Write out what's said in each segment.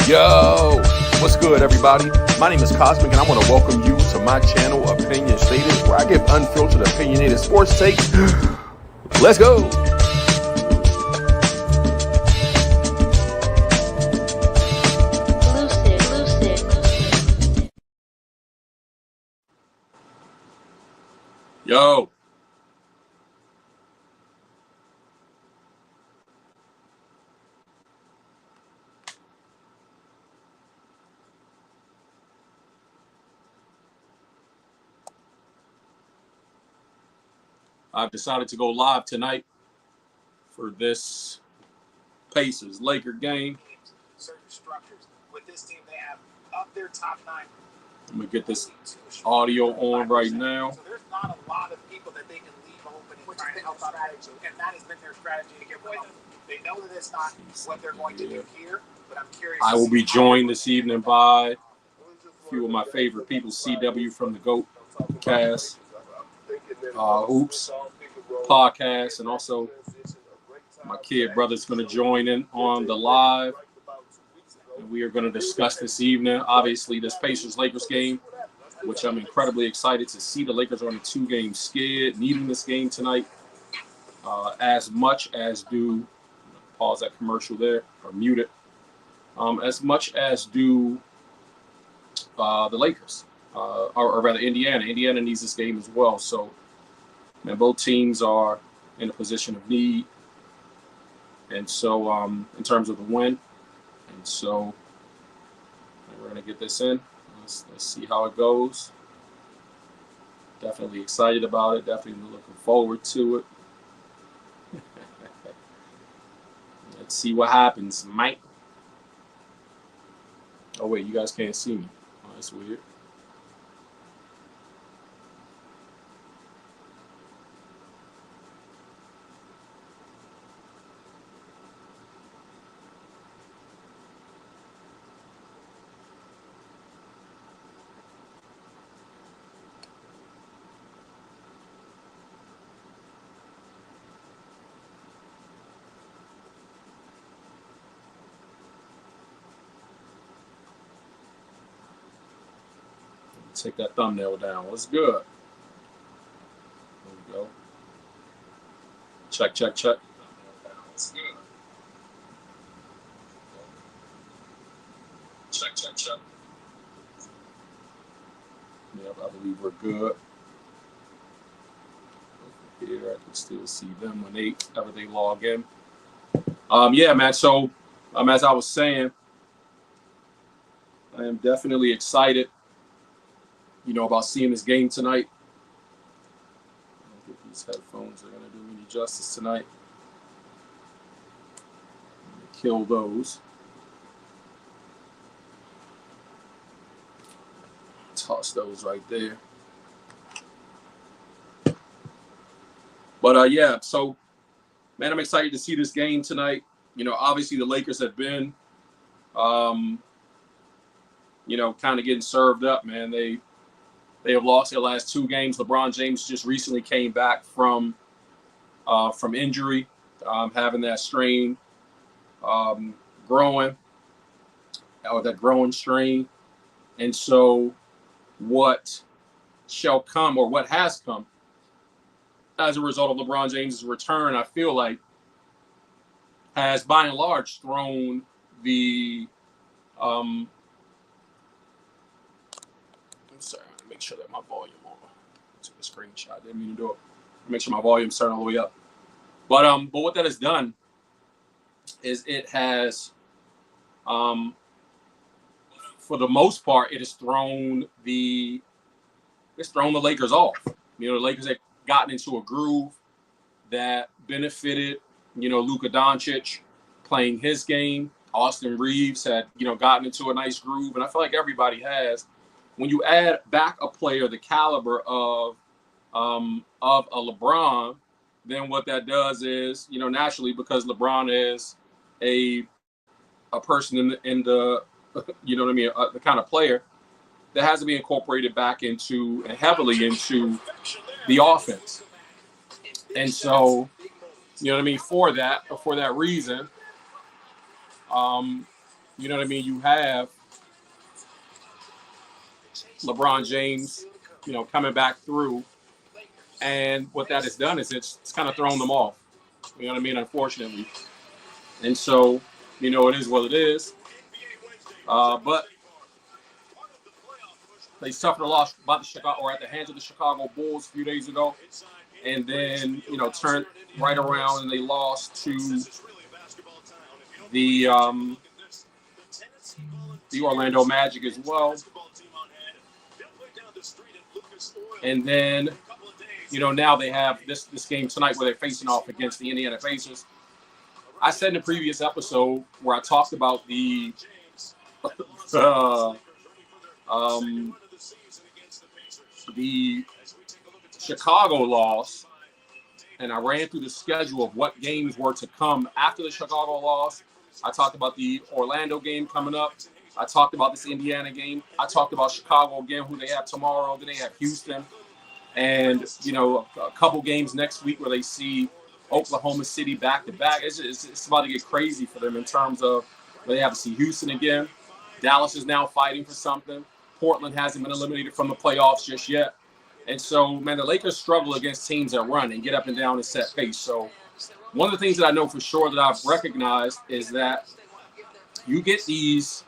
Yo, what's good, everybody? My name is Cosmic, and I want to welcome you to my channel, Opinion Stated, where I give unfiltered, opinionated sports takes. Let's go. Yo. I've decided to go live tonight for this Pacers-Laker game. Certain structures with this team, they have up their top 9. I'm gonna get this audio on right now. So there's not a lot of people that they can leave open and try to help out, and that has been their strategy to get rid of them. They know that it's not what they're going to do here, but I'm curious. I will be joined this evening by a few of my favorite people, CW from the GOAT cast, Hoops podcast, and also my kid brother's going to join in on the live. And we are going to discuss this evening, obviously, this Pacers-Lakers game, which I'm incredibly excited to see. The Lakers are on a 2-game skid, needing this game tonight as much as do, pause that commercial there, or mute it, as much as do the Lakers, or rather Indiana. Indiana needs this game as well. So, man, both teams are in a position of need. And so, in terms of the win, and so we're going to get this in. Let's see how it goes. Definitely excited about it. Definitely looking forward to it. Let's see what happens, Mike. Oh, wait, you guys can't see me. Oh, that's weird. Take that thumbnail down. What's good? There we go. Check, check, check. What's good? Check, check, check. Yep, I believe we're good. Over here, I can still see them when they log in. Yeah, man. So, as I was saying, I am definitely excited, about seeing this game tonight. I don't think these headphones are going to do any justice tonight. I'm going to kill those. Toss those right there. But, yeah, so, man, I'm excited to see this game tonight. Obviously the Lakers have been, kind of getting served up, man. They have lost their last 2 games. LeBron James just recently came back from injury, having that strain growing, or that growing strain. And so what shall come, or what has come as a result of LeBron James' return, I feel like has by and large thrown the I'm sorry, make sure that my volume on. Took a screenshot. Didn't mean to do it. Make sure my volume's turned all the way up. But what that has done is it has, for the most part, it has thrown the Lakers off. The Lakers had gotten into a groove that benefited, Luka Doncic playing his game. Austin Reeves had, gotten into a nice groove, and I feel like everybody has. When you add back a player the caliber of a LeBron, then what that does is, naturally, because LeBron is a person in the the kind of player that has to be incorporated back into and heavily into the offense. And so, for that reason, You know what I mean? You have LeBron James, coming back through. And what that has done is it's kind of thrown them off. You know what I mean? Unfortunately. And so, it is what it is. But they suffered a loss by the Chicago, or at the hands of the Chicago Bulls a few days ago. And then, turned right around and they lost to the Orlando Magic as well. And then, now they have this game tonight where they're facing off against the Indiana Pacers. I said in the previous episode where I talked about the Chicago loss, and I ran through the schedule of what games were to come after the Chicago loss. I talked about the Orlando game coming up. I talked about this Indiana game. I talked about Chicago again, who they have tomorrow. Then they have Houston. And, a couple games next week where they see Oklahoma City back-to-back. It's about to get crazy for them in terms of where they have to see Houston again. Dallas is now fighting for something. Portland hasn't been eliminated from the playoffs just yet. And so, man, the Lakers struggle against teams that run and get up and down and set pace. So one of the things that I know for sure that I've recognized is that you get these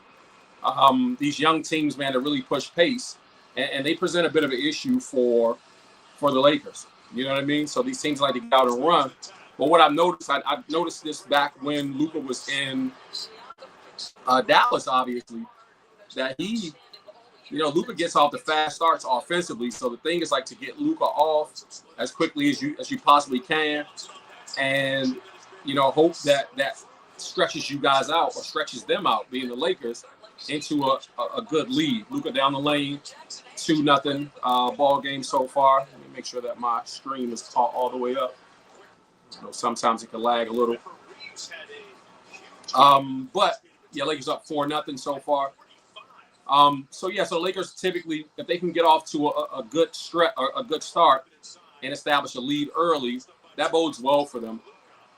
young teams, man, that really push pace, and they present a bit of an issue for the Lakers. You know what I mean? So these teams like to get out and run. But what I've noticed, I've noticed this back when Luka was in Dallas, obviously, that Luka gets off the fast starts offensively. So the thing is like to get Luka off as quickly as you possibly can, and hope that stretches you guys out or stretches them out, being the Lakers, into a good lead. Luka down the lane, 2-0 ball game so far. Let me make sure that my screen is all the way up. Sometimes it can lag a little. But yeah, Lakers up 4-0 so far. So the Lakers typically, if they can get off to a good stretch or a good start and establish a lead early, that bodes well for them.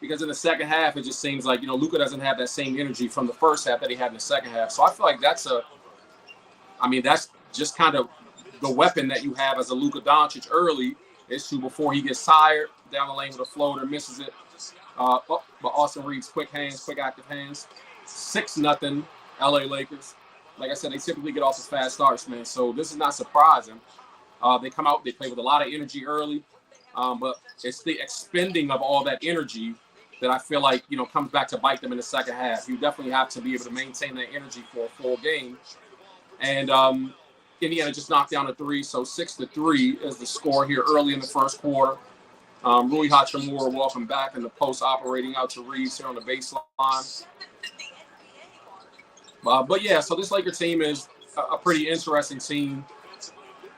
Because in the second half, it just seems like, Luka doesn't have that same energy from the first half that he had in the second half. So I feel like that's just kind of the weapon that you have as a Luka Doncic early is to, before he gets tired, down the lane with a floater, misses it. But Austin Reeves, quick active hands. 6-0 LA Lakers. Like I said, they typically get off the fast starts, man. So this is not surprising. They come out, they play with a lot of energy early. But it's the expending of all that energy that I feel like, comes back to bite them in the second half. You definitely have to be able to maintain that energy for a full game. And Indiana just knocked down a 3, so 6-3 is the score here early in the first quarter. Rui Hachimura, welcome back in the post, operating out to Reeves here on the baseline. So this Laker team is a pretty interesting team.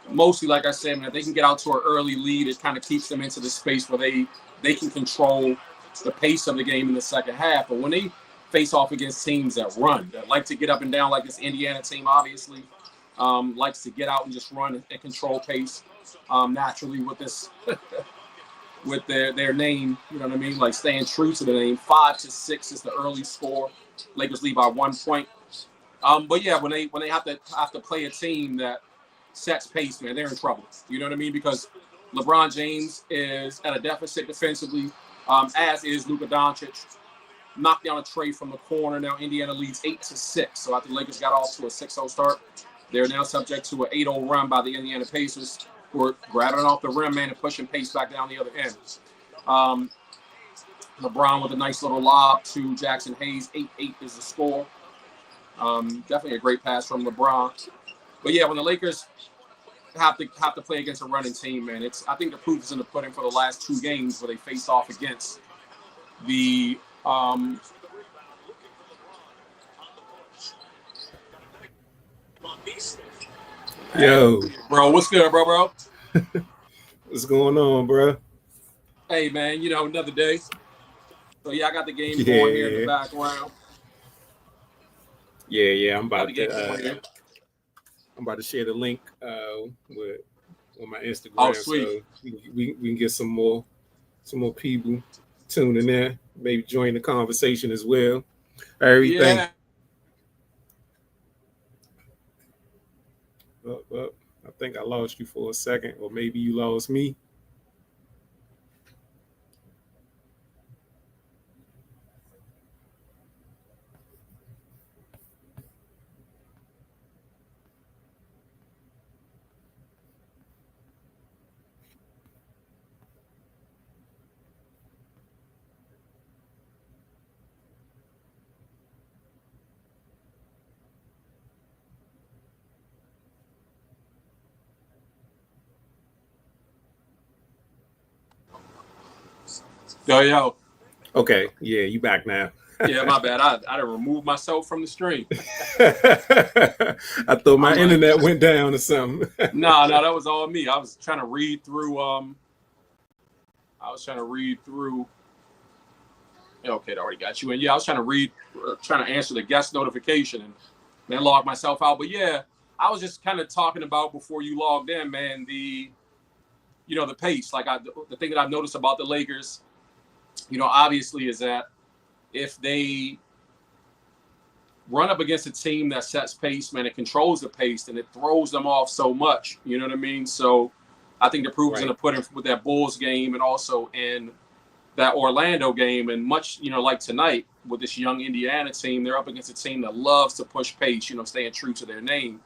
Mostly, like I said, man, if they can get out to an early lead, it kind of keeps them into the space where they can control the pace of the game in the second half. But when they face off against teams that run, that like to get up and down, like this Indiana team, obviously, likes to get out and just run and control pace naturally with this, with their name, you know what I mean? Like staying true to the name. 5-6 is the early score. Lakers lead by 1 point. When they have to play a team that sets pace, man, they're in trouble. You know what I mean? Because LeBron James is at a deficit defensively, as is Luka Doncic. Knocked down a tray from the corner. Now Indiana leads 8-6. So after the Lakers got off to a 6-0 start, they're now subject to an 8-0 run by the Indiana Pacers, who are grabbing it off the rim, man, and pushing pace back down the other end. LeBron with a nice little lob to Jackson Hayes. 8-8 is the score. Definitely a great pass from LeBron. But yeah, when the Lakers have to play against a running team, man, I think the proof is in the pudding for the last 2 games where they face off against the Yo, bro, what's good, bro? What's going on, bro? Hey, man, another day. So yeah, I got the game going here in the background. Yeah, I'm about to share the link with my Instagram. Oh, sweet. So we can get some more people tuning in, maybe join the conversation as well. Everything. I think I lost you for a second, or maybe you lost me. Yo. Okay, yeah, you back now. Yeah, my bad. I done removed myself from the stream. I thought my I'm like, internet went down or something. no, that was all me. I was trying to read through. I was trying to read through. Okay, I already got you in. Yeah, I was trying to read, trying to answer the guest notification, and then log myself out. But yeah, I was just kind of talking about before you logged in, man. The pace. Like the thing that I've noticed about the Lakers, obviously is that if they run up against a team that sets pace, man, it controls the pace and it throws them off so much. You know what I mean? So I think the proof is going to put in with that Bulls game and also in that Orlando game. And much, like tonight with this young Indiana team, they're up against a team that loves to push pace, staying true to their name.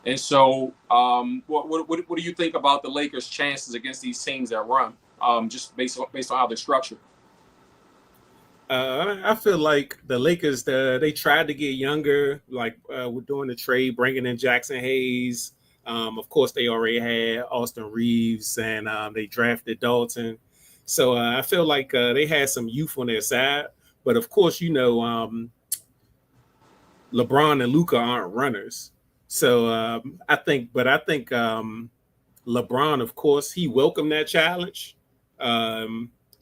And so what do you think about the Lakers' chances against these teams that run, just based on how they're structured? I feel like the Lakers, they tried to get younger, like we're doing the trade, bringing in Jackson Hayes. Of course, they already had Austin Reeves, and they drafted Dalton. So I feel like they had some youth on their side. But of course, LeBron and Luka aren't runners. So I think LeBron, of course, he welcomed that challenge.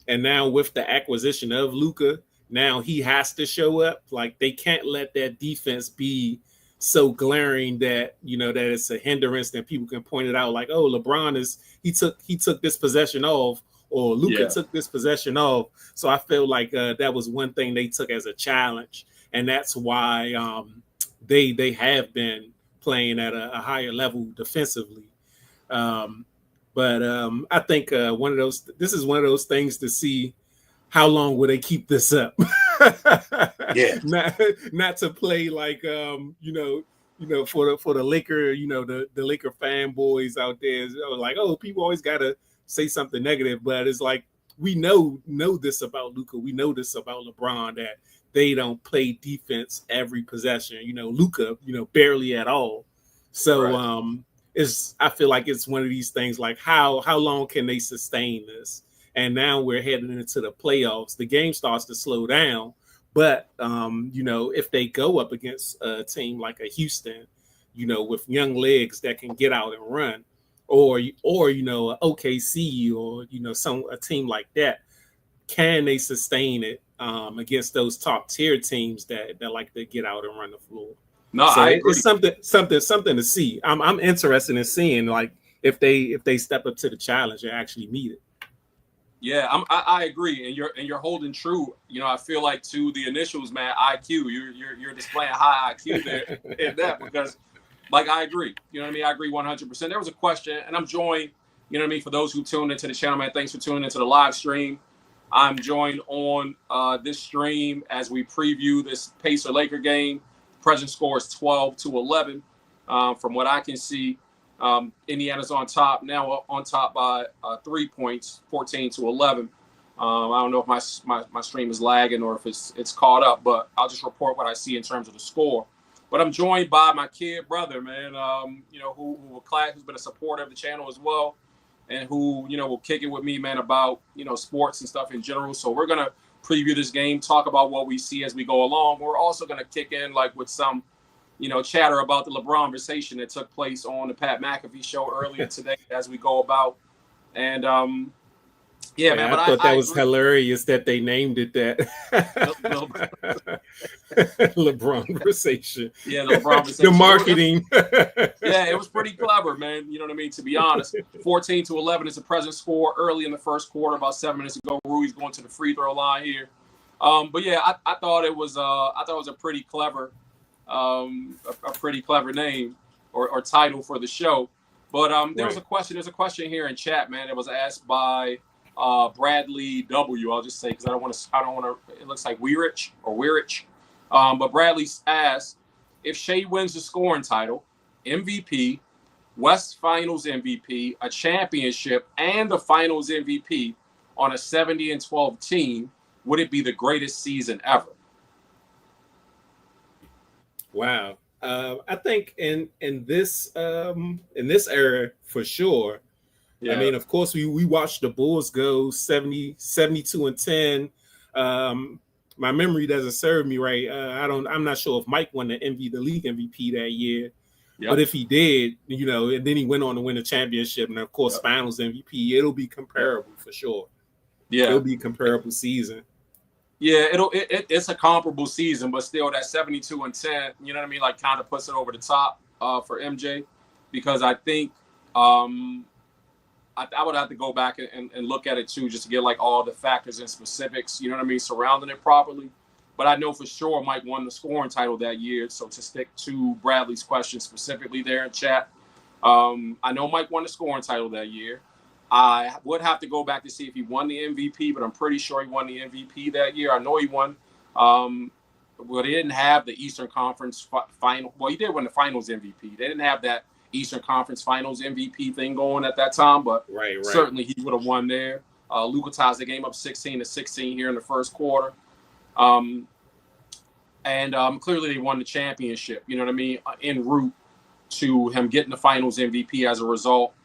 And now with the acquisition of Luka, now he has to show up. Like they can't let that defense be so glaring that that it's a hindrance that people can point it out. Like, oh, LeBron he took this possession off, or Luka took this possession off. So I feel like that was one thing they took as a challenge, and that's why they have been playing at a higher level defensively. But I think this is one of those things to see how long will they keep this up. Yeah. Not to play like for the Laker, the Laker fanboys out there, like, oh, people always gotta say something negative, but it's like we know this about Luka, we know this about LeBron, that they don't play defense every possession. Luka, barely at all. So right. I feel like it's one of these things like how long can they sustain this? And now we're heading into the playoffs. The game starts to slow down, but if they go up against a team like a Houston, with young legs that can get out and run, or OKC, or a team like that, can they sustain it against those top tier teams that like to get out and run the floor? No, so I agree. It's something to see. I'm interested in seeing like if they step up to the challenge and actually meet it. Yeah, I agree, and you're holding true. I feel like to the initials, man, IQ. You're displaying high IQ there in that, because, like, I agree. You know what I mean? I agree 100%. There was a question, and I'm joined. You know what I mean? For those who tuned into the channel, man, thanks for tuning into the live stream. I'm joined on this stream as we preview this Pacer Laker game. Present score is 12-11. From what I can see, Indiana's on top now, on top by 3 points, 14-11. I don't know if my stream is lagging or if it's caught up, but I'll just report what I see in terms of the score. But I'm joined by my kid brother, man. Who's been a supporter of the channel as well, and who will kick it with me, man, about sports and stuff in general. So we're gonna preview this game, talk about what we see as we go along. We're also gonna kick in like with some chatter about the LeBronversation that took place on the Pat McAfee show earlier today as we go about. And man, but I thought that was hilarious that they named it that. LeBronversation. Yeah, the LeBronversation. The marketing. Yeah, it was pretty clever, man. You know what I mean? To be honest, 14-11 is the present score early in the first quarter. About 7 minutes ago, Rui's going to the free throw line here. But yeah, I thought it was a pretty clever. A pretty clever name. or title for the show. But there's a question here in chat, man. It was asked by Bradley W. I'll just say because I don't want to. It looks like Weirich. But Bradley asked if Shea wins the scoring title, MVP, West Finals MVP, a championship, and the Finals MVP on a 70-12 team, would it be the greatest season ever? Wow. I think in this era for sure. Yeah. I mean, of course, we watched the Bulls go 72-10. My memory doesn't serve me right. I'm not sure if Mike won the league MVP that year. Yep. But if he did, and then he went on to win a championship, and of course, Finals MVP, it'll be comparable for sure. Yeah, it'll be a comparable season. Yeah, it's a comparable season, but still that 72-10, you know what I mean, like kind of puts it over the top for MJ, because I think I would have to go back and look at it too, just to get like all the factors and specifics, you know what I mean, surrounding it properly. But I know for sure Mike won the scoring title that year. So to stick to Bradley's question specifically there in chat, I know Mike won the scoring title that year. I would have to go back to see if he won the MVP, but I'm pretty sure he won the MVP that year. I know he won. Well, they didn't have the Eastern Conference final. Well, he did win the Finals MVP. They didn't have that Eastern Conference Finals MVP thing going at that time, but certainly he would have won there. Luka ties the game up 16-16 here in the first quarter. Clearly they won the championship, you know what I mean, en route to him getting the Finals MVP as a result,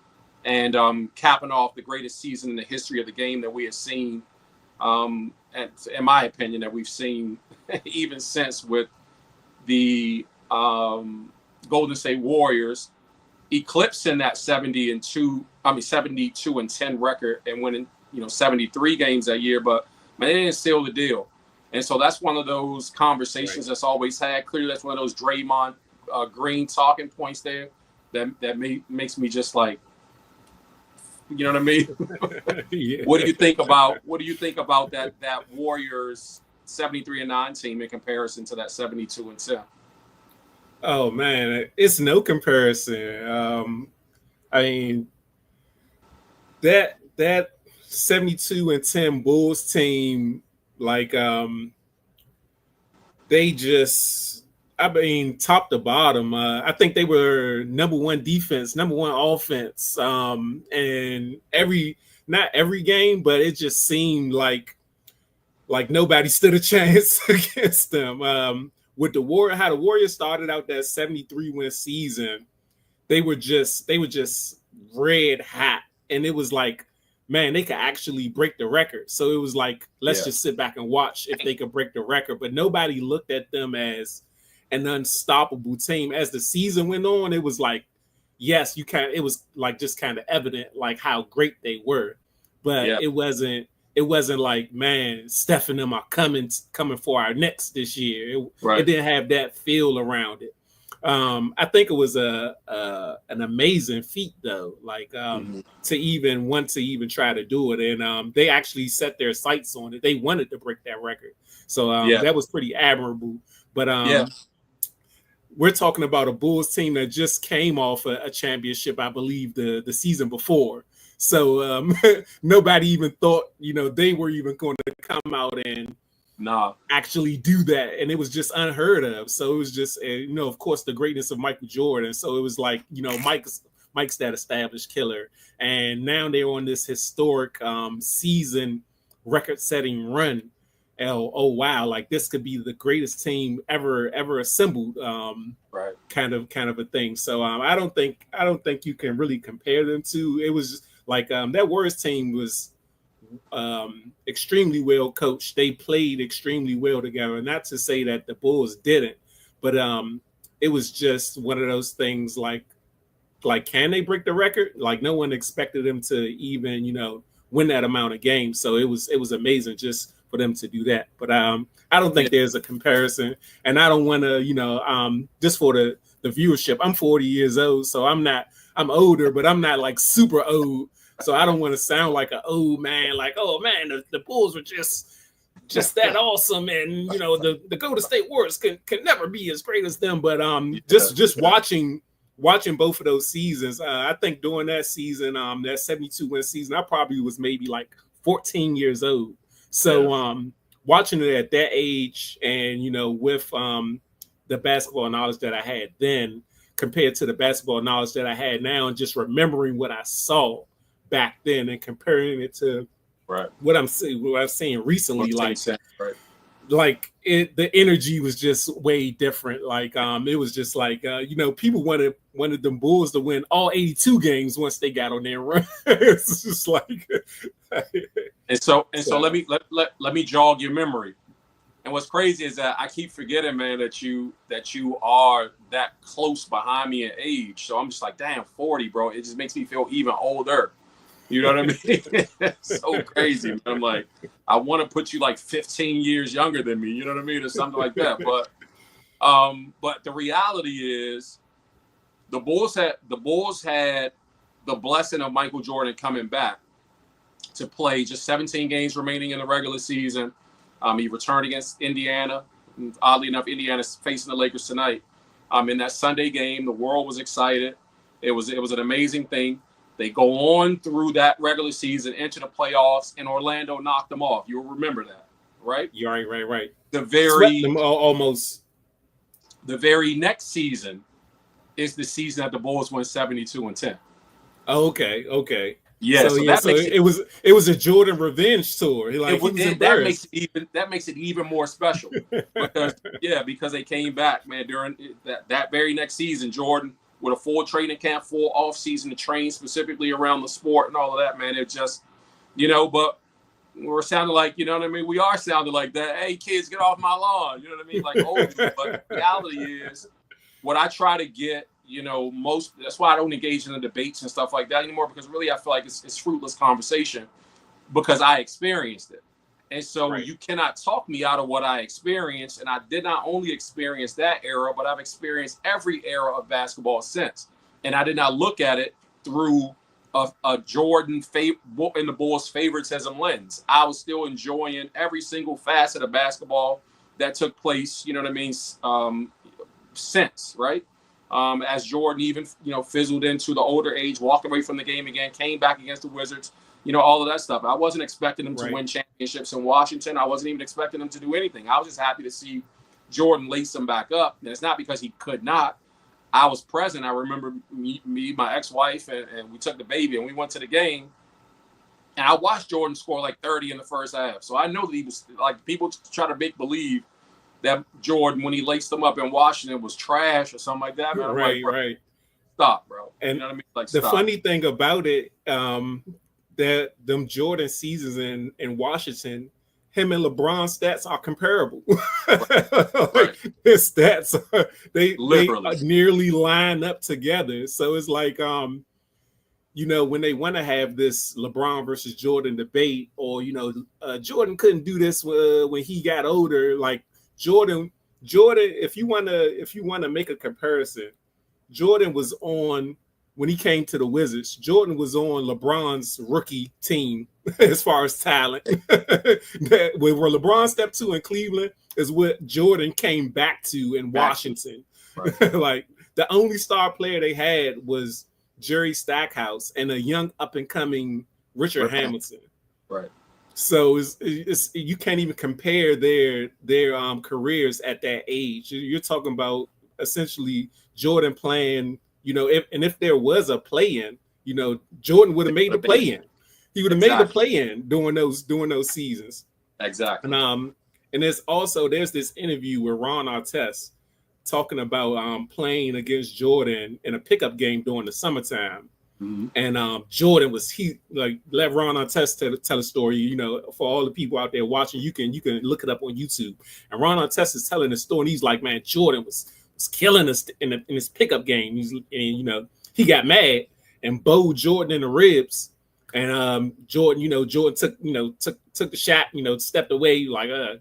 and capping off the greatest season in the history of the game that we have seen, and in my opinion, that we've seen even since, with the Golden State Warriors eclipsing that 72-10 record and winning 73 games that year, but man, they didn't seal the deal. And so that's one of those conversations that's always had. Clearly, that's one of those Draymond Green talking points there that makes me just like, you know what I mean? Yeah. What do you think about that Warriors 73-9 team in comparison to that 72-10? Oh man, it's no comparison. I mean, that 72-10 Bulls team, like they just, I mean, top to bottom, I think they were number one defense, number one offense, and not every game, but it just seemed like nobody stood a chance against them. With how the Warriors started out that 73-win season, they were just red hot, and it was like, man, they could actually break the record. So it was like, let's just sit back and watch if they could break the record. But nobody looked at them as an unstoppable team. As the season went on, it was like, yes, it was like just kind of evident like how great they were. But it wasn't like, man, Steph and them are coming for our necks this year. It didn't have that feel around it. I think it was an amazing feat though, like to even try to do it, and they actually set their sights on it. They wanted to break that record, so that was pretty admirable. But we're talking about a Bulls team that just came off a championship, I believe, the season before. So nobody even thought they were even going to come out and actually do that, and it was just unheard of. So it was just of course the greatness of Michael Jordan. So it was like Mike's that established killer, and now they're on this historic season record-setting run. Oh wow, like this could be the greatest team ever assembled, kind of a thing. So I don't think you can really compare them to. It was just like that Warriors team was extremely well coached. They played extremely well together. Not to say that the Bulls didn't, but it was just one of those things like can they break the record? Like no one expected them to even win that amount of games. So it was amazing just for them to do that. But I don't think there's a comparison, and I don't want to just for the viewership. I'm 40 years old, so I'm older, but I'm not like super old. So I don't want to sound like an old man, like, oh man, the Bulls were just that awesome, and the Golden State Warriors can never be as great as them. But just watching watching both of those seasons, I think during that season, that 72 win season, I probably was maybe like 14 years old. So watching it at that age, and with the basketball knowledge that I had then compared to the basketball knowledge that I had now, and just remembering what I saw back then and comparing it to what I'm seeing recently, the energy was just way different. Like it was just like people wanted them Bulls to win all 82 games once they got on their run. It's just like so let me jog your memory. And what's crazy is that I keep forgetting, man, that you are that close behind me in age. So I'm just like, damn, 40, bro. It just makes me feel even older. You know what I mean? It's so crazy, man. I'm like, I want to put you like 15 years younger than me. You know what I mean? Or something like that. But the reality is, the Bulls had the blessing of Michael Jordan coming back to play just 17 games remaining in the regular season. He returned against Indiana. Oddly enough, Indiana's facing the Lakers tonight. In that Sunday game, the world was excited. It was an amazing thing. They go on through that regular season, into the playoffs, and Orlando knocked them off. You'll remember that, right? You're right. The very almost. The very next season is the season that the Bulls went 72-10. Oh, okay. Yeah, it was a Jordan revenge tour. That makes it even more special because they came back, man, during that very next season. Jordan with a full training camp, full off season to train specifically around the sport and all of that, man. It just, but we're sounding like, you know what I mean? We are sounding like that. Hey, kids, get off my lawn. You know what I mean? Like old. But the reality is, what I try to get. That's why I don't engage in the debates and stuff like that anymore, because really I feel like it's fruitless conversation, because I experienced it. And so You cannot talk me out of what I experienced. And I did not only experience that era, but I've experienced every era of basketball since. And I did not look at it through a Jordan in the Bulls favoritism lens. I was still enjoying every single facet of basketball that took place, you know what I mean, since, right? As Jordan even, fizzled into the older age, walked away from the game again, came back against the Wizards, all of that stuff. I wasn't expecting them to win championships in Washington. I wasn't even expecting them to do anything. I was just happy to see Jordan lace them back up. And it's not because he could not. I was present. I remember me my ex-wife, and we took the baby, and we went to the game. And I watched Jordan score like 30 in the first half. So I know that he was, like, people try to make believe that Jordan, when he laced them up in Washington, was trash or something like that. Man, right. Stop, bro. And you know what I mean? Like, the funny thing about it, that them Jordan seasons in Washington, him and LeBron's stats are comparable. His stats they nearly line up together. So it's like when they want to have this LeBron versus Jordan debate, or Jordan couldn't do this when he got older, like Jordan, if you want to make a comparison, Jordan was on, when he came to the Wizards, Jordan was on LeBron's rookie team as far as talent. Where LeBron stepped to in Cleveland is what Jordan came back to in Washington. Right. Like, the only star player they had was Jerry Stackhouse and a young up-and-coming Richard Hamilton. Right. So it's you can't even compare their careers at that age. You're talking about essentially Jordan playing, if there was a play-in, Jordan would have made the play-in. He would have made the play-in during those seasons. Exactly. And there's this interview with Ron Artest talking about playing against Jordan in a pickup game during the summertime. Mm-hmm. And Jordan let Ron Artest tell a story, for all the people out there watching. You can look it up on YouTube. And Ron Artest is telling the story, and he's like, man, Jordan was killing us in his pickup game. He got mad and bowed Jordan in the ribs. And Jordan took the shot, stepped away,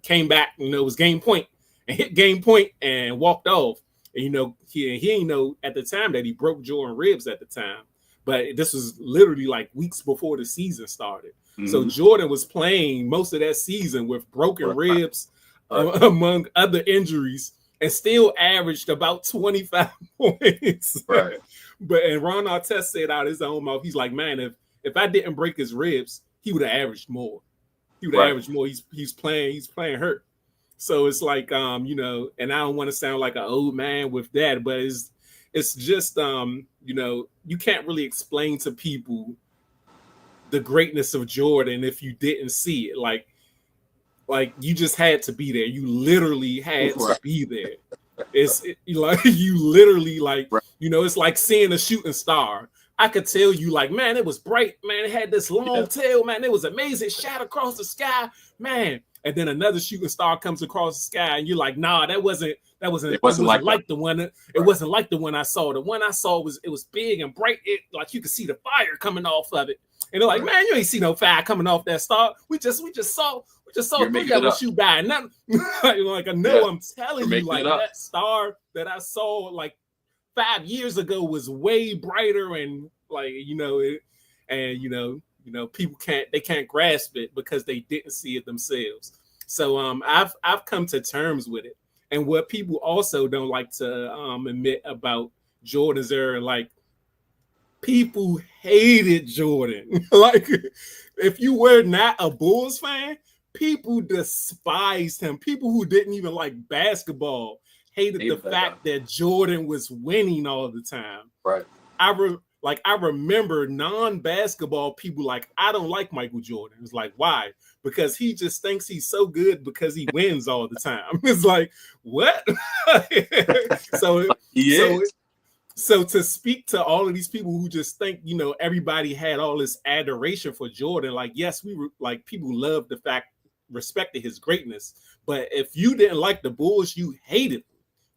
came back, it was game point, and hit game point and walked off. And he ain't know at the time that he broke Jordan ribs at the time. But this was literally like weeks before the season started. Mm-hmm. So Jordan was playing most of that season with broken ribs, among other injuries. and still averaged about 25 points. Right. And Ron Artest said out his own mouth, he's like, man, if I didn't break his ribs, he would have averaged more. He would have averaged more. He's playing hurt. So it's like, you know, and I don't want to sound like an old man with that, but it's just, you know, you can't really explain to people the greatness of Jordan if you didn't see it. Like you just had to be there. You literally had to be there. Like you literally, like, you know, it's like seeing a shooting star. I could tell you, like, man, it was bright, man. It had this long tail, man. It was amazing. It shot across the sky, man. And then another shooting star comes across the sky, and you're like, nah, it wasn't like the one. It wasn't like the one I saw. The one I saw was big and bright. It like you could see the fire coming off of it. And they're like, man, you ain't see no fire coming off that star. We just saw three of them shoot by. And nothing. Like I know, I'm telling you, like that star that I saw like 5 years ago was way brighter, and like, you know, people can't grasp it because they didn't see it themselves. So I've come to terms with it. And what people also don't like to admit about Jordan's era, like, people hated Jordan. Like, if you were not a Bulls fan, people despised him. People who didn't even like basketball hated the fact that Jordan was winning all the time. Right. I remember non-basketball people like, I don't like Michael Jordan. It's like, why? Because he just thinks he's so good because he wins all the time. It's like, what? So to speak to all of these people who just think, you know, everybody had all this adoration for Jordan, like, yes, we were like, people loved the fact, respected his greatness. But if you didn't like the Bulls, you hated him.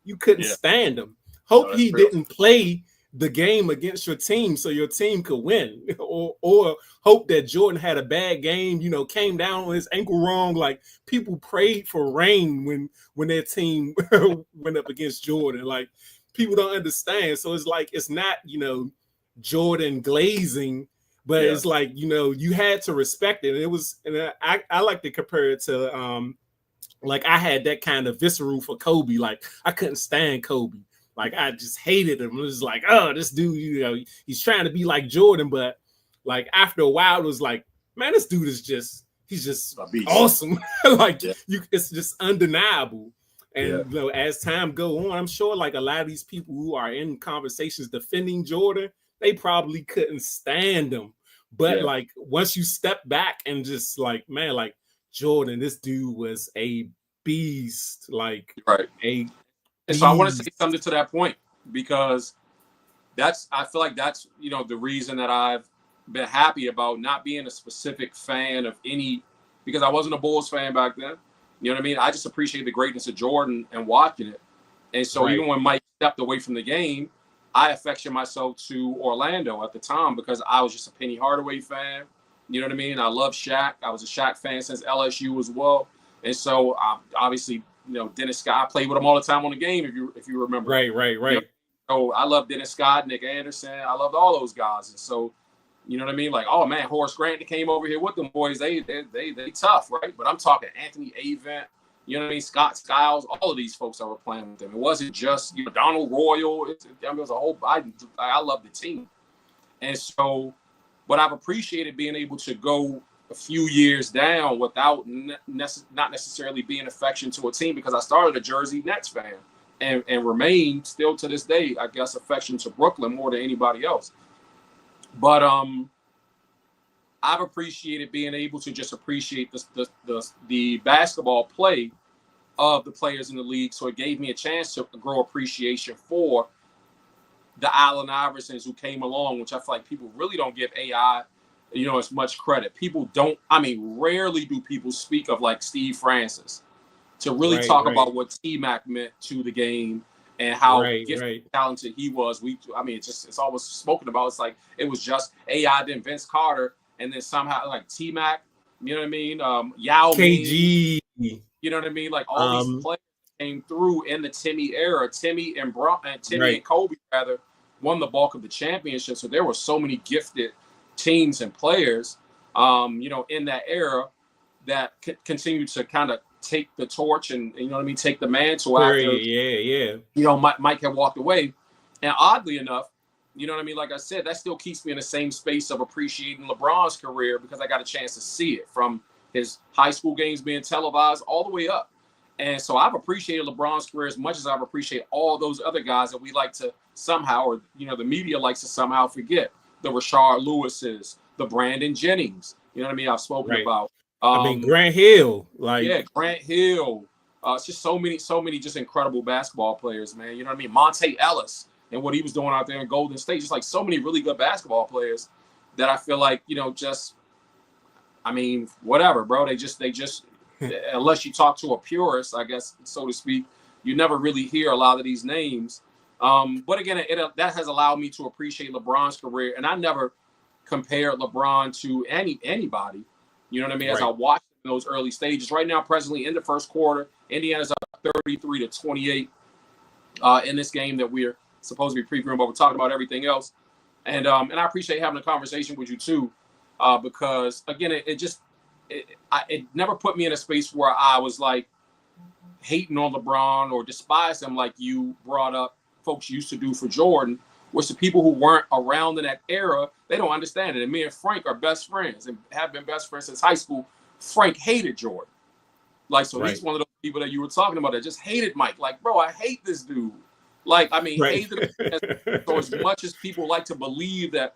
You couldn't stand him. Hope he didn't play the game against your team so your team could win, or hope that Jordan had a bad game, you know, came down on his ankle wrong. Like, people prayed for rain when their team went up against Jordan. Like, people don't understand. So it's like, it's not, you know, Jordan glazing, but it's like, you know, you had to respect it. And it was, and I like to compare it to like, I had that kind of visceral for Kobe. Like, I couldn't stand Kobe. Like, I just hated him. It was like, oh, this dude, you know, he's trying to be like Jordan. But like, after a while, it was like, man, this dude is he's just awesome. Like, it's just undeniable. And you know, as time go on, I'm sure like a lot of these people who are in conversations defending Jordan, they probably couldn't stand him. But like, once you step back and just like, man, like, Jordan, this dude was a beast. Like, And so I want to say something to that point, because I feel like that's, you know, the reason that I've been happy about not being a specific fan of any, because I wasn't a Bulls fan back then. You know what I mean? I just appreciate the greatness of Jordan and watching it. And so even when Mike stepped away from the game, I affectioned myself to Orlando at the time because I was just a Penny Hardaway fan. You know what I mean? I love Shaq. I was a Shaq fan since LSU as well. And so obviously, you know, Dennis Scott, I played with him all the time on the game, if you remember. Right. You know, so I love Dennis Scott, Nick Anderson. I loved all those guys. And so, you know what I mean? Like, oh man, Horace Grant that came over here with them boys. They tough, right? But I'm talking Anthony Avent, you know what I mean? Scott Skiles, all of these folks that were playing with them. It wasn't just, you know, Donald Royal. It was a whole. I love the team, and so, but I've appreciated being able to go a few years down without not necessarily being affection to a team, because I started a Jersey Nets fan and remain still to this day, I guess, affection to Brooklyn more than anybody else. But I've appreciated being able to just appreciate the basketball play of the players in the league. So it gave me a chance to grow appreciation for the Allen Iversons who came along, which I feel like people really don't give AI, you know, as much credit. People don't, I mean, rarely do people speak of like Steve Francis to really talk about what T-Mac meant to the game and how talented he was. It's always spoken about. It's like, it was just AI, then Vince Carter, and then somehow like T-Mac, you know what I mean? Yao KG. Ming, you know what I mean? Like all these players came through in the Timmy era. Timmy and Kobe rather won the bulk of the championship. So there were so many gifted teams and players, you know, in that era that continued to kind of take the torch and you know what I mean, take the mantle Sure, after yeah. you know Mike had walked away. And oddly enough, you know what I mean, like I said, that still keeps me in the same space of appreciating LeBron's career because I got a chance to see it from his high school games being televised all the way up. And so I've appreciated LeBron's career as much as I've appreciated all those other guys that we like to somehow, or you know, the media likes to somehow forget. The Rashard Lewis's, the Brandon Jennings, you know what I mean? I've spoken Right. about. I mean, Grant Hill, like, yeah, Grant Hill. It's just so many just incredible basketball players, man. You know what I mean? Monte Ellis and what he was doing out there in Golden State, just like so many really good basketball players that I feel like, you know, just, I mean, whatever, bro. They just, unless you talk to a purist, I guess, so to speak, you never really hear a lot of these names. But again, that has allowed me to appreciate LeBron's career, and I never compared LeBron to anybody. You know what I mean? As I watched in those early stages. Right now, presently in the first quarter, Indiana's up 33-28 in this game that we're supposed to be previewing, but we're talking about everything else. And I appreciate having a conversation with you too, because again, it never put me in a space where I was like hating on LeBron or despised him like you brought up folks used to do for Jordan, which the people who weren't around in that era, they don't understand it. And me and Frank are best friends and have been best friends since high school. Frank hated Jordan. Like, so he's one of those people that you were talking about that just hated Mike. Like, bro, I hate this dude. Like, I mean, hated him. So as much as people like to believe that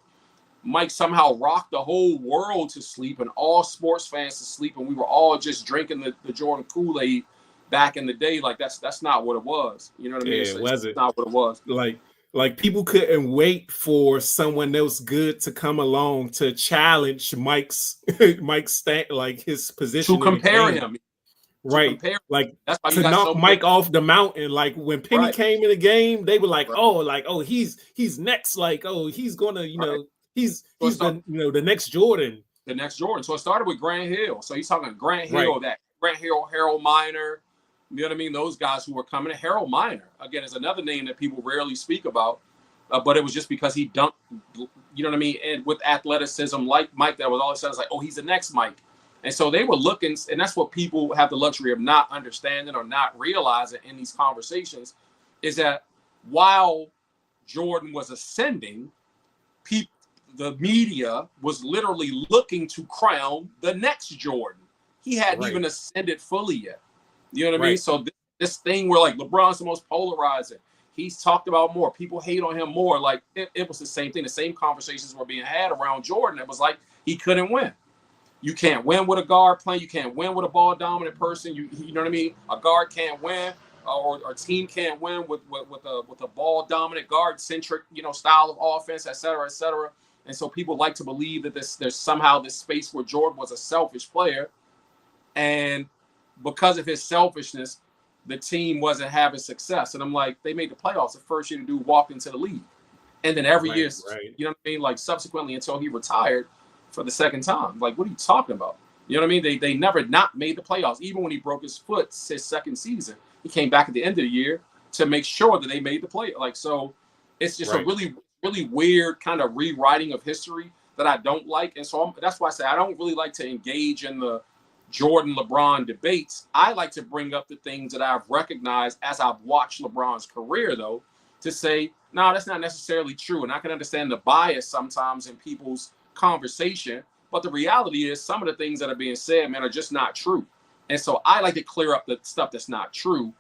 Mike somehow rocked the whole world to sleep and all sports fans to sleep, and we were all just drinking the Jordan Kool-Aid back in the day, like that's not what it was. You know what I mean? It's not what it was. Like people couldn't wait for someone else good to come along to challenge Mike's like his position to compare him. Right. Like that's why to knock Mike off the mountain. Like when Penny came in the game, they were like, he's next. Like, he's gonna, he's the next Jordan. The next Jordan. So it started with Grant Hill. So he's talking Grant Hill, that Grant Hill, Harold Miner, you know what I mean? Those guys who were coming. Harold Miner, again, is another name that people rarely speak about, but it was just because he dunked, you know what I mean? And with athleticism like Mike, that was all of a sudden like, he's the next Mike. And so they were looking, and that's what people have the luxury of not understanding or not realizing in these conversations, is that while Jordan was ascending, the media was literally looking to crown the next Jordan. He hadn't even ascended fully yet. You know what I mean? So this thing where like LeBron's the most polarizing, he's talked about more, people hate on him more. Like it was the same thing. The same conversations were being had around Jordan. It was like he couldn't win. You can't win with a guard playing. You can't win with a ball dominant person. You know what I mean? A guard can't win, or a team can't win with a ball dominant guard centric style of offense, et cetera, et cetera. And so people like to believe that there's somehow this space where Jordan was a selfish player, and because of his selfishness, the team wasn't having success. And I'm like, they made the playoffs the first year the dude walked into the league. And then every year, you know what I mean? Like subsequently until he retired for the second time. Like, what are you talking about? You know what I mean? They never not made the playoffs. Even when he broke his foot his second season, he came back at the end of the year to make sure that they made the play. Like, so it's just a really, really weird kind of rewriting of history that I don't like. And so that's why I say I don't really like to engage in the Jordan LeBron debates. I like to bring up the things that I've recognized as I've watched LeBron's career, though, to say, no, that's not necessarily true. And I can understand the bias sometimes in people's conversation. But the reality is some of the things that are being said, man, are just not true. And so I like to clear up the stuff that's not true.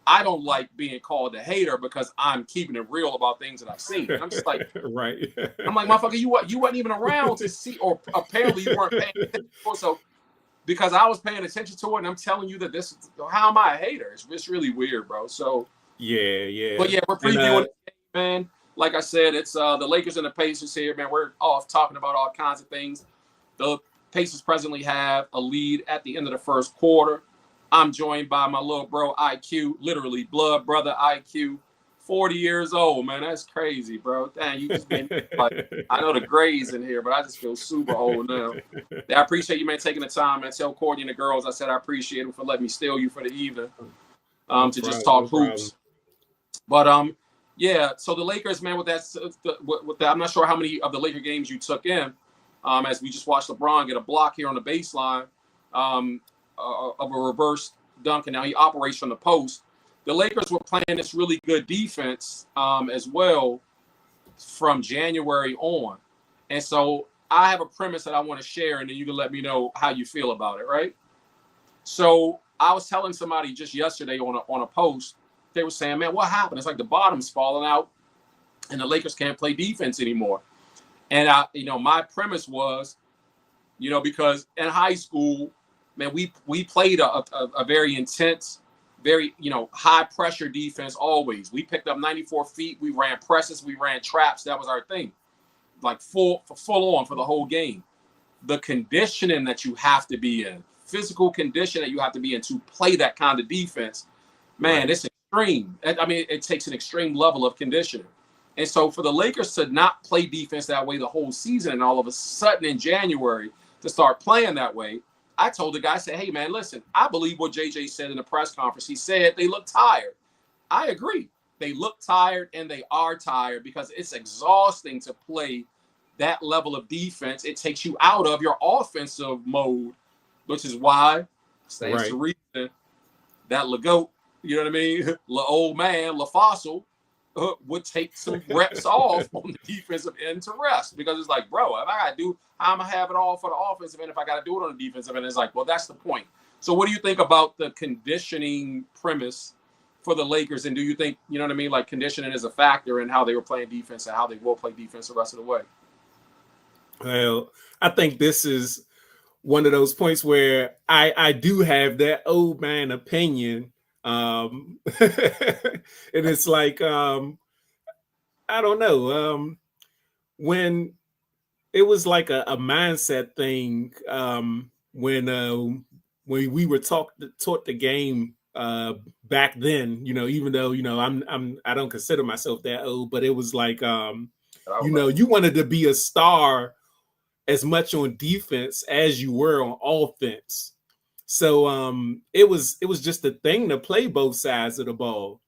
I don't like being called a hater because I'm keeping it real about things that I've seen. And I'm just like, I'm like, motherfucker, you wasn't even around to see, or apparently you weren't paying attention. So because I was paying attention to it, and I'm telling you that how am I a hater? It's really weird, bro. So yeah. But yeah, we're previewing it, man. Like I said, it's the Lakers and the Pacers here, man. We're off talking about all kinds of things. The Pacers presently have a lead at the end of the first quarter. I'm joined by my little bro, IQ, literally blood brother IQ, 40 years old, man. That's crazy, bro. Dang, you just been like, I know the gray's in here, but I just feel super old now. I appreciate you, man, taking the time, man. Tell Courtney and the girls I said I appreciate them for letting me steal you for the evening just talk hoops. But yeah, so the Lakers, man, with that, I'm not sure how many of the Laker games you took in, as we just watched LeBron get a block here on the baseline of a reverse Duncan. Now he operates from the post. The Lakers were playing this really good defense as well from January on. And so I have a premise that I want to share, and then you can let me know how you feel about it, right? So I was telling somebody just yesterday on a post, they were saying, man, what happened? It's like the bottom's falling out and the Lakers can't play defense anymore. And my premise was, because in high school, man, we played a very intense, very, high pressure defense always. We picked up 94 feet. We ran presses. We ran traps. That was our thing. Like full on for the whole game. The conditioning that you have to be in, physical condition that you have to be in to play that kind of defense, man, right. It's extreme. I mean, it takes an extreme level of conditioning. And so for the Lakers to not play defense that way the whole season and all of a sudden in January to start playing that way, I told the guy, I said, hey, man, listen, I believe what JJ said in the press conference. He said they look tired. I agree. They look tired and they are tired because it's exhausting to play that level of defense. It takes you out of your offensive mode, which is why stands to reason that LeGoat, you know what I mean? Old man, Fossil, would take some reps off on the defensive end to rest because it's like, bro, if I got to do, I'm going to have it all for the offensive end. If I got to do it on the defensive end, it's like, well, that's the point. So what do you think about the conditioning premise for the Lakers? And do you think, you know what I mean, like conditioning is a factor in how they were playing defense and how they will play defense the rest of the way? Well, I think this is one of those points where I do have that old man opinion. And it's like, I don't know, when it was like a mindset thing, when we were taught the game back then, even though, I don't consider myself that old, but it was like, you wanted to be a star as much on defense as you were on offense. So it was just a thing to play both sides of the ball.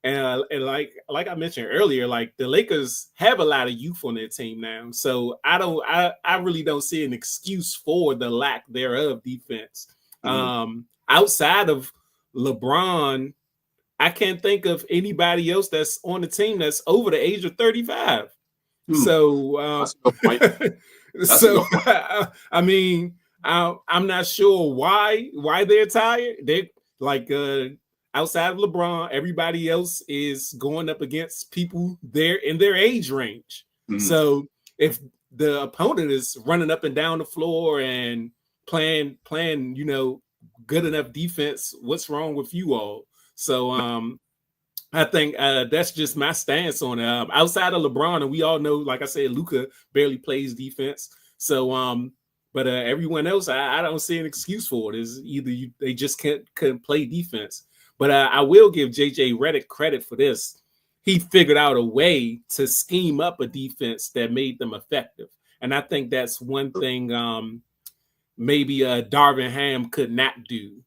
And like I mentioned earlier, like the Lakers have a lot of youth on their team now. So I really don't see an excuse for the lack thereof defense. Mm-hmm. Outside of LeBron, I can't think of anybody else that's on the team that's over the age of 35. So that's a good point. I mean, I'm not sure why they're tired. They like outside of LeBron, everybody else is going up against people there in their age range. Mm-hmm. So if the opponent is running up and down the floor and playing, good enough defense, what's wrong with you all? So I think that's just my stance on it. Outside of LeBron, and we all know, like I said, Luka barely plays defense. So, but everyone else, I don't see an excuse for it. Is either they just couldn't play defense. But I will give JJ Redick credit for this. He figured out a way to scheme up a defense that made them effective, and I think that's one thing maybe Darvin Ham could not do.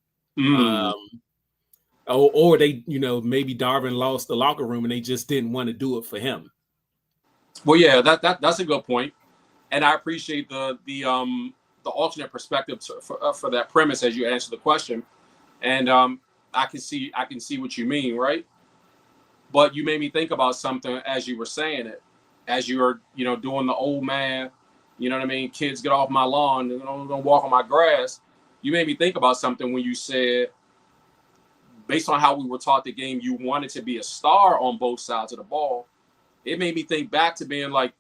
Or they, maybe Darvin lost the locker room and they just didn't want to do it for him. Well, yeah, that's a good point, and I appreciate the alternate perspective for that premise as you answer the question, and I can see what you mean, right? But you made me think about something as you were saying it, as you were doing the old man, you know what I mean? Kids, get off my lawn, don't walk on my grass. You made me think about something when you said, based on how we were taught the game, you wanted to be a star on both sides of the ball. It made me think back to being like,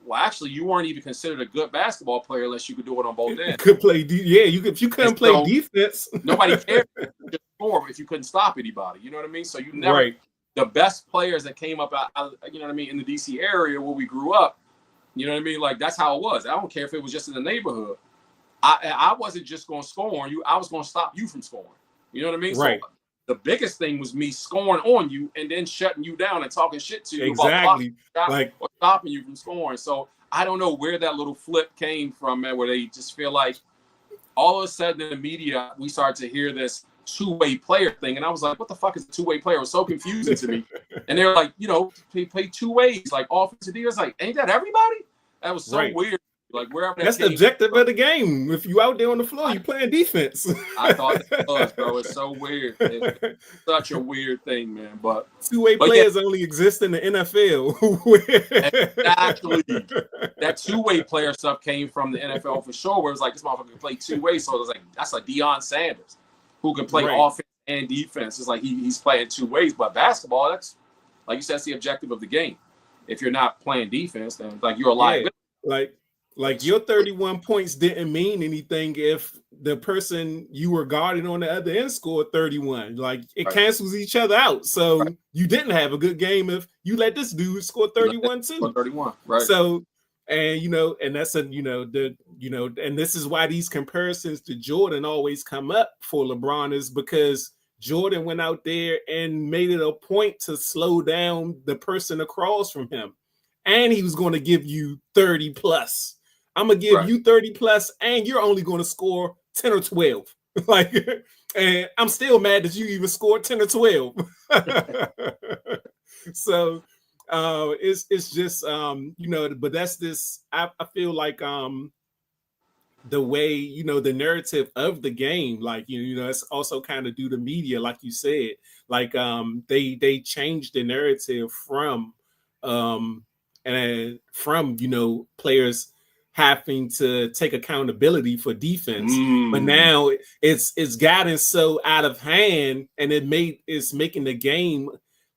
well, actually, you weren't even considered a good basketball player unless you could do it on both ends. Could play, if you couldn't play defense, nobody cared if you couldn't stop anybody. You know what I mean? So you never. Right. The best players that came up, you know what I mean, in the DC area where we grew up, you know what I mean? Like that's how it was. I don't care if it was just in the neighborhood. I wasn't just going to score on you. I was going to stop you from scoring. You know what I mean? Right. So the biggest thing was me scoring on you and then shutting you down and talking shit to you about or stopping you from scoring. So I don't know where that little flip came from, man, where they just feel like all of a sudden in the media, we started to hear this two-way player thing. And I was like, what the fuck is a two-way player? It was so confusing to me. And they're like, they play two ways, like offensive defense. Like, ain't that everybody? That was so weird. Like wherever that That's the came objective from. of the game. If you out there on the floor, you playing defense. I thought that was, bro. It's so weird. It's such a weird thing, man. But Two-way yeah, players only exist in the NFL. exactly. That two-way player stuff came from the NFL for sure, where it was like this motherfucker can play two-way. So it was like that's like Deion Sanders, who can play Right. offense and defense. It's like he's playing two ways. But basketball, that's like you said, that's the objective of the game. If you're not playing defense, then like you're a liability. Like your 31 points didn't mean anything if the person you were guarding on the other end scored 31. Like it cancels each other out. So you didn't have a good game if you let this dude score 31 too. 31, right? So, and that's and this is why these comparisons to Jordan always come up for LeBron, is because Jordan went out there and made it a point to slow down the person across from him. And he was going to give you 30 plus. I'm going to give you 30 plus, and you're only going to score 10 or 12. Like, and I'm still mad that you even scored 10 or 12. So it's just but that's this. I feel like the way, the narrative of the game, like, it's also kind of due to media, like you said, like they changed the narrative from players having to take accountability for defense. But now it's gotten so out of hand, and it's making the game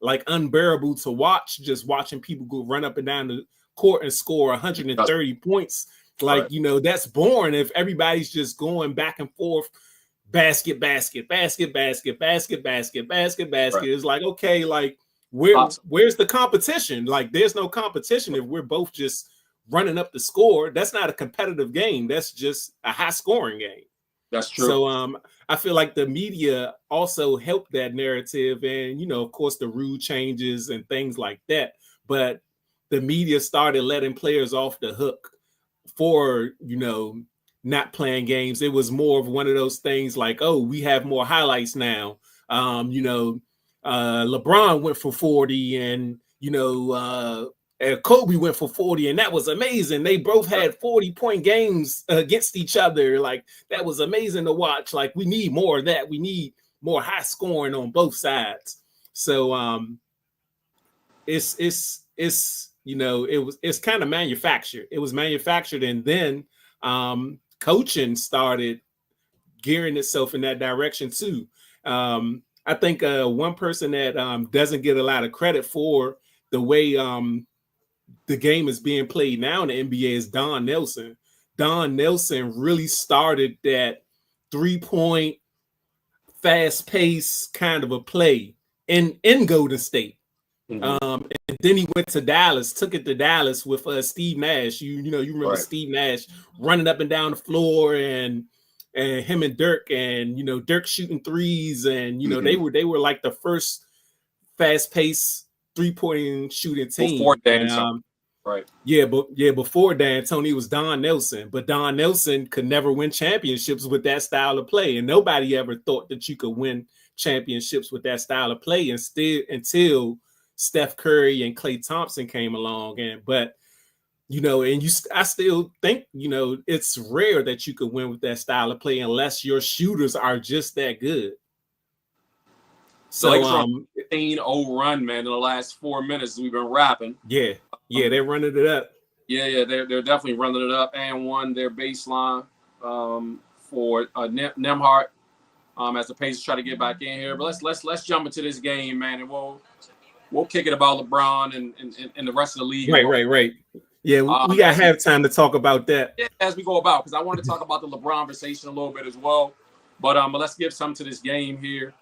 like unbearable to watch, just watching people go run up and down the court and score 130 points. Like, that's boring if everybody's just going back and forth, basket. It's like, okay, like where's the competition? Like, there's no competition if we're both just running up the score. That's not a competitive game. That's just a high scoring game. That's true. So I feel like the media also helped that narrative, and of course the rule changes and things like that. But the media started letting players off the hook for not playing games. It was more of one of those things like, oh, we have more highlights now. LeBron went for 40, and Kobe went for 40, and that was amazing. They both had 40-point games against each other. Like, that was amazing to watch. Like, we need more of that. We need more high scoring on both sides. So it's kind of manufactured. It was manufactured, and then coaching started gearing itself in that direction too. I think one person that doesn't get a lot of credit for the way the game is being played now in the NBA is Don Nelson. Don Nelson really started that 3-point, fast-paced kind of a play in Golden State. And then he went to Dallas, took it to Dallas with Steve Nash. You remember Steve Nash running up and down the floor, and him and Dirk, and Dirk shooting threes, and they were like the first fast-paced 3-point shooting team. Before Dan, before D'Antoni was Don Nelson, but Don Nelson could never win championships with that style of play, and nobody ever thought that you could win championships with that style of play, until Steph Curry and Klay Thompson came along. I still think, it's rare that you could win with that style of play unless your shooters are just that good. So, 15-0 run, man, in the last 4 minutes we've been rapping. Yeah, they're running it up. Yeah, they're definitely running it up, and won their baseline for Nembhard as the Pacers try to get back in here. But let's jump into this game, man, and we'll kick it about LeBron and the rest of the league. Right. Yeah, we got to have time to talk about that. Yeah, as we go about, because I wanted to talk about the LeBronversation a little bit as well. But let's give some to this game here.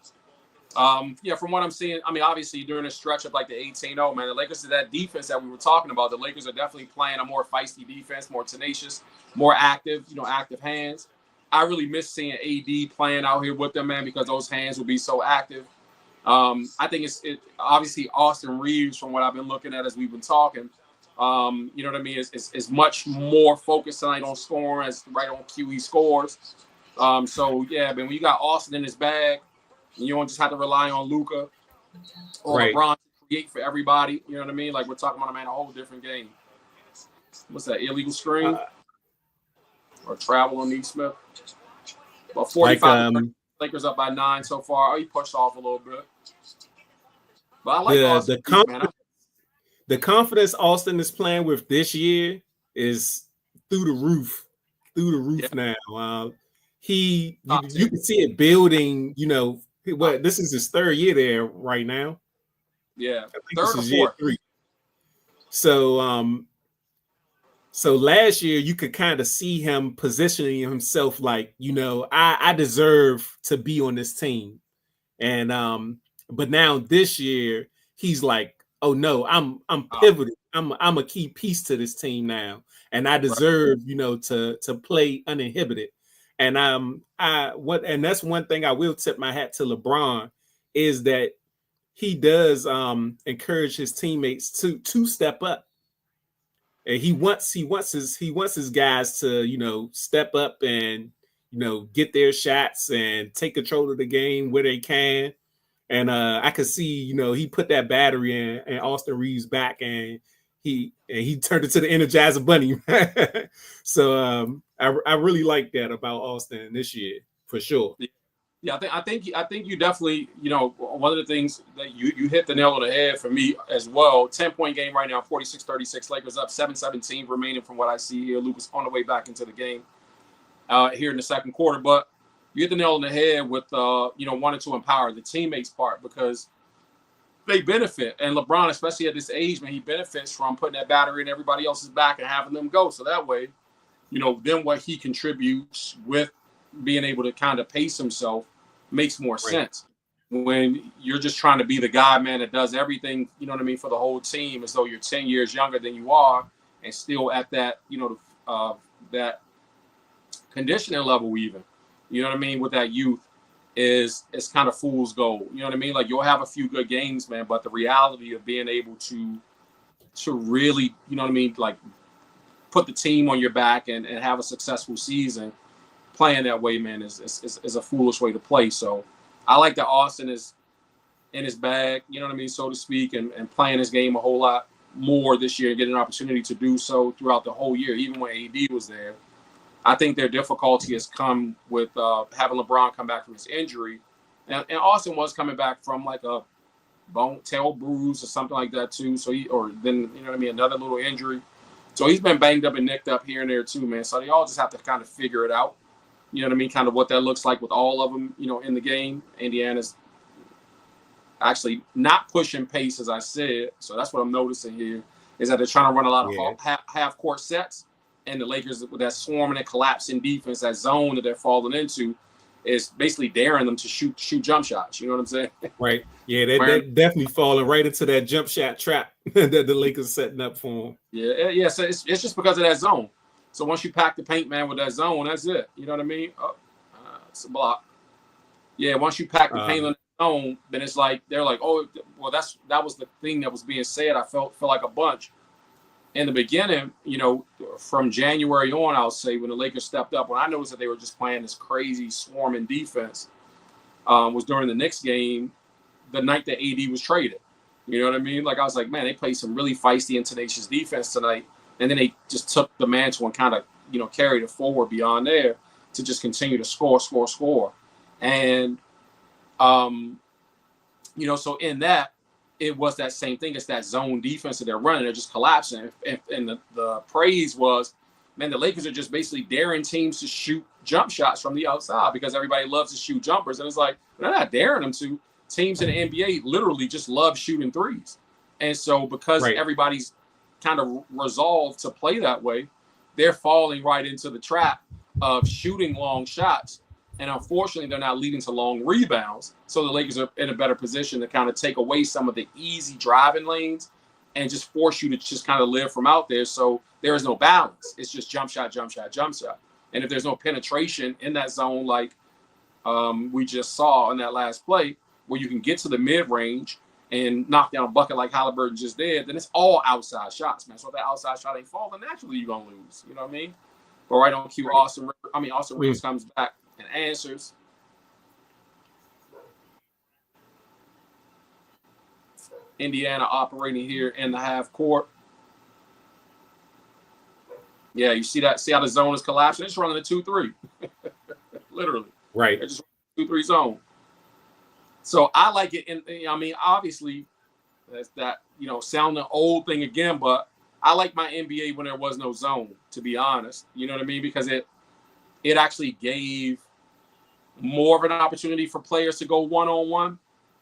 From what I'm seeing, I mean, obviously during a stretch of like the 18-0, man, the Lakers, that defense that we were talking about, the Lakers are definitely playing a more feisty defense, more tenacious, more active, active hands. I really miss seeing AD playing out here with them, man, because those hands will be so active. I think it's obviously Austin Reeves, from what I've been looking at as we've been talking. You know what I mean? Is much more focused tonight on scoring, as right on cue he scores. So yeah, man, when you got Austin in his bag, and you don't just have to rely on Luka or LeBron to create for everybody. You know what I mean? Like, we're talking about, a whole different game. What's that, illegal screen? or travel on Neesmith. But Like 45 Lakers up by 9 so far. Oh, he pushed off a little bit. But I like Austin, man. The confidence Austin is playing with this year is through the roof. Now. You can see it building, this is his third year there right now. Yeah. I think this is year 3. So last year you could kind of see him positioning himself like, I deserve to be on this team. And but now this year he's like, oh no, I'm pivoting. I'm a key piece to this team now, and I deserve, to play uninhibited. And and that's one thing I will tip my hat to LeBron is that he does encourage his teammates to step up. And he wants his guys to, step up and, get their shots and take control of the game where they can. And I could see, he put that battery in Austin Reeves' back, and he turned it to the Energizer Bunny. So I really like that about Austin this year for sure. Yeah, I think you definitely, one of the things that you hit the nail on the head for me as well. 10-point game right now, 46-36. Lakers up 7-17 remaining from what I see here. Luka's on the way back into the game here in the second quarter, but you hit the nail on the head with, wanting to empower the teammates part because they benefit. And LeBron, especially at this age, man, he benefits from putting that battery in everybody else's back and having them go. So that way, then what he contributes with being able to kind of pace himself makes more sense. When you're just trying to be the guy, man, that does everything, for the whole team as though you're 10 years younger than you are and still at that, that conditioning level even, with that youth is kind of fool's gold. You know what I mean? Like you'll have a few good games, man, but the reality of being able to really, like put the team on your back and have a successful season playing that way, man, is a foolish way to play. So I like that Austin is in his bag, so to speak, and playing his game a whole lot more this year and getting an opportunity to do so throughout the whole year, even when AD was there. I think their difficulty has come with having LeBron come back from his injury. And Austin was coming back from like a tail bruise or something like that too. So another little injury. So he's been banged up and nicked up here and there too, man. So they all just have to kind of figure it out. Kind of what that looks like with all of them, in the game. Indiana's actually not pushing pace, as I said. So that's what I'm noticing here, is that they're trying to run a lot of half-court sets. And the Lakers, with that swarming and collapsing defense, that zone that they're falling into, is basically daring them to shoot jump shots. You know what I'm saying? Right. Yeah, they're definitely falling right into that jump shot trap that the Lakers setting up for them. Yeah. So it's just because of that zone. So once you pack the paint, man, with that zone, that's it. You know what I mean? It's a block. Yeah, once you pack the paint on the zone, then it's like they're like, oh, well, that was the thing that was being said. I felt like a bunch. In the beginning, from January on, I'll say, when the Lakers stepped up, when I noticed that they were just playing this crazy swarming defense, was during the Knicks game, the night that AD was traded. You know what I mean? Like, I was like, man, they played some really feisty and tenacious defense tonight. And then they just took the mantle and kind of, carried it forward beyond there to just continue to score. And, so in that, it was that same thing. It's that zone defense that they're running. They're just collapsing. And the praise was, man, the Lakers are just basically daring teams to shoot jump shots from the outside because everybody loves to shoot jumpers. And it's like, they're not daring them to. Teams in the NBA literally just love shooting threes. And so because everybody's kind of resolved to play that way, they're falling right into the trap of shooting long shots. And unfortunately, they're not leading to long rebounds. So the Lakers are in a better position to kind of take away some of the easy driving lanes and just force you to just kind of live from out there. So there is no balance. It's just jump shot. And if there's no penetration in that zone, like we just saw in that last play, where you can get to the mid-range and knock down a bucket like Halliburton just did, then it's all outside shots, man. So if that outside shot ain't falling, naturally you're going to lose. You know what I mean? But right on cue, Austin Reeves comes back and answers. Indiana operating here in the half court. Yeah, you see that? See how the zone is collapsing? They're just running a 2-3, literally. Right. They're just running a 2-3 zone. So I like it. I mean, obviously, that's that, sound the old thing again, but I like my NBA when there was no zone, to be honest. You know what I mean? Because it actually gave more of an opportunity for players to go one-on-one.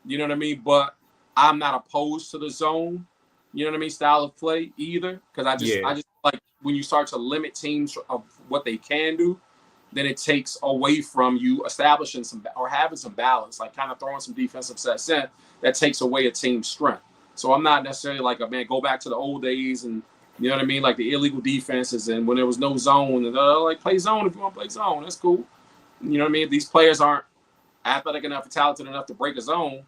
You know what I mean? But I'm not opposed to the zone, style of play either. Because I just like when you start to limit teams of what they can do, then it takes away from you establishing some or having some balance, like kind of throwing some defensive sets in that takes away a team's strength. So I'm not necessarily like, go back to the old days and, you know what I mean? Like the illegal defenses and when there was no zone and like play zone if you want to play zone, that's cool. You know what I mean? These players aren't athletic enough or talented enough to break a zone,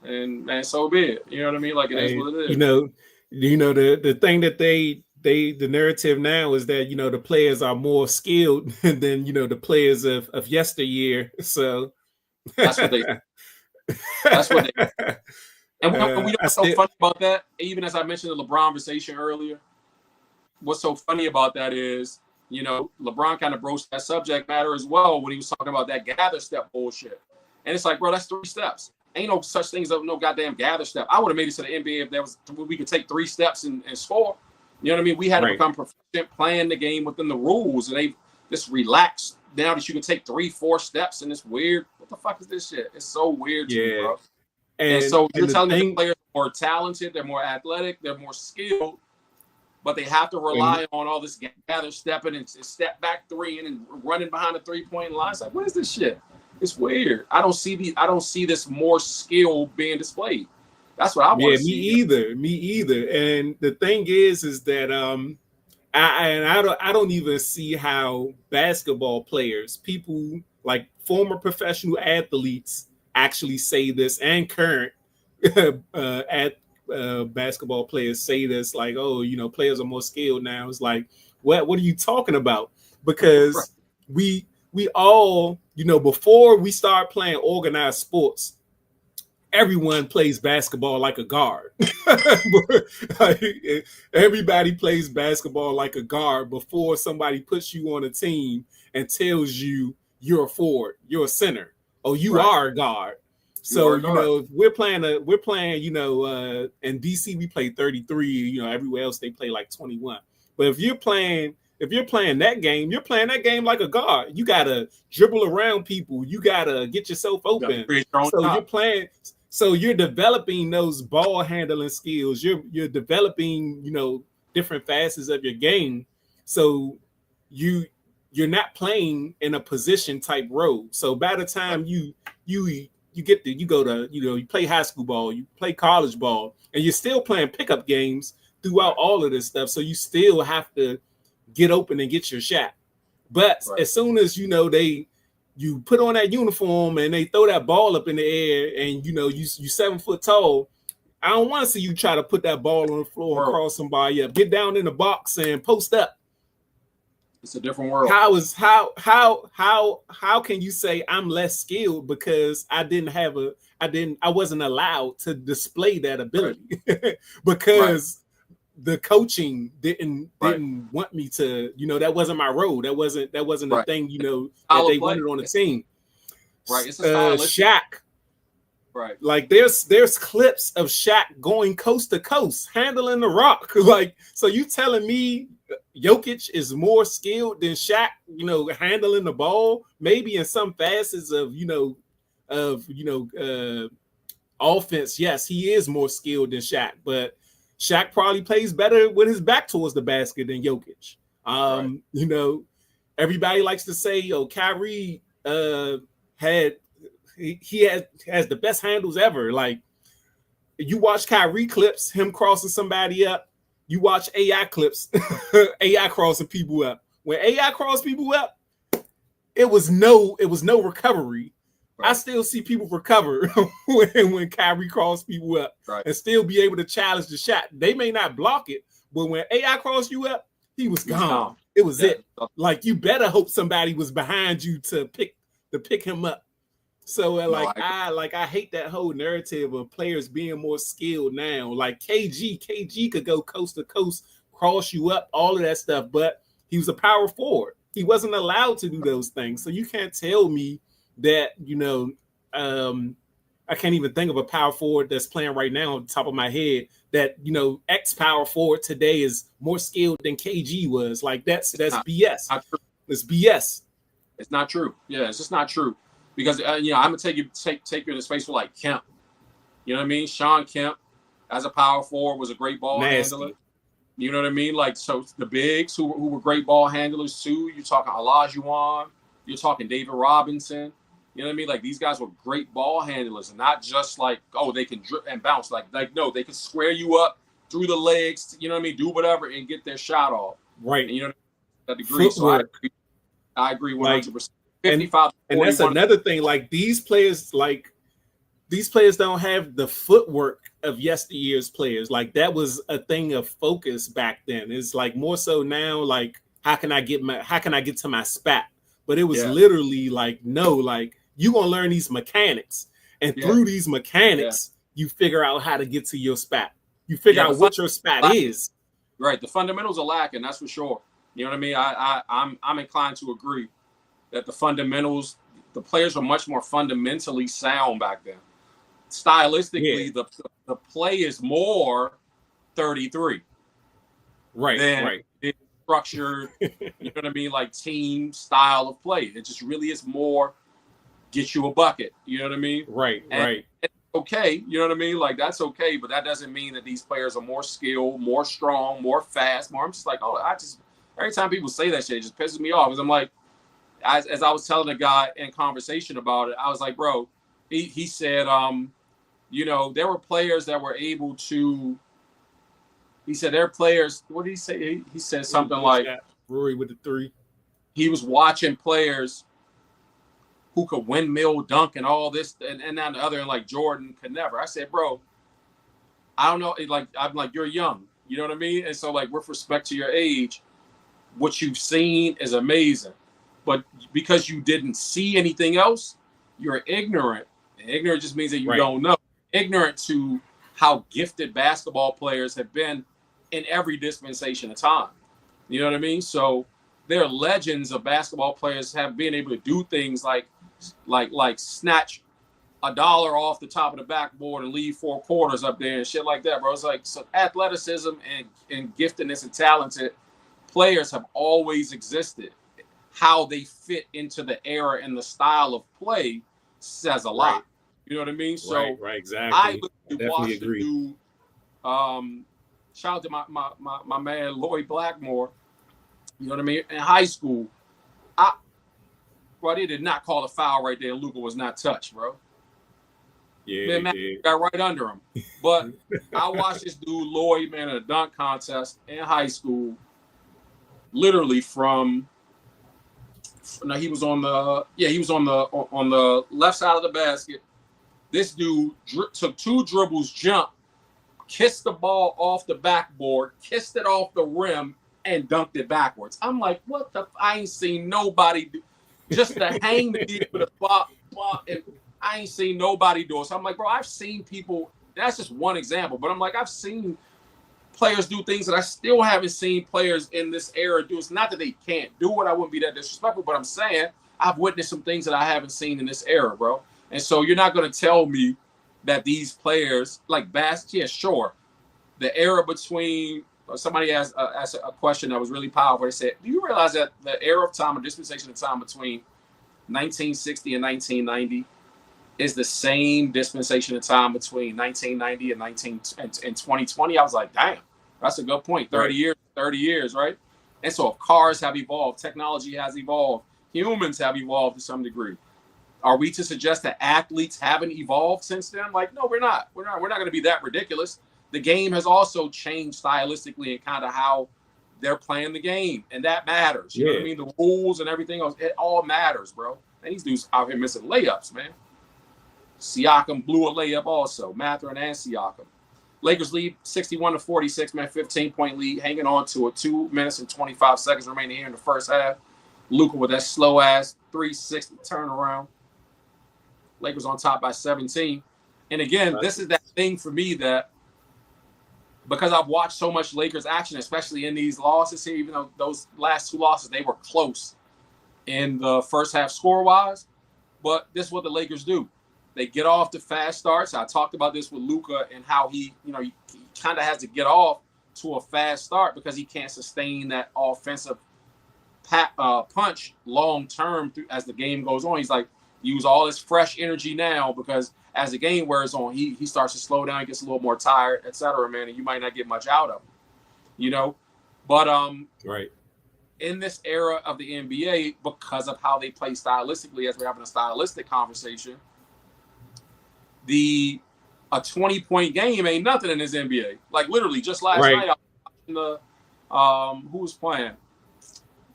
and so be it. You know what I mean? Like it is what it is. The thing that the narrative now is that the players are more skilled than the players of yesteryear. So that's what they. That's what they. And we know what's so funny about that. Even as I mentioned the LeBronversation earlier, what's so funny about that is, LeBron kind of broached that subject matter as well when he was talking about that gather step bullshit. And it's like, bro, that's 3 steps. Ain't no such thing as no goddamn gather step. I would have made it to the NBA if we could take 3 steps and score. You know what I mean? We had to become proficient playing the game within the rules, and they just relaxed now that you can take 3-4 steps, and it's weird. What the fuck is this shit? It's so weird to me, bro. And so you're telling me the players are more talented, they're more athletic, they're more skilled, but they have to rely on all this gather stepping and step back 3 and running behind the 3-point line. It's like, what is this shit? It's weird. I don't see this more skill being displayed. That's what I want to see. Me either. And the thing is that I don't even see how basketball players, people like former professional athletes, actually say this, and current basketball players say this, like, oh, players are more skilled now. It's like, what are you talking about? Because we all, before we start playing organized sports, everyone plays basketball like a guard. Everybody plays basketball like a guard before somebody puts you on a team and tells you you're a forward, you're a center, or you are a guard. So if we're playing, in DC we play 33. Everywhere else they play like 21. But if you're playing that game, you're playing that game like a guard. You gotta dribble around people. You gotta get yourself open. So you're playing. So you're developing those ball handling skills. You're developing, different facets of your game. So you're not playing in a position type role. So by the time you play high school ball, you play college ball, and you're still playing pickup games throughout all of this stuff. So you still have to get open and get your shot. But as soon as you put on that uniform and they throw that ball up in the air, and you 7 foot tall, I don't want to see you try to put that ball on the floor and cross somebody up. Get down in the box and post up. It's a different world. How can you say I'm less skilled because I wasn't allowed to display that ability because the coaching didn't want me to, that wasn't my role. That wasn't the thing, that they wanted on the team. Right. It's a Shaq. Right. Like there's clips of Shaq going coast to coast, handling the rock. Like, so you telling me Jokic is more skilled than Shaq, handling the ball, maybe in some facets of, offense. Yes, he is more skilled than Shaq, but Shaq probably plays better with his back towards the basket than Jokic. Everybody likes to say, Kyrie has the best handles ever. Like, you watch Kyrie clips, him crossing somebody up. You watch AI clips, AI crossing people up. When AI crossed people up, it was no recovery. Right. I still see people recover when Kyrie crossed people up and still be able to challenge the shot. They may not block it, but when AI crossed you up, he was gone. It was it. Like, you better hope somebody was behind you to pick him up. So I hate that whole narrative of players being more skilled now. Like KG could go coast to coast, cross you up, all of that stuff. But He was a power forward. He wasn't allowed to do those things. So you can't tell me that, I can't even think of a power forward that's playing right now on the top of my head that, ex power forward today is more skilled than KG was. Like that's BS. It's BS. It's not true. Yeah, it's just not true. Because I'm gonna take you in the space for like Kemp. You know what I mean? Sean Kemp, as a power forward, was a great ball handler. You know what I mean? Like, so the bigs who were great ball handlers too. You're talking Olajuwon. You're talking David Robinson. You know what I mean? Like, these guys were great ball handlers, and not just like, oh, they can drip and bounce. Like no, they can square you up through the legs. You know what I mean? Do whatever and get their shot off. Right. And, that degree. Footwork. So I agree 100%. And that's another thing. Like these players don't have the footwork of yesteryear's players. Like that was a thing of focus back then. It's like more so now. Like how can I get to my spot? But it was literally like, no, like you gonna learn these mechanics, and through these mechanics, you figure out how to get to your spot. You figure out what your spot is. Right. The fundamentals are lacking. That's for sure. You know what I mean? I'm inclined to agree that the fundamentals, the players were much more fundamentally sound back then. Stylistically, the play is more 33. Right. It's structured, you know what I mean? Like team style of play. It just really is more get you a bucket. You know what I mean? Right. It's okay. You know what I mean? Like that's okay, but that doesn't mean that these players are more skilled, more strong, more fast, more. I'm just like, every time people say that shit, it just pisses me off. Because I'm like, as I was telling a guy in conversation about it, I was like, bro, he said, there were players that were able to. He said there are players. What did he say? He said something like Rory with the 3. He was watching players who could windmill dunk and all this and then the other, and like Jordan could never. I said, bro, I don't know. Like I'm like, you're young. You know what I mean? And so like with respect to your age, what you've seen is amazing. But because you didn't see anything else, you're ignorant. And ignorant just means that you don't know. Ignorant to how gifted basketball players have been in every dispensation of time. You know what I mean? So they're legends of basketball players have been able to do things like snatch $1 off the top of the backboard and leave 4 quarters up there and shit like that, bro. It's like, so athleticism and giftedness and talented players have always existed. How they fit into the era and the style of play says a lot. You know what I mean? So right, exactly. I definitely agree. Dude, shout out to my man Lloyd Blackmore. You know what I mean? In high school, they did not call a foul right there. Luka was not touched, bro. Yeah, man, got right under him. But I watched this dude Lloyd, man, in a dunk contest in high school. Literally from. Now he was on the left side of the basket. This dude took 2 dribbles, jumped, kissed the ball off the backboard, kissed it off the rim, and dunked it backwards. I'm like, what the? I ain't seen nobody do just to hang the deep with a bop, and I ain't seen nobody do it. So I'm like, bro, I've seen people. That's just one example, but I'm like, I've seen players do things that I still haven't seen players in this era do. It's not that they can't do it. I wouldn't be that disrespectful, but I'm saying I've witnessed some things that I haven't seen in this era, bro. And so you're not going to tell me that these players like sure. The era between somebody asked a question that was really powerful. They said, do you realize that the era of time or dispensation of time between 1960 and 1990 is the same dispensation of time between 1990 and 2020? I was like, damn, that's a good point. 30 years, right? And so if cars have evolved, technology has evolved, humans have evolved to some degree. Are we to suggest that athletes haven't evolved since then? Like, no, we're not. We're not going to be that ridiculous. The game has also changed stylistically and kind of how they're playing the game, and that matters. You know what I mean? The rules and everything else, it all matters, bro. And these dudes out here missing layups, man. Siakam blew a layup also. Mathurin and Siakam. Lakers lead 61-46, man. 15-point lead, hanging on to it. 2 minutes and 25 seconds remaining here in the first half. Luka with that slow-ass 360 turnaround. Lakers on top by 17. And again, this is that thing for me that because I've watched so much Lakers action, especially in these losses here, even though those last 2 losses, they were close in the first half score-wise. But this is what the Lakers do. They get off to fast starts. I talked about this with Luka and how he kind of has to get off to a fast start because he can't sustain that offensive punch long term as the game goes on. He's like, use all his fresh energy now because as the game wears on, he starts to slow down, gets a little more tired, etc. Man, and you might not get much out of him, But right. In this era of the NBA, because of how they play stylistically, as we're having a stylistic conversation, a 20-point game ain't nothing in this NBA. Like literally, just last night, I was watching who was playing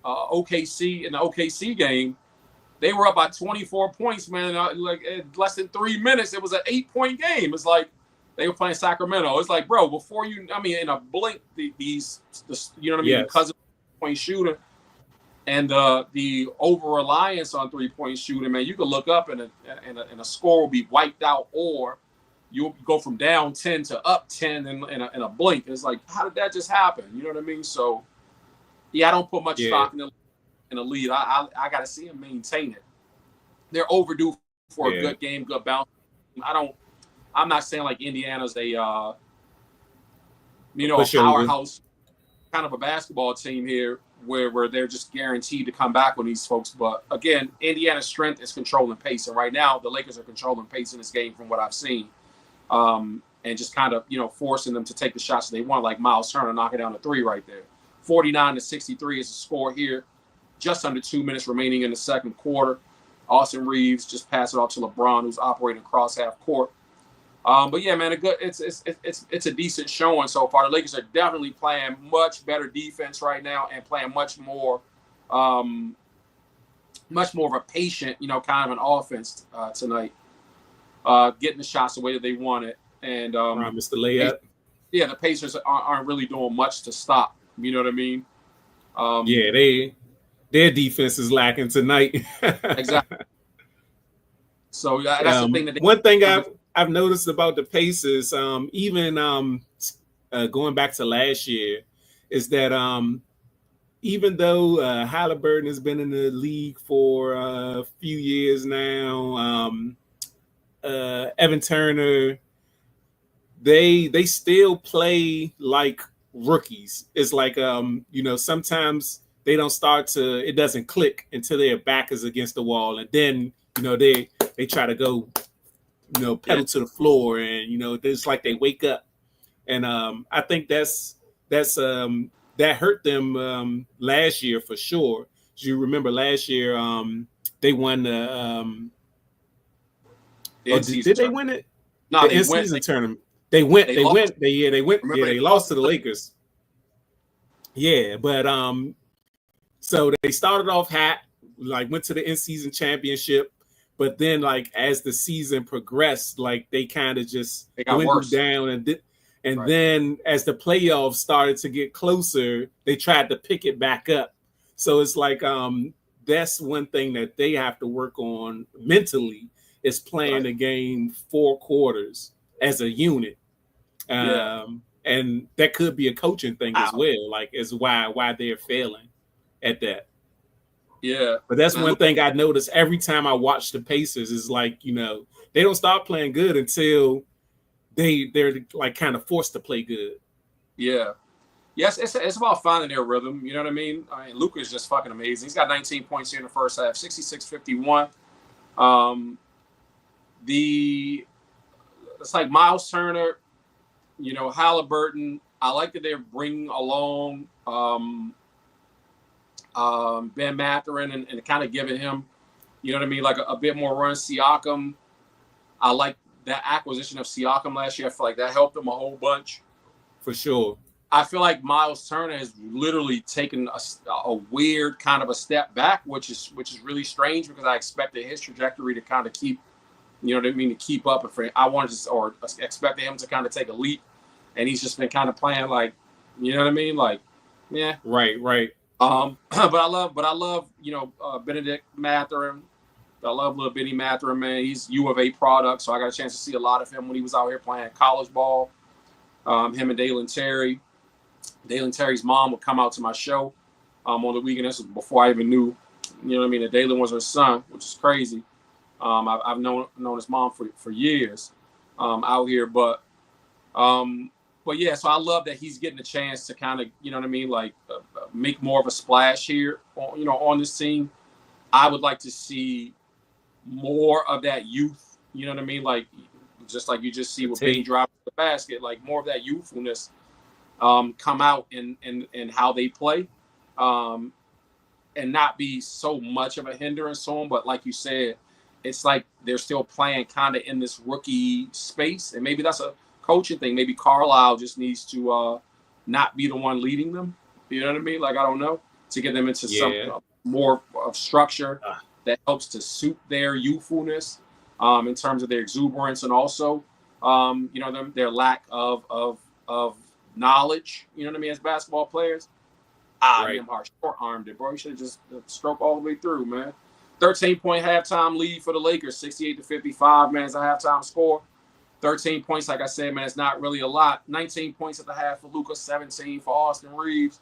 OKC in the OKC game. They were up by 24 points, man. Like in less than 3 minutes, it was an 8-point game. It's like they were playing Sacramento. It's like, bro, before in a blink, because of point shooter and the over reliance on 3-point shooting, man, you could look up and a score will be wiped out, or you'll go from down 10 to up 10 in a blink. It's like, how did that just happen? You know what I mean? So, yeah, I don't put much stock in the lead. I got to see them maintain it. They're overdue for a good game, good bounce. I'm not saying like Indiana's a a powerhouse kind of a basketball team here where they're just guaranteed to come back on these folks. But again, Indiana's strength is controlling pace. And right now the Lakers are controlling pace in this game from what I've seen. And just kind of, forcing them to take the shots they want, like Miles Turner knocking down a 3 right there. 49-63 is the score here. Just under 2 minutes remaining in the second quarter. Austin Reeves just passed it off to LeBron, who's operating across half court. But yeah, man, it's a decent showing so far. The Lakers are definitely playing much better defense right now and playing much more of a patient, kind of an offense tonight. Getting the shots the way that they want it, and promise the layup. Yeah, the Pacers aren't really doing much to stop. You know what I mean? Their defense is lacking tonight. Exactly. So that's the thing. One thing I've noticed about the Pacers, even going back to last year, is that even though Halliburton has been in the league for a few years now, Evan Turner, they still play like rookies. It's like sometimes they don't it doesn't click until their back is against the wall, and then they try to go pedal to the floor, and it's like they wake up. And I think that hurt them last year for sure. As you remember last year, they won the did they win it? No, the in-season tournament. They went. They went. They lost to the Lakers. Yeah, but so they started off hot, like went to the in-season championship, but then like as the season progressed, like they kind of just went down, and then as the playoffs started to get closer, they tried to pick it back up. So it's like that's one thing that they have to work on mentally, is playing the game 4 quarters as a unit. And that could be a coaching thing as well, like is why they're failing at that. Yeah. But that's one thing I noticed every time I watch the Pacers is like, they don't start playing good until they're like kind of forced to play good. Yeah. Yes, it's about finding their rhythm. You know what I mean? Luka is just fucking amazing. He's got 19 points here in the first half, 66-51. It's like Miles Turner, Halliburton. I like that they're bringing along Ben Mathurin and kind of giving him, like a bit more run. Siakam, I like that acquisition of Siakam last year. I feel like that helped them a whole bunch. For sure. I feel like Miles Turner has literally taken a weird kind of a step back, which is really strange because I expected his trajectory to kind of keep, to keep up. Expected him to kind of take a leap, and he's just been kind of playing like, like, yeah, right. But I love, Benedict Mathurin. I love little Benny Mathurin, man. He's U of A product, so I got a chance to see a lot of him when he was out here playing college ball. Him and Dalen Terry. Dalen Terry's mom would come out to my show on the weekend. This was before I even knew, you know what I mean, that Dalen was her son, which is crazy. I've known his mom for years out here, but yeah. So I love that he's getting a chance to kind of, you know what I mean, like make more of a splash here, on this team. I would like to see more of that youth. You know what I mean, like just like you just see with Bane dropping the basket, like more of that youthfulness come out in how they play, and not be so much of a hindrance to them. But like you said, it's like they're still playing kind of in this rookie space, and maybe that's a coaching thing. Maybe Carlisle just needs to not be the one leading them. You know what I mean? Like I don't know, to get them into some more of structure that helps to suit their youthfulness in terms of their exuberance, and also their lack of knowledge, you know what I mean, as basketball players. Damn hard short-armed it, bro. You should have just stroke all the way through, man. 13-point halftime lead for the Lakers, 68-55, man, as a halftime score. 13 points, like I said, man, it's not really a lot. 19 points at the half for Luka, 17 for Austin Reeves.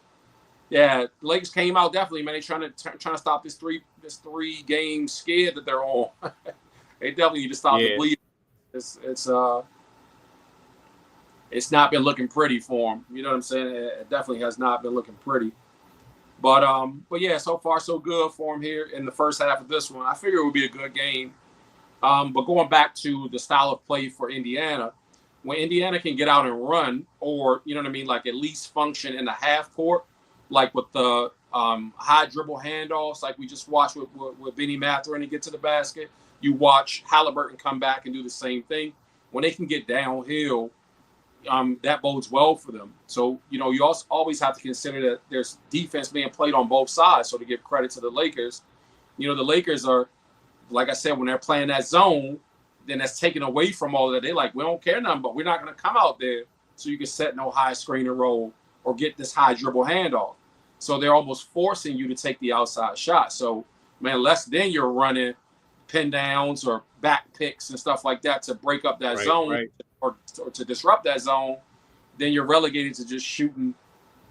Yeah, the Lakers came out definitely, man. They trying to stop this three game skid that they're on. They definitely need to stop the bleeding. It's not been looking pretty for him. You know what I'm saying? It definitely has not been looking pretty. But yeah, so far so good for him here in the first half of this one. I figure it would be a good game. But going back to the style of play for Indiana, when Indiana can get out and run, or you know what I mean, like at least function in the half court, like with the high dribble handoffs, like we just watched with Benny Mathurin to get to the basket. You watch Halliburton come back and do the same thing. When they can get downhill, that bodes well for them. So, you also always have to consider that there's defense being played on both sides. So to give credit to the Lakers, the Lakers are, like I said, when they're playing that zone, then that's taken away from all of that. They're like, we don't care nothing, but we're not going to come out there so you can set no high screen and roll or get this high dribble handoff. So they're almost forcing you to take the outside shot. So, man, less than you're running pin downs or back picks and stuff like that to break up that zone. Or to disrupt that zone, then you're relegated to just shooting,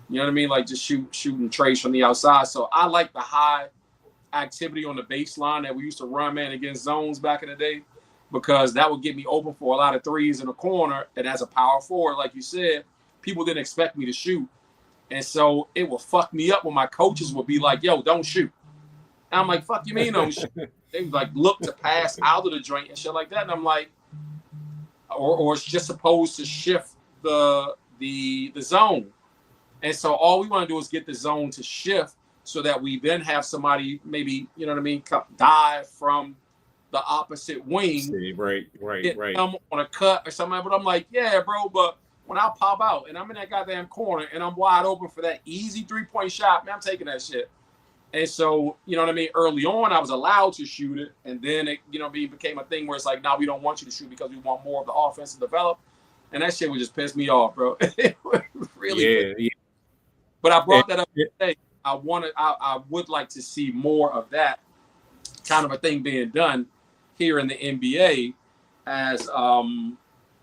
you know what I mean? Like just shooting trays from the outside. So I like the high activity on the baseline that we used to run, man, against zones back in the day, because that would get me open for a lot of threes in the corner. And as a power forward, like you said, people didn't expect me to shoot. And so it will fuck me up when my coaches would be like, yo, don't shoot. And I'm like, fuck you mean don't shoot? They would like look to pass out of the joint and shit like that. And I'm like, or it's just supposed to shift the zone. And so all we want to do is get the zone to shift so that we then have somebody maybe, you know what I mean, dive from the opposite wing. Right. Come on a cut or something. But I'm like, yeah, bro, but when I pop out and I'm in that goddamn corner and I'm wide open for that easy 3-point shot, man, I'm taking that shit. And so, you know what I mean? Early on, I was allowed to shoot it. And then it, became a thing where it's like, now we don't want you to shoot because we want more of the offense to develop. And that shit would just piss me off, bro. Really. Yeah. But I brought that up today. I would like to see more of that kind of a thing being done here in the NBA as,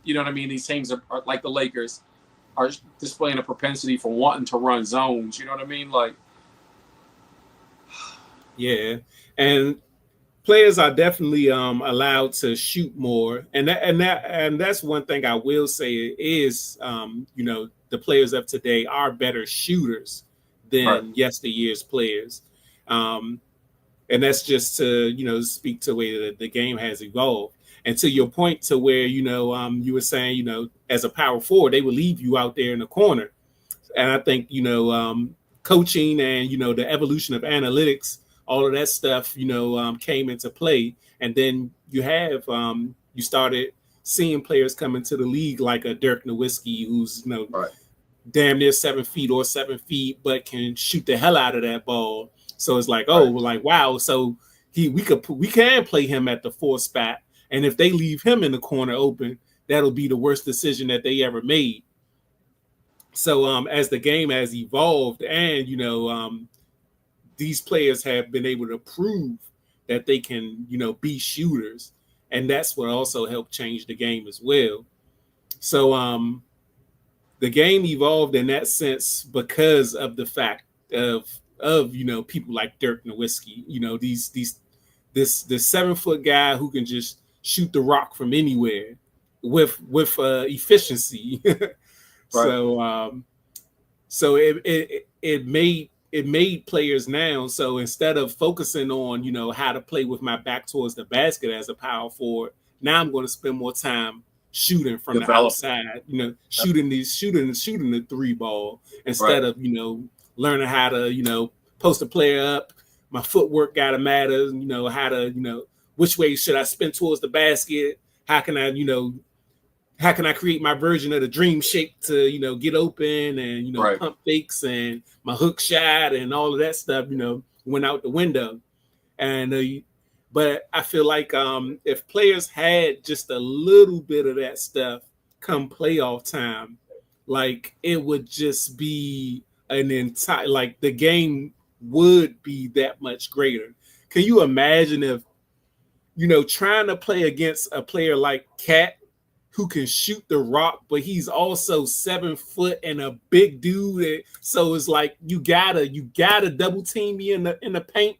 you know what I mean? These teams are like the Lakers are displaying a propensity for wanting to run zones. You know what I mean? Like, yeah, and players are definitely allowed to shoot more, and that's one thing I will say is the players of today are better shooters than yesteryear's players, and that's just to speak to the way that the game has evolved. And to your point, to where you were saying as a power forward they would leave you out there in the corner, and I think coaching and the evolution of analytics, all of that stuff, came into play. And then you started seeing players come into the league like a Dirk Nowitzki, who's, damn near 7 feet or 7 feet, but can shoot the hell out of that ball. So it's like, wow. So we can play him at the 4 spot. And if they leave him in the corner open, that'll be the worst decision that they ever made. So as the game has evolved and, these players have been able to prove that they can, be shooters. And that's what also helped change the game as well. So the game evolved in that sense because of the fact of people like Dirk Nowitzki. This 7-foot guy who can just shoot the rock from anywhere with efficiency. Right. So it made players now. So instead of focusing on how to play with my back towards the basket as a power forward, now I'm going to spend more time shooting from the outside. Shooting the three ball instead of learning how to post a player up. My footwork got to matter. How to which way should I spin towards the basket? How can I create my version of the dream shake to get open and right. pump fakes, and my hook shot and all of that stuff went out the window. And but I feel like if players had just a little bit of that stuff come playoff time, like it would just be an entire, like the game would be that much greater. Can you imagine if trying to play against a player like Cat, who can shoot the rock, but he's also 7 foot and a big dude. So it's like you gotta double team me in the paint.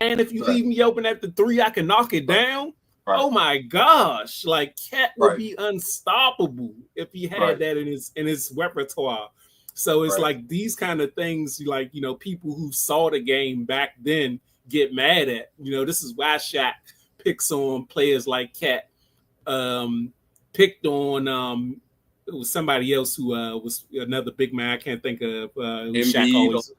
And if you leave me open at the 3, I can knock it down. Right. Oh my gosh. Like Cat would be unstoppable if he had that in his repertoire. So it's like these kind of things, like, people who saw the game back then get mad at. This is why Shaq picks on players like Cat. Picked on it was somebody else who was another big man. I can't think of Shaq always.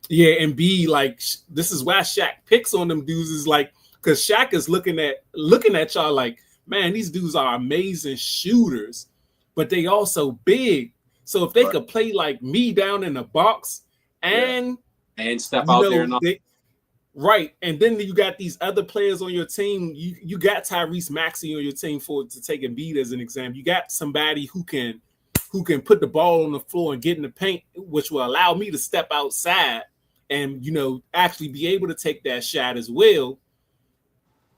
Yeah, and B, like, this is why Shaq picks on them dudes, is like, because Shaq is looking at y'all like, man, these dudes are amazing shooters, but they also big. So if they could play like me down in the box and step out there, right, and then you got these other players on your team. You got Tyrese Maxey on your team to take Embiid as an example. You got somebody who can put the ball on the floor and get in the paint, which will allow me to step outside and actually be able to take that shot as well.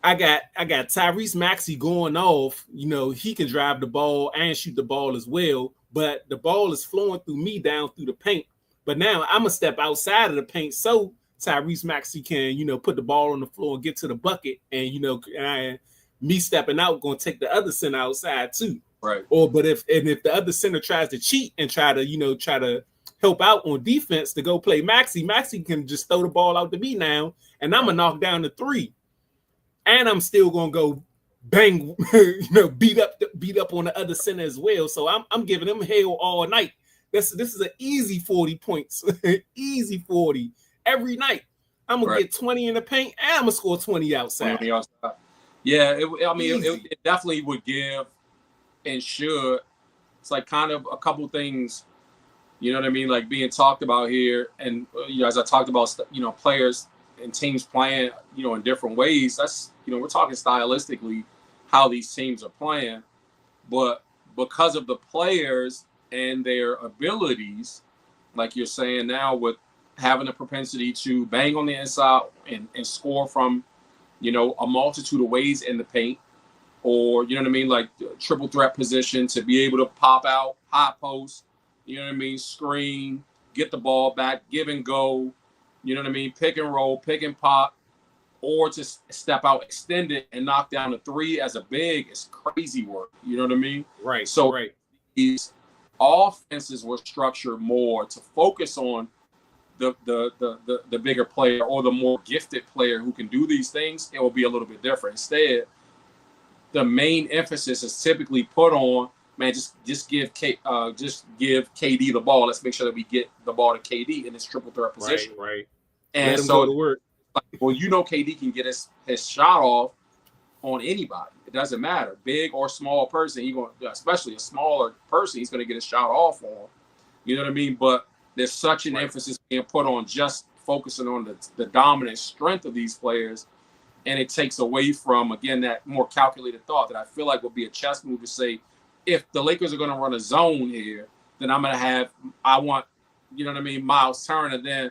I got Tyrese Maxey going off. He can drive the ball and shoot the ball as well, but the ball is flowing through me down through the paint. But now I'm gonna step outside of the paint so Tyrese Maxey can, put the ball on the floor and get to the bucket, and me stepping out going to take the other center outside too. Right. But if the other center tries to cheat and try to help out on defense to go play Maxey can just throw the ball out to me now, and I'm gonna knock down the 3, and I'm still gonna go bang, beat up on the other center as well. So I'm giving them hell all night. This is an easy 40 points, easy 40. Every night, I'm gonna get 20 in the paint, and I'm gonna score 20 outside. Yeah, it definitely would give and should. It's like kind of a couple things, like being talked about here. And as I talked about, players and teams playing, in different ways. That's we're talking stylistically how these teams are playing, but because of the players and their abilities, like you're saying now, with having a propensity to bang on the inside and score from, a multitude of ways in the paint, or, like triple threat position to be able to pop out, high post, screen, get the ball back, give and go, pick and roll, pick and pop, or just step out, extend it, and knock down a 3 as a big is crazy work. You know what I mean? Right. So these offenses were structured more to focus on the bigger player or the more gifted player who can do these things. It will be a little bit different. Instead, the main emphasis is typically put on, man, just give KD the ball. Let's make sure that we get the ball to KD in this triple threat position. Right. And let him so go to work. Well, KD can get his shot off on anybody. It doesn't matter, big or small person. Especially a smaller person, he's going to get a shot off on. You know what I mean? But there's such an emphasis being put on just focusing on the dominant strength of these players, and it takes away from, again, that more calculated thought that I feel like would be a chess move to say, if the Lakers are going to run a zone here, then I want, Miles Turner then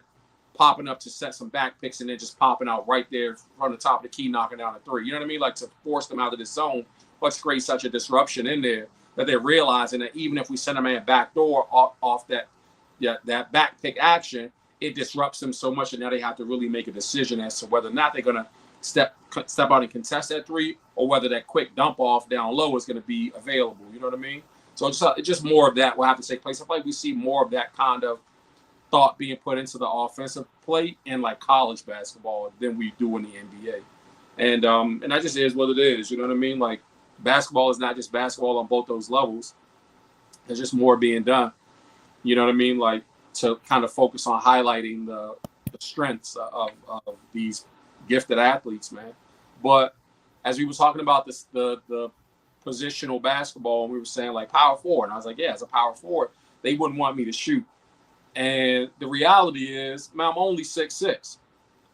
popping up to set some back picks and then just popping out right there from the top of the key, knocking down a 3. You know what I mean? Like to force them out of this zone, let's create such a disruption in there. that they're realizing that even if we send a man backdoor off that back pick action, it disrupts them so much, and now they have to really make a decision as to whether or not they're going to step out and contest that three, or whether that quick dump off down low is going to be available. You know what I mean? So it's just more of that will have to take place. I feel like we see more of that kind of thought being put into the offensive play in like college basketball than we do in the NBA. And that just is what it is. You know what I mean? Like, basketball is not just basketball on both those levels. There's just more being done. You know what I mean? Like, to kind of focus on highlighting the strengths of these gifted athletes, man. But as we were talking about this, the positional basketball, and we were saying like power forward, and I was like, yeah, as a power forward, they wouldn't want me to shoot. And the reality is, man, I'm only 6'6",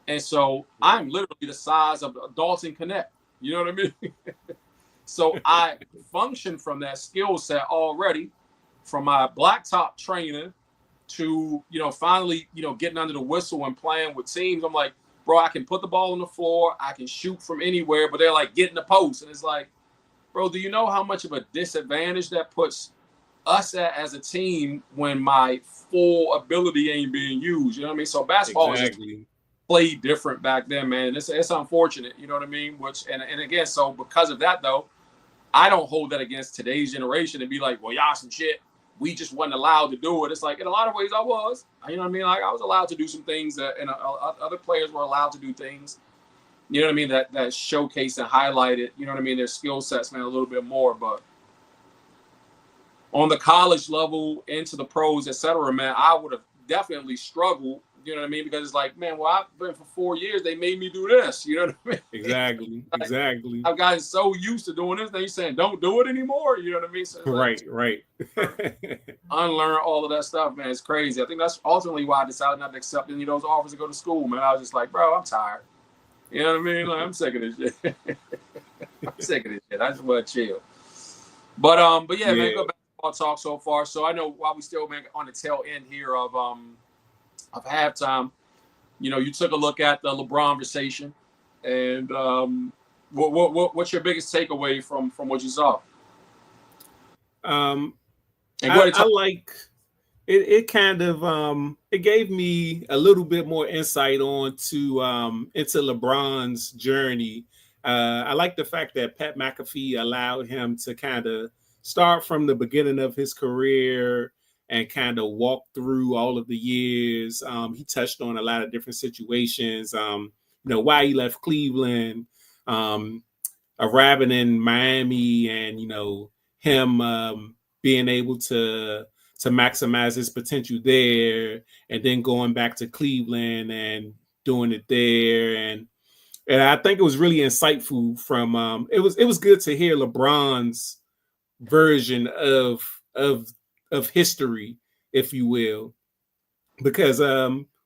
and so I'm literally the size of Dalton Connect. You know what I mean? So I function from that skill set already, from my blacktop training to, finally, getting under the whistle and playing with teams. I'm like, bro, I can put the ball on the floor, I can shoot from anywhere, but they're like, get in the post. And it's like, bro, do you know how much of a disadvantage that puts us at as a team when my full ability ain't being used? You know what I mean? So basketball was just played different back then, man. It's unfortunate, you know what I mean? And again, so because of that, though, I don't hold that against today's generation and be like, well, y'all some shit. We just wasn't allowed to do it. It's like, in a lot of ways, I was. You know what I mean? Like, I was allowed to do some things that, and other players were allowed to do things, you know what I mean, that showcased and highlighted, you know what I mean, their skill sets, man, a little bit more. But on the college level, into the pros, et cetera, man, I would have definitely struggled, you know what I mean? Because it's like, man, well, I've been for 4 years, they made me do this, you know what I mean? Exactly, like, exactly. I've gotten so used to doing this, then you're saying, don't do it anymore, you know what I mean? So right. Unlearn all of that stuff, man. It's crazy. I think that's ultimately why I decided not to accept any of those offers to go to school, man. I was just like, bro, I'm tired. You know what I mean? Like, I'm sick of this shit. I'm sick of this shit. I just want to chill. But yeah, man, good basketball talk so far. So I know while we still, man, on the tail end here of halftime, you took a look at the LeBronversation, and what's your biggest takeaway from what you saw? I like it. It kind of it gave me a little bit more insight into LeBron's journey. I like the fact that Pat McAfee allowed him to kind of start from the beginning of his career and kind of walk through all of the years. He touched on a lot of different situations. Why he left Cleveland, arriving in Miami, and him being able to maximize his potential there, and then going back to Cleveland and doing it there. And I think it was really insightful from it was good to hear LeBron's version of history, if you will, because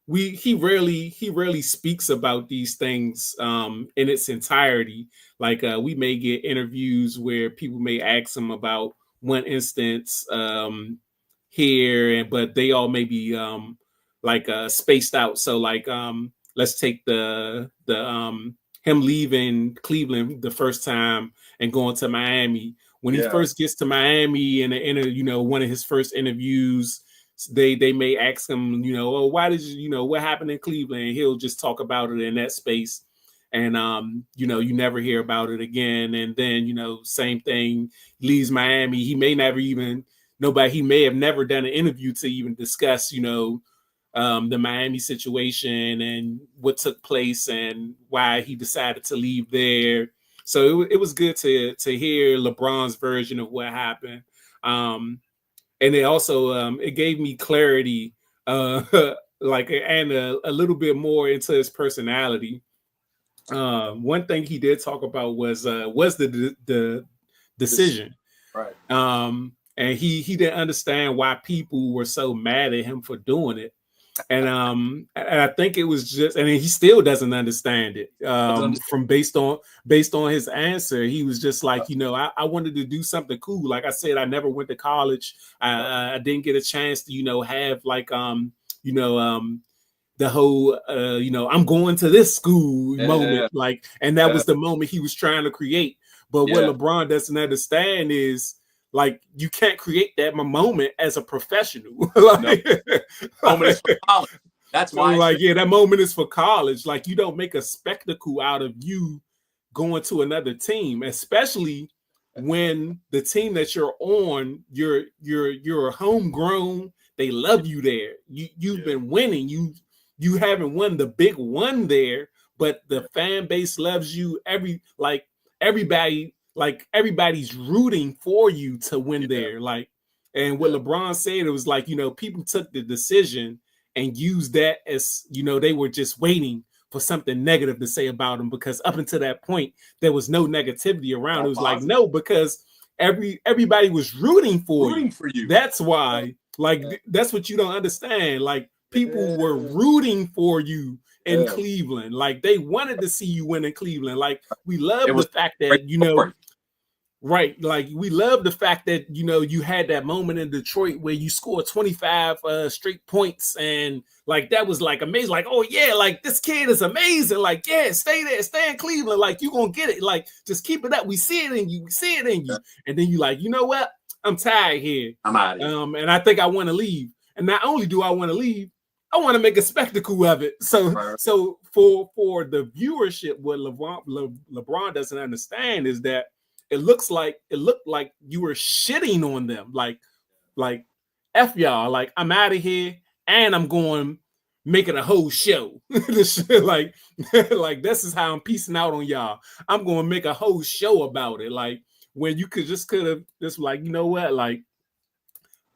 he rarely speaks about these things in its entirety. Like we may get interviews where people may ask him about one instance here, but they all may be spaced out. So like let's take the him leaving Cleveland the first time and going to Miami. When he first gets to Miami in one of his first interviews, they may ask him, oh, why did what happened in Cleveland? And he'll just talk about it in that space. And, you never hear about it again. And then, same thing, leaves Miami. He may never even, he may have never done an interview to even discuss, the Miami situation and what took place and why he decided to leave there. So it was good to hear LeBron's version of what happened. And it also, it gave me clarity, and a little bit more into his personality. One thing he did talk about was the decision, right? And he didn't understand why people were so mad at him for doing it, and I think it was just, and he still doesn't understand it. From based on his answer, he was just like, I wanted to do something cool. Like I said, I never went to college. I didn't get a chance to have the whole I'm going to this school moment, and that was the moment he was trying to create. But what LeBron doesn't understand is like you can't create that moment as a professional. Like, moment is for college. That's why. Like, yeah, that moment is for college. Like, you don't make a spectacle out of you going to another team, especially when the team that you're on, you're homegrown. They love you there. You've been winning. You haven't won the big one there, but the fan base loves you. Everybody's rooting for you to win there. Like, and what LeBron said, it was like, you know, people took the decision and used that as, you know, they were just waiting for something negative to say about him, because up until that point there was no negativity around. It was like, no, because everybody was rooting for you. That's why, like, that's what you don't understand. Like, people were rooting for you in Cleveland. Like, they wanted to see you win in Cleveland. Like, we love the fact that, you know, right, like, we love the fact that, you know, you had that moment in Detroit where you scored 25 straight points, and like that was like amazing. Like, oh yeah, like this kid is amazing. Like, yeah, stay there, stay in Cleveland. Like, you gonna get it. Like, just keep it up. We see it in you. We see it in you. And then you like, you know what? I'm tired here. I'm out of here. And I think I want to leave. And not only do I want to leave, I want to make a spectacle of it. So, so for the viewership, what LeBron doesn't understand is that it looked like you were shitting on them, like F y'all, like, I'm out of here and I'm going making a whole show. like this is how I'm piecing out on y'all. I'm going to make a whole show about it. Like, when you could have just like, you know what, like,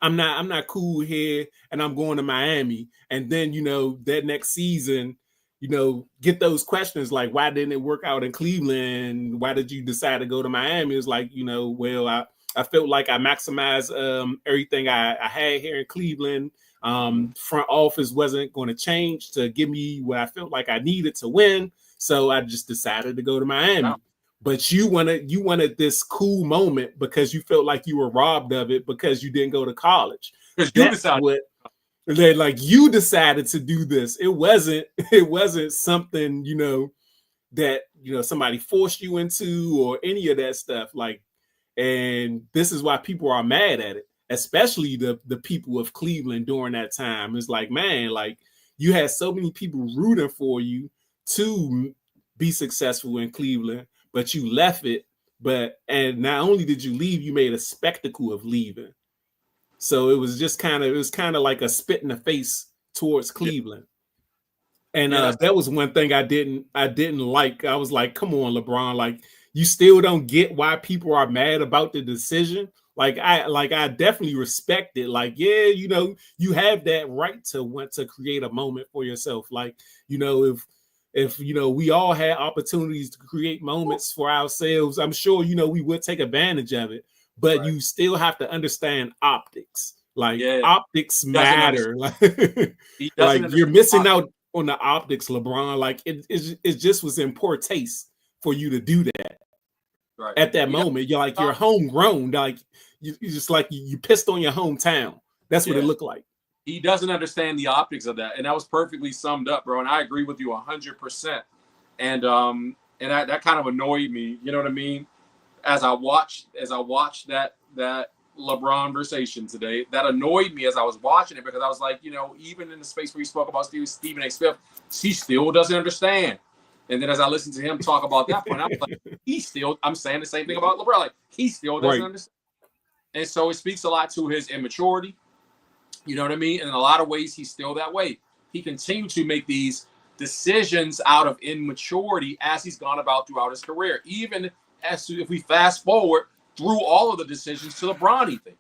I'm not cool here and I'm going to Miami. And then, you know, that next season, you know, get those questions like, why didn't it work out in Cleveland? Why did you decide to go to Miami? It's like, you know, well, I felt like I maximized everything I had here in Cleveland. Front office wasn't going to change to give me what I felt like I needed to win. So I just decided to go to Miami. Wow. But you wanted this cool moment because you felt like you were robbed of it because you didn't go to college. Like, you decided to do this. It wasn't something, you know, that, you know, somebody forced you into or any of that stuff. Like, and this is why people are mad at it, especially the people of Cleveland during that time. It's like, man, like, you had so many people rooting for you to be successful in Cleveland, but you left it. And not only did you leave, you made a spectacle of leaving. So it was kind of like a spit in the face towards Cleveland. And that was one thing I didn't like. I was like, come on, LeBron, like, you still don't get why people are mad about the decision. I definitely respect it. Like, yeah, you know, you have that right to want to create a moment for yourself. Like, you know, if you know, we all had opportunities to create moments for ourselves, I'm sure, you know, we would take advantage of it. But you still have to understand optics. Like, optics matter. Like you're missing out on the optics, LeBron. Like, it just was in poor taste for you to do that. Right. At that moment, you're like, you're homegrown. Like, you just like you pissed on your hometown. That's what it looked like. He doesn't understand the optics of that, and that was perfectly summed up, bro. And I agree with you 100%. And that kind of annoyed me. You know what I mean? As I watched that LeBronversation today, that annoyed me as I was watching it, because I was like, you know, even in the space where you spoke about Stephen A. Smith, he still doesn't understand. And then as I listened to him talk about that point, I was like, I'm saying the same thing about LeBron. Like, he still doesn't understand. And so it speaks a lot to his immaturity. You know what I mean? And in a lot of ways, he's still that way. He continued to make these decisions out of immaturity as he's gone about throughout his career. Even if we fast forward through all of the decisions to the Bronny thing,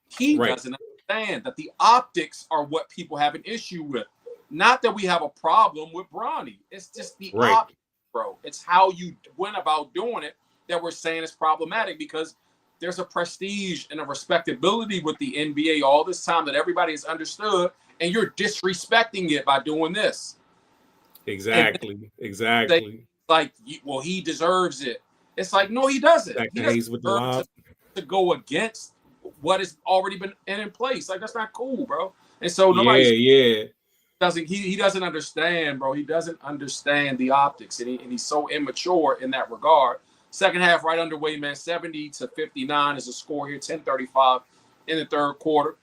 he doesn't understand that the optics are what people have an issue with. Not that we have a problem with Bronny. It's just the optics, bro. It's how you went about doing it that we're saying is problematic, because there's a prestige and a respectability with the NBA all this time that everybody has understood, and you're disrespecting it by doing this. Exactly. Like, well, he deserves it. It's like, no, he doesn't. He doesn't deserve to go against what has already been in place. Like, that's not cool, bro. And so he doesn't understand, bro. He doesn't understand the optics, and he's so immature in that regard. Second half right underway, man. 70-59 is the score here. 10:35 in the third quarter.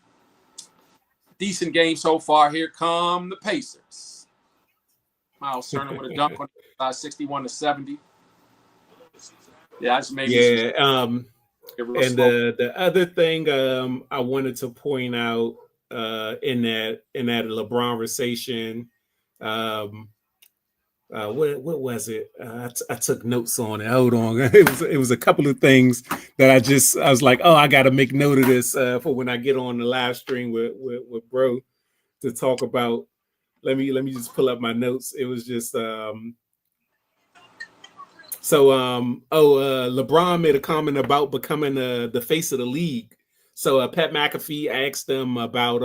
Decent game so far. Here come the Pacers. Miles Turner with a dunk on 61-70. Yeah, I just made me and the other thing I wanted to point out in that LeBronversation, what was it? I took notes on it. Hold on, it was a couple of things that I was like, oh, I got to make note of this for when I get on the live stream with bro to talk about. Let me just pull up my notes. It was just LeBron made a comment about becoming the face of the league. So Pat McAfee asked him about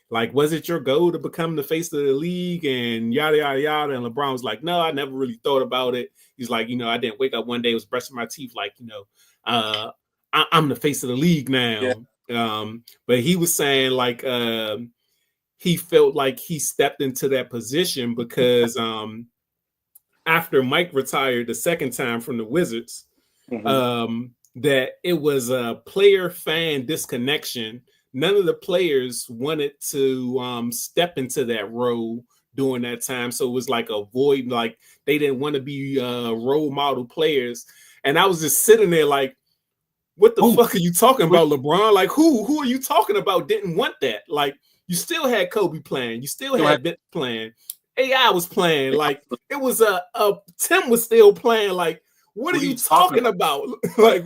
like, was it your goal to become the face of the league and yada yada yada? And LeBron was like, no, I never really thought about it. He's like, I didn't wake up one day, was brushing my teeth, like, I'm the face of the league now. Yeah. But he was saying like he felt like he stepped into that position because after Mike retired the second time from the Wizards, that it was a player-fan disconnection. None of the players wanted to step into that role during that time. So it was like a void, like they didn't want to be role model players. And I was just sitting there like, what the fuck are you talking about, LeBron? Like, who are you talking about didn't want that? Like, you still had Kobe playing. You still had Vince playing. AI was playing. Like, it was Tim was still playing. Like, what are you talking about? like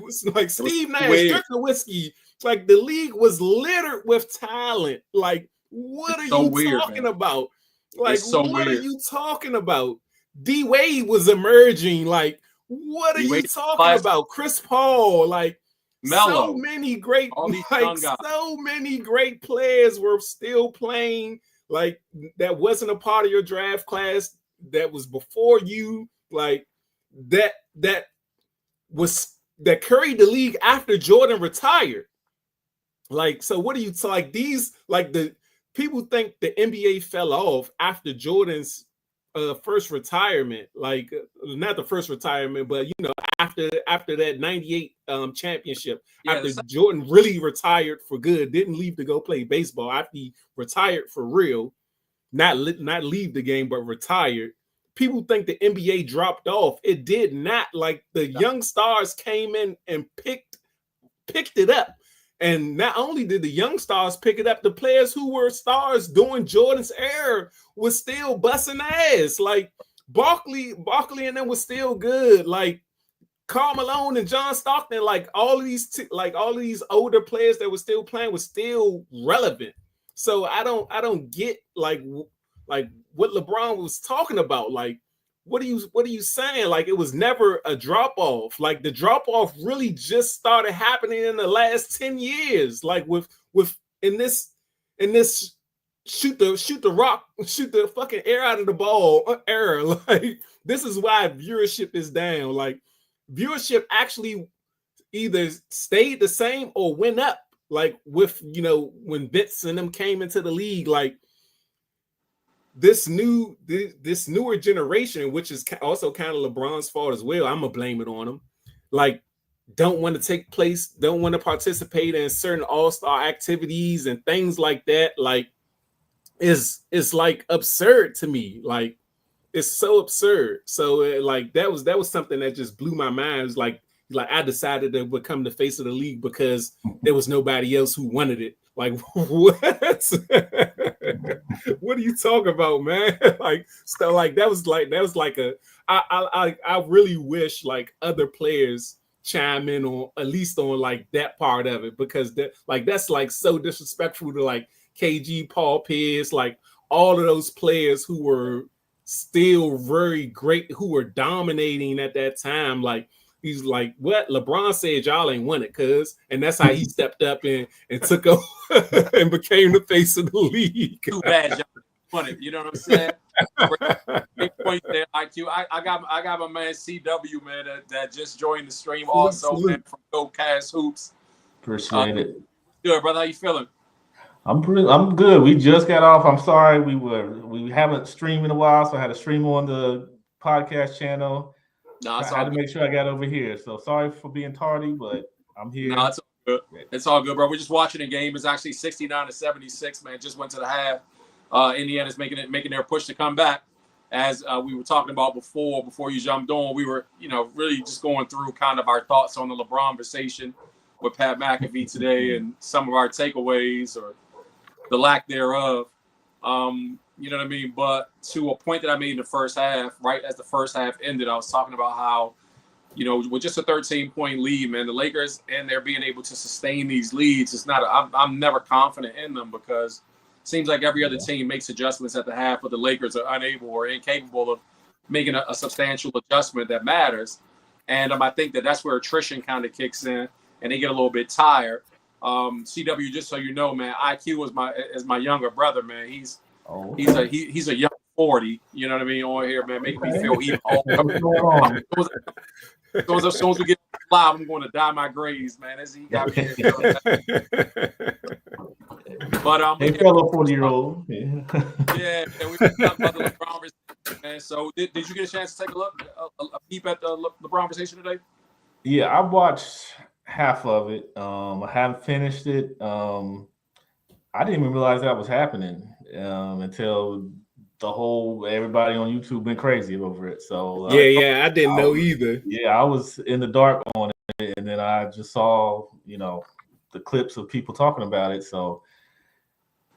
Steve Nash, Dirk Nowitzki. Like, the league was littered with talent. Like, what are you talking about? Like, what are you talking about? D Wade was emerging. Like, what are you talking about? Chris Paul, like, Melo. So many great players were still playing. Like, that wasn't a part of your draft class. That was before you. Like, that carried the league after Jordan retired. Like, so what do you like these? Like, the people think the NBA fell off after Jordan's first retirement. Like, not the first retirement, but after that 98 championship, after Jordan really retired for good, didn't leave to go play baseball, after he retired for real, not leave the game, but retired. People think the NBA dropped off. It did not. Like, the young stars came in and picked it up. And not only did the young stars pick it up, the players who were stars during Jordan's era was still busting ass. Like, Barkley and them was still good. Like, Karl Malone and John Stockton, like all of these older players that were still playing was still relevant. So I don't get like what LeBron was talking about. Like, what are you saying? Like, it was never a drop off. Like, the drop off really just started happening in the last 10 years. Like, with in this shoot the fucking air out of the ball era. Like, this is why viewership is down. Like, viewership actually either stayed the same or went up. Like, with when Vince and them came into the league, like, this newer generation, which is also kind of LeBron's fault as well, I'm gonna blame it on him, like, don't want to participate in certain all-star activities and things like that. Like, it's like absurd to me. Like, it's so absurd. So like that was something that just blew my mind. It was like I decided to become the face of the league because there was nobody else who wanted it. Like, what? What are you talking about, man? Like, stuff like that was like a. I really wish like other players chime in on at least on like that part of it, because that's like so disrespectful to like KG, Paul Pierce, like all of those players who were still very great, who were dominating at that time. Like, he's like, what? LeBron said y'all ain't won it, cuz. And that's how he stepped up and took over and became the face of the league. Too bad y'all won it. You know what I'm saying? Big point there, IQ. I got my man CW, man, that just joined the stream also, man, from Go Cast Hoops. Appreciate it. Good, brother. How you feeling? I'm good. We just got off. I'm sorry we haven't streamed in a while, so I had to stream on the podcast channel. No, it's I all had to good. make sure I got over here. So sorry for being tardy, but I'm here. No, it's all good. It's all good, bro. We're just watching the game. It's actually 69-76, man. Just went to the half. Indiana's making their push to come back. As we were talking about before you jumped on, we were, really just going through kind of our thoughts on the LeBronversation with Pat McAfee today and some of our takeaways or the lack thereof. You know what I mean? But to a point that I made in the first half, right as the first half ended, I was talking about how, with just a 13-point lead, man, the Lakers and they're being able to sustain these leads. It's not. I'm never confident in them because it seems like every other team makes adjustments at the half, but the Lakers are unable or incapable of making a substantial adjustment that matters. And I think that's where attrition kind of kicks in, and they get a little bit tired. CW, just so you know, man, IQ is my younger brother, man. He's a young 40. You know what I mean? On here, man, making me feel even older. As soon as we get live, I'm going to dye my grays, man. As he got me here. But hey, fellow 40-year-old. Yeah, we talking about the LeBronversation, man. So did you get a chance to take a peep at the LeBronversation today? Yeah, I watched half of it. I haven't finished it. I didn't even realize that was happening until everybody on YouTube been crazy over it. So yeah, I didn't know either. Yeah, I was in the dark on it, and then I just saw the clips of people talking about it. So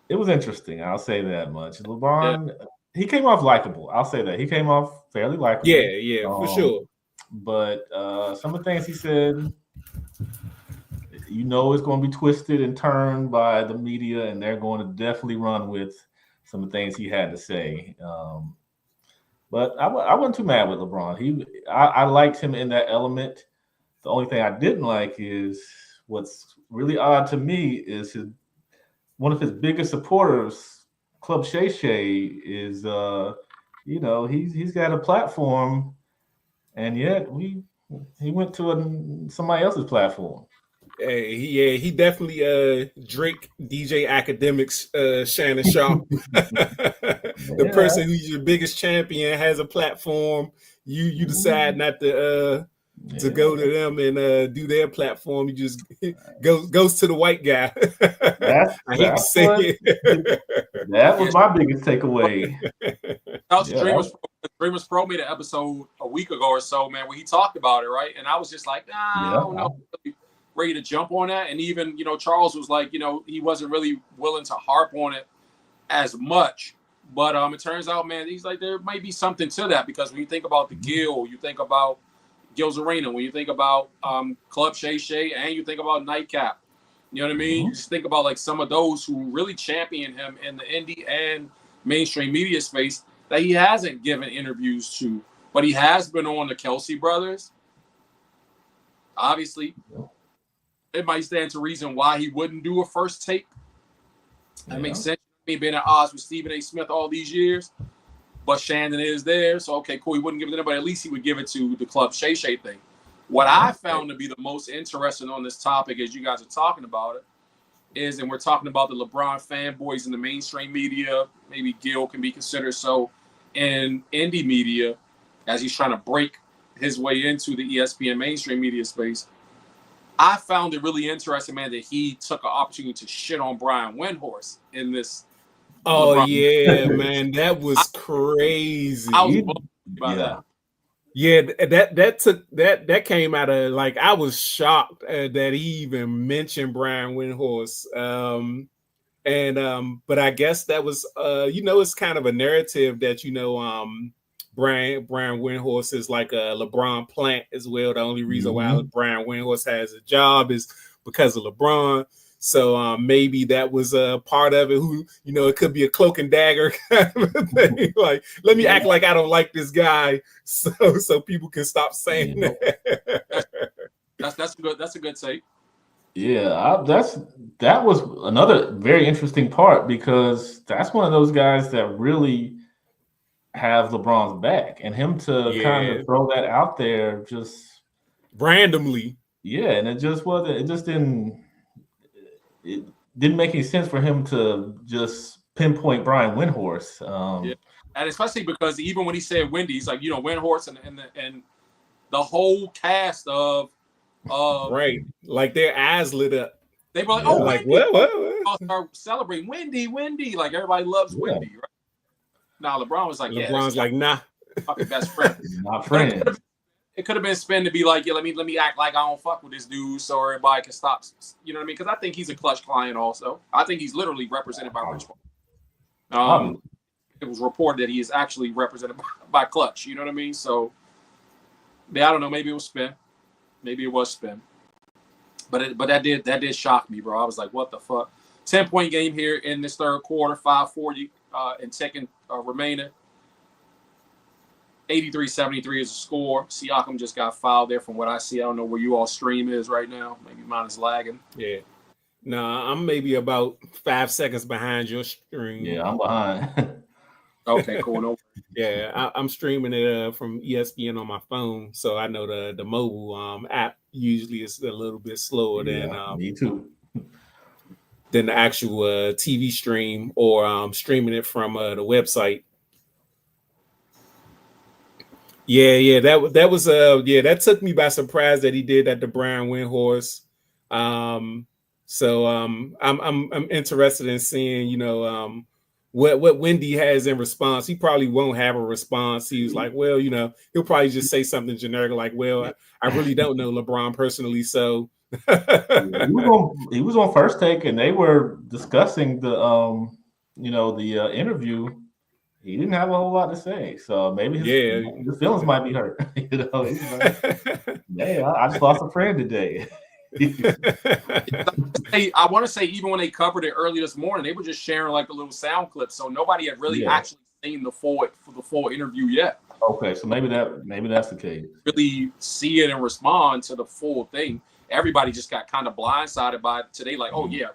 it was interesting. I'll say that much. LeBron, he came off likable. I'll say that he came off fairly likable. Yeah, for sure. But some of the things he said, it's going to be twisted and turned by the media, and they're going to definitely run with some of the things he had to say. But I wasn't too mad with LeBron. I liked him in that element. The only thing I didn't like is what's really odd to me is one of his biggest supporters, Club Shay Shay, is he's got a platform, and yet he went to somebody else's platform. He definitely Drake DJ Academics Shannon Sharp. The person who's your biggest champion has a platform. You decide not to go to them and do their platform. You just goes to the white guy. I hate to say it. That was my biggest takeaway. Dreamers Pro made an episode a week ago or so, man, where he talked about it, right? And I was just like, I don't know. Ready to jump on that, and even Charles was like, he wasn't really willing to harp on it as much, but it turns out, man, he's like there might be something to that because when you think about the Gil, you think about Gil's Arena, when you think about Club Shay Shay, and you think about Nightcap, you know what I mean? You just think about like some of those who really champion him in the indie and mainstream media space that he hasn't given interviews to, but he has been on the Kelsey brothers, obviously. It might stand to reason why he wouldn't do a first take. That makes sense. I mean, being at odds with Stephen A. Smith all these years, but Shannon is there, so okay, cool. He wouldn't give it to them, but at least he would give it to the Club Shay Shay thing. What I found to be the most interesting on this topic, as you guys are talking about it, is, and we're talking about the LeBron fanboys in the mainstream media. Maybe Gil can be considered so in indie media, as he's trying to break his way into the ESPN mainstream media space. I found it really interesting, man, that he took an opportunity to shit on Brian Windhorst in this. Oh, man, that was crazy. I was about that. Yeah, that came out of like I was shocked that he even mentioned Brian Windhorst. But I guess that was it's kind of a narrative that Brian Windhorst is like a LeBron plant as well. The only reason why Brian Windhorst has a job is because of LeBron. So maybe that was a part of it. Who it could be a cloak and dagger kind of thing. Like, let me act like I don't like this guy, so people can stop saying that. That's a good take. Yeah, that was another very interesting part because that's one of those guys that really have LeBron's back, and him to kind of throw that out there just randomly. Yeah, and it just didn't make any sense for him to just pinpoint Brian Windhorst. And especially because even when he said Wendy, he's like, Windhorst and the whole cast of right, like their eyes lit up. They were like, Yeah. "Oh, Like Wendy!" what? All start celebrating Wendy. Like everybody loves Yeah. Wendy, right? Now LeBron was like, "Yeah, this LeBron's is like, nah. fucking best friend." Not friends. It could have been spin to be like, "Yeah, let me act like I don't fuck with this dude, so everybody can stop." You know what I mean? Because I think he's a clutch client. Also, I think he's literally represented by Rich Paul. It was reported that he is actually represented by Clutch. You know what I mean? So, yeah, I don't know. Maybe it was spin. Maybe it was spin. But that did shock me, bro. I was like, what the fuck? 10-point game here in this third quarter, 5:40 and second remaining. 83-73 is a score. Siakam just got fouled there from what I see. I don't know where you all stream is right now. Maybe mine is lagging. Yeah. No, I'm maybe about 5 seconds behind your stream. Yeah, I'm behind. Okay, cool. No. Yeah, I'm streaming it from ESPN on my phone, so I know the mobile app usually is a little bit slower Me too. than the actual TV stream or streaming it from the website. Yeah, that was that took me by surprise that he did that to Brian Windhorst. So I'm interested in seeing what Wendy has in response. He probably won't have a response. He was like, well, he'll probably just say something generic like, well, I really don't know LeBron personally, so. He was on First Take, and they were discussing the interview. He didn't have a whole lot to say, so maybe his feelings might be hurt. I just lost a friend today. I want to say even when they covered it early this morning, they were just sharing like a little sound clip, so nobody had really actually seen the full interview yet. Okay, so maybe that's the case. Really see it and respond to the full thing. Everybody just got kind of blindsided by it today. Like, oh yeah,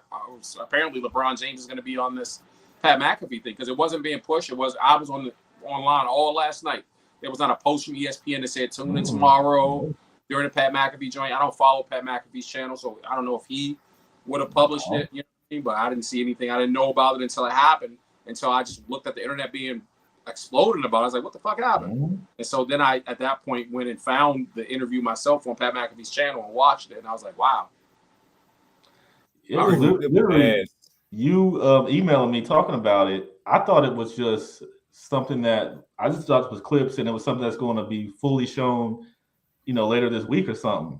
apparently LeBron James is going to be on this Pat McAfee thing because it wasn't being pushed. I was online all last night. There was not a post from ESPN that said tune in tomorrow during the Pat McAfee joint. I don't follow Pat McAfee's channel, so I don't know if he would have published it. You know what I mean? But I didn't see anything. I didn't know about it until it happened. Until I just looked at the internet being exploded about it. I was like, what the fuck happened? And so then I, at that point, went and found the interview myself on Pat McAfee's channel and watched it. And I was like, wow. It was literally you emailing me talking about it. I thought it was just something that I just thought it was clips and it was something that's going to be fully shown, later this week or something.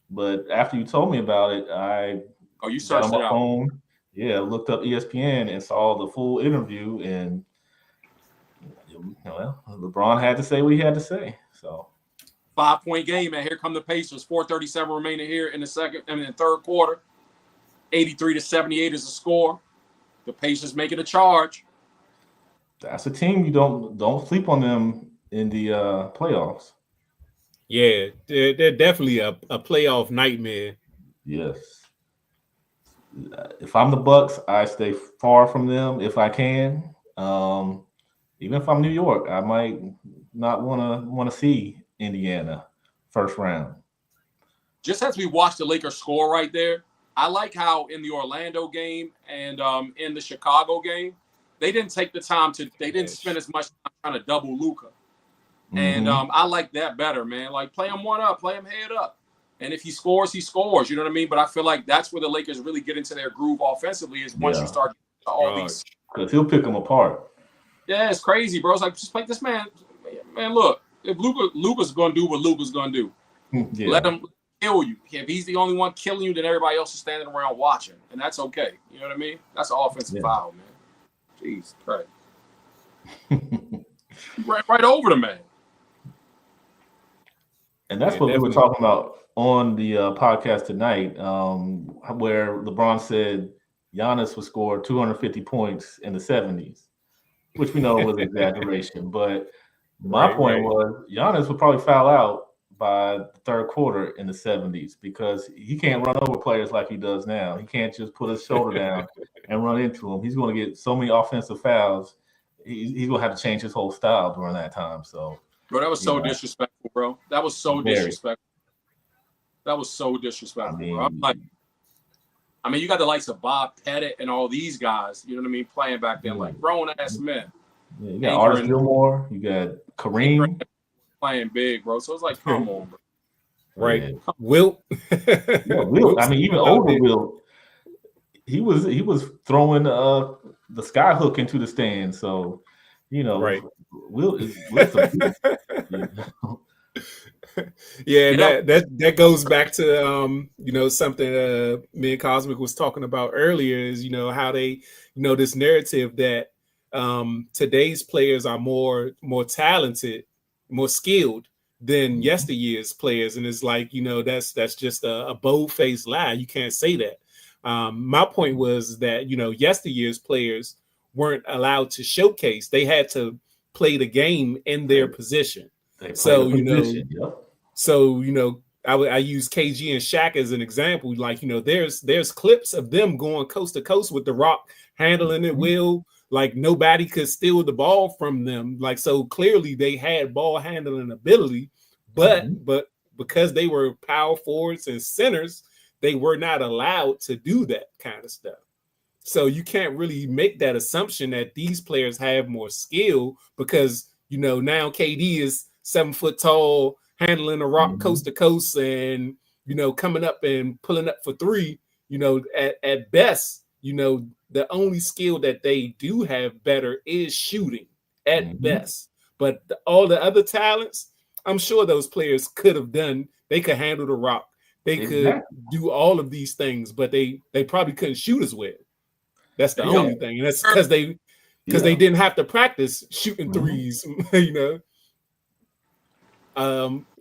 But after you told me about it, you searched got on it my out. phone. Yeah, looked up ESPN and saw the full interview, and LeBron had to say what he had to say. So 5-point game, and here come the Pacers. 4:37 remaining here in the third quarter. 83-78 is the score. The Pacers making a charge. That's a team you don't sleep on them in the playoffs. Yeah, they're definitely a playoff nightmare. Yes. If I'm the Bucks, I stay far from them if I can. Even if I'm New York, I might not want to see Indiana first round. Just as we watched the Lakers score right there, I like how in the Orlando game and in the Chicago game, they didn't take the time they didn't spend as much time trying to double Luka. And I like that better, man. Like play him one up, play him head up. And if he scores, he scores. You know what I mean? But I feel like that's where the Lakers really get into their groove offensively is once you start all these. Because he'll pick them apart. Yeah, it's crazy, bro. It's like just like this man. Man, look, if Luka's gonna do what Luka's gonna do, let him kill you. If he's the only one killing you, then everybody else is standing around watching, and that's okay. You know what I mean? That's an offensive foul, man. Jeez, right. right over the man. And that's what we were talking about on the podcast tonight, where LeBron said Giannis would score 250 points in the 70s, which we know was an exaggeration. But my point was Giannis would probably foul out by the third quarter in the 70s because he can't run over players like he does now. He can't just put his shoulder down and run into them. He's going to get so many offensive fouls. He's going to have to change his whole style during that time. So. Bro, that was so disrespectful, bro. That was so disrespectful. That was so disrespectful, bro. I mean, you got the likes of Bob Pettit and all these guys, you know what I mean, playing back then, like grown-ass men. Yeah, you got Artis Gilmore. You got Kareem. playing big, bro. So it's like, come on, bro. Right. Yeah. Wilt. Yeah, Wilt. I mean, even older Wilt, he was throwing the sky hook into the stand. So, Right. Wilt's a beast. You know? Yeah, Yeah. that goes back to something me and Cosmic was talking about earlier is how they this narrative that today's players are more talented, more skilled than yesteryear's players, and it's like that's just a bold-faced lie. You can't say that. My point was that yesteryear's players weren't allowed to showcase; they had to play the game in their position. So Yep. So I use KG and Shaq as an example. Like there's clips of them going coast to coast with the Rock, handling it well. Like nobody could steal the ball from them. Like so clearly they had ball handling ability, but because they were power forwards and centers, they were not allowed to do that kind of stuff. So you can't really make that assumption that these players have more skill because now KD is 7 foot tall, handling a rock coast to coast, and coming up and pulling up for three. At best, the only skill that they do have better is shooting at best. But all the other talents, I'm sure those players could have done. They could handle the rock. They could do all of these things, but they probably couldn't shoot as well. That's the only thing, and that's because they didn't have to practice shooting threes.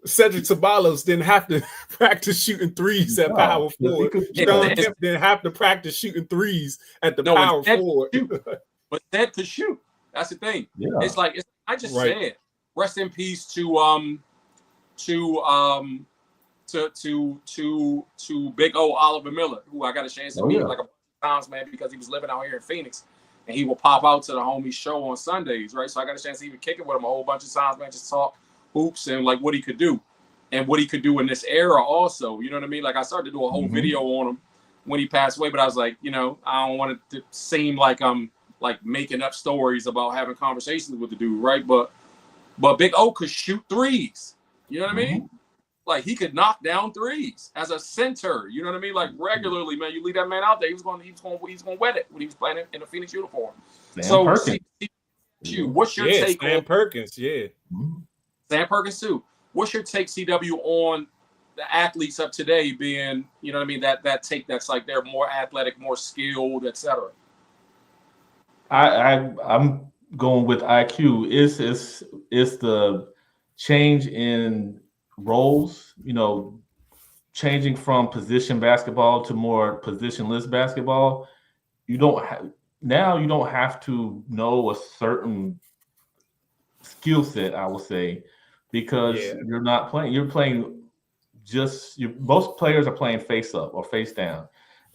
Cedric Ceballos didn't have to practice shooting threes at power forward. Sean Kemp didn't have to practice shooting threes at the power forward. But Ted could shoot. That's the thing. Yeah. It's like I just said. Rest in peace to Big O Oliver Miller, who I got a chance to meet like a times, man, because he was living out here in Phoenix, and he will pop out to the homie show on Sundays, right? So I got a chance to even kick it with him a whole bunch of times, man, just talk hoops and like what he could do and what he could do in this era also. You know what I mean? Like I started to do a whole video on him when he passed away, but I was like, I don't want it to seem like I'm like making up stories about having conversations with the dude, right? But Big O could shoot threes. You know what I mean? Like he could knock down threes as a center. You know what I mean? Like regularly, man. You leave that man out there, he's going to wet it when he was playing in a Phoenix uniform. Sam Perkins. What's your take Sam on Perkins? Sam Perkins too. What's your take, CW, on the athletes of today being, you know what I mean, that take that's like they're more athletic, more skilled, etc. I'm going with IQ. It's the change in roles, changing from position basketball to more positionless basketball. You don't have to know a certain skill set, I will say, because you're not playing. You're playing most players are playing face up or face down,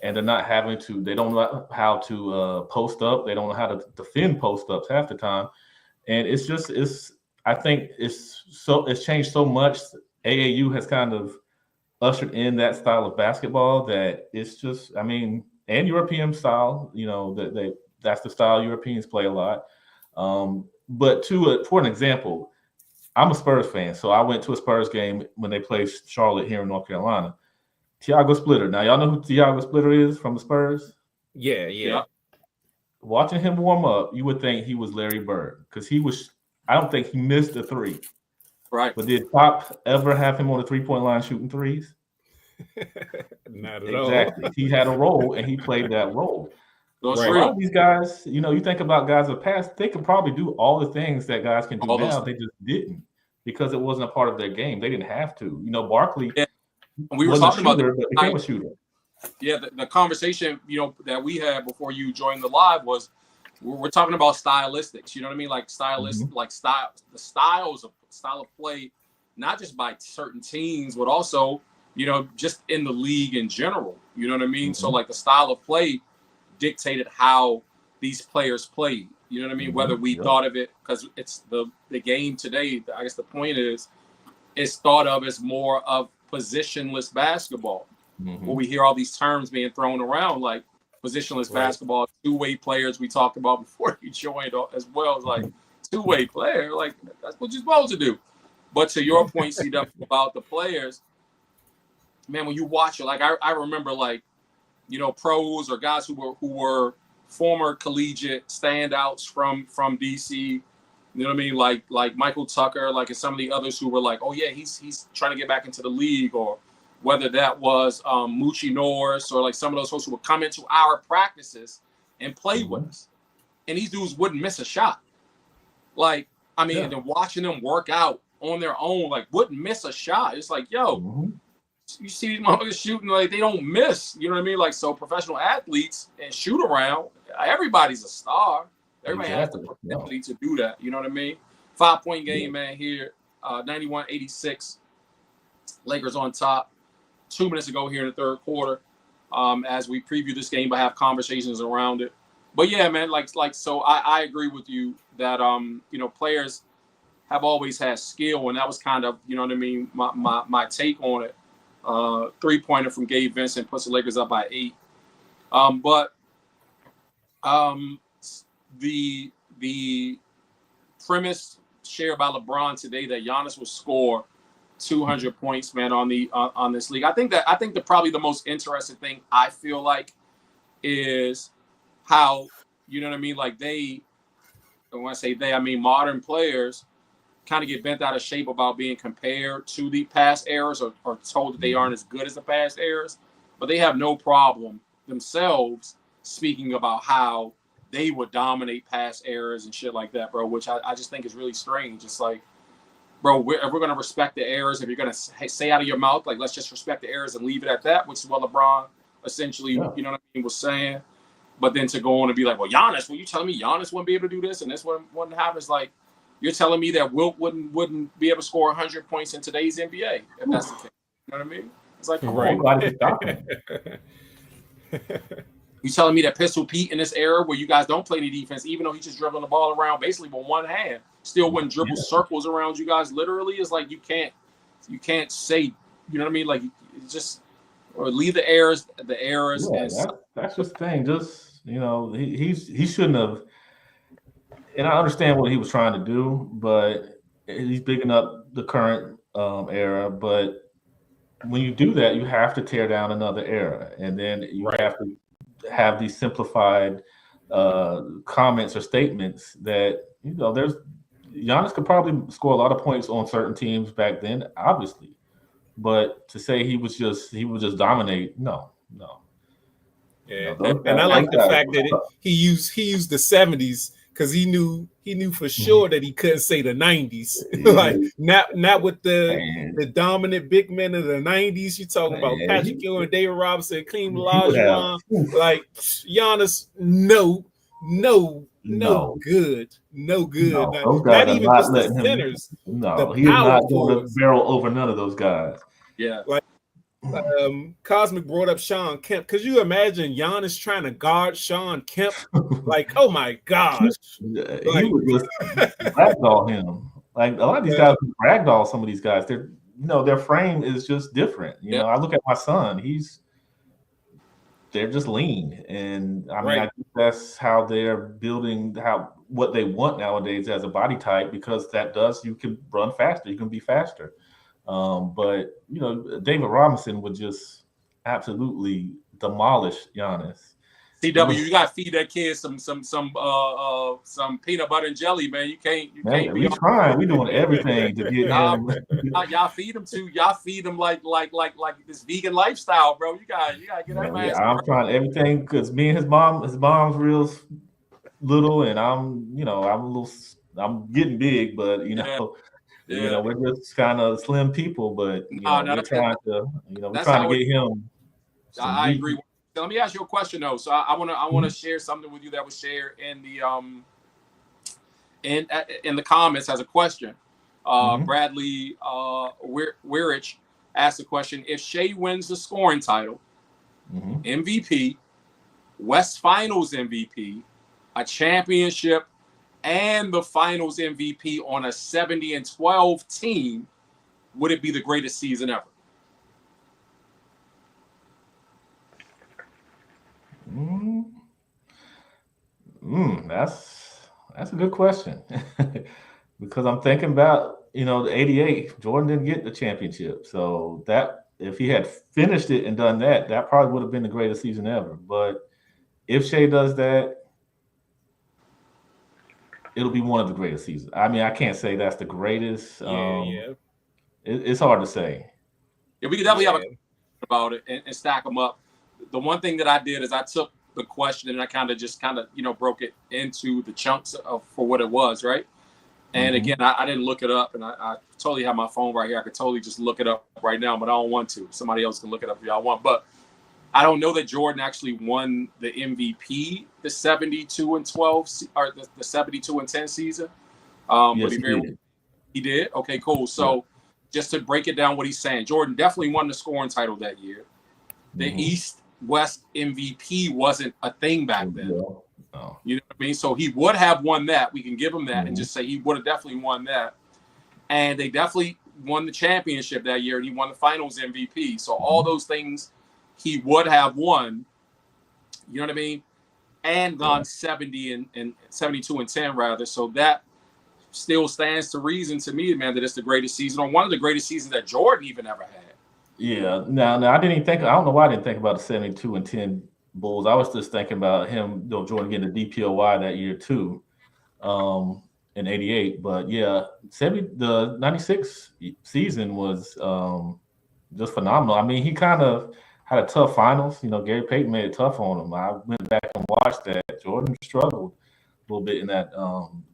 and they're not having to. They don't know how to post up. They don't know how to defend post ups half the time, and I think it's changed so much. AAU has kind of ushered in that style of basketball that it's just, and European style, that's the style Europeans play a lot. But for an example, I'm a Spurs fan, so I went to a Spurs game when they played Charlotte here in North Carolina. Tiago Splitter. Now, y'all know who Tiago Splitter is from the Spurs? Yeah. Watching him warm up, you would think he was Larry Bird because I don't think he missed a three. Right. But did Pop ever have him on the 3-point line shooting threes? Not at all. Exactly. He had a role and he played that role. So A lot of these guys, you think about guys of the past, they could probably do all the things that guys can do now. They just didn't because it wasn't a part of their game. They didn't have to. Barkley we were talking about but became a shooter. Yeah, the conversation, that we had before you joined the live was we're talking about stylistics. You know what I mean? Like like the style of play, not just by certain teams, but also, just in the league in general. You know what I mean? So like the style of play dictated how these players played. You know what I mean? Whether we thought of it, because it's the game today, I guess the point is, it's thought of as more of positionless basketball. Where we hear all these terms being thrown around, like positionless basketball, two-way players we talked about before you joined as well. It's like two-way player, like that's what you're supposed to do. But to your point, CW, about the players, man, when you watch it, like I remember, like, you know, pros or guys who were former collegiate standouts from DC. You know what I mean? Like Michael Tucker, like, and some of the others who were like, oh yeah, he's trying to get back into the league, or whether that was Moochie Norris, or like some of those folks who would come into our practices and play with us, and these dudes wouldn't miss a shot. Like, I mean, and then watching them work out on their own, like, wouldn't miss a shot. It's like, yo, you see these motherfuckers shooting, like, they don't miss. You know what I mean? Like, so professional athletes and shoot around, everybody's a star. Everybody has the propensity to do that. You know what I mean? 5-point game, man, here, 91-86. Lakers on top. 2 minutes ago here in the third quarter. As we preview this game, but have conversations around it. But yeah, man, like so I agree with you that you know, players have always had skill, and that was kind of, you know what I mean, my take on it. 3-pointer from Gabe Vincent puts the Lakers up by 8. But the premise shared by LeBron today that Giannis will score 200 points, man, on this league. I think that probably the most interesting thing I feel like is how, you know what I mean, like they, and when I say they, I mean modern players kind of get bent out of shape about being compared to the past eras, or told that they aren't as good as the past eras, but they have no problem themselves speaking about how they would dominate past eras and shit like that, bro, which I just think is really strange. It's like, bro, if we're going to respect the errors, if you're going to say out of your mouth, like, let's just respect the errors and leave it at that, which is what LeBron essentially, you know what I mean, was saying. But then to go on and be like, well, Giannis, you telling me Giannis wouldn't be able to do this and this wouldn't happen? It's like, you're telling me that Wilt wouldn't be able to score 100 points in today's NBA, if that's the case. You know what I mean? It's like, come on. You telling me that Pistol Pete in this era where you guys don't play any defense, even though he's just dribbling the ball around basically with one hand, still wouldn't dribble circles around you guys literally? Is like, you can't say, you know what I mean? Like, just, or leave the errors. Yeah, that's just the thing. Just, you know, he shouldn't have. And I understand what he was trying to do, but he's bigging up the current era. But when you do that, you have to tear down another era, and then you have to have these simplified comments or statements that, you know, there's Giannis could probably score a lot of points on certain teams back then, obviously, but to say he would just dominate, no. Yeah, and I like the fact that he used the 70s, because he knew for sure that he couldn't say the 90s. Like, not with the dominant big men of the 90s. You talking about Patrick Ewing, David Robinson, Kareem Olajuwon, like Giannis, no good. No, those guys not even just the centers. No, he is not going to barrel over none of those guys. Yeah. Like, Cosmic brought up Sean Kemp. Could you imagine Giannis trying to guard Sean Kemp? Like, oh my gosh. He would just ragdoll him. Like, a lot of these guys ragdoll some of these guys. They're, you know, their frame is just different. You know, I look at my son, they're just lean. And I mean, I think that's how they're building what they want nowadays as a body type, because you can run faster, you can be faster. But, you know, David Robinson would just absolutely demolish Giannis. CW, you gotta feed that kid some peanut butter and jelly, man. You can't. We trying. We doing everything to get him. Y'all feed him like this vegan lifestyle, bro. You gotta get that man. I'm trying everything, because me and his mom's real little, and I'm getting big, but you know. Yeah. You know, we're just kind of slim people, but we're trying to get him. I agree. So let me ask you a question though. So I want to share something with you that was shared in the comments as a question. Bradley Weirich asked the question: if Shea wins the scoring title, MVP, West Finals MVP, a championship, and the Finals MVP on a 70-12 team, would it be the greatest season ever? That's a good question. Because I'm thinking about the 88, Jordan didn't get the championship. So that if he had finished it and done that, that probably would have been the greatest season ever. But if Shea does that, it'll be one of the greatest seasons. I mean, I can't say that's the greatest. It's hard to say. Yeah, we could definitely have a about it and stack them up. The one thing that I did is I took the question and I kind of broke it into the chunks for what it was, right? And again, I didn't look it up, and I totally have my phone right here. I could totally just look it up right now, but I don't want to. Somebody else can look it up if y'all want. But I don't know that Jordan actually won the MVP the 72-12 or the 72-10 season. Yes, but he did. Okay, cool. So just to break it down, what he's saying, Jordan definitely won the scoring title that year. The East-West MVP wasn't a thing back then. Oh. You know what I mean? So he would have won that. We can give him that and just say he would have definitely won that. And they definitely won the championship that year, and he won the finals MVP. So all those things he would have won, you know what I mean? And gone 70 and 72-10 rather. So that still stands to reason to me, man, that it's the greatest season, or one of the greatest seasons that Jordan even ever had. Yeah. Now I didn't even think. I don't know why I didn't think about the 72-10 Bulls. I was just thinking about him, Jordan getting the DPOY that year too, in '88. But yeah, the '96 season was just phenomenal. I mean, he kind of had a tough finals. Gary Payton made it tough on him. I went back and watched that. Jordan struggled a little bit in that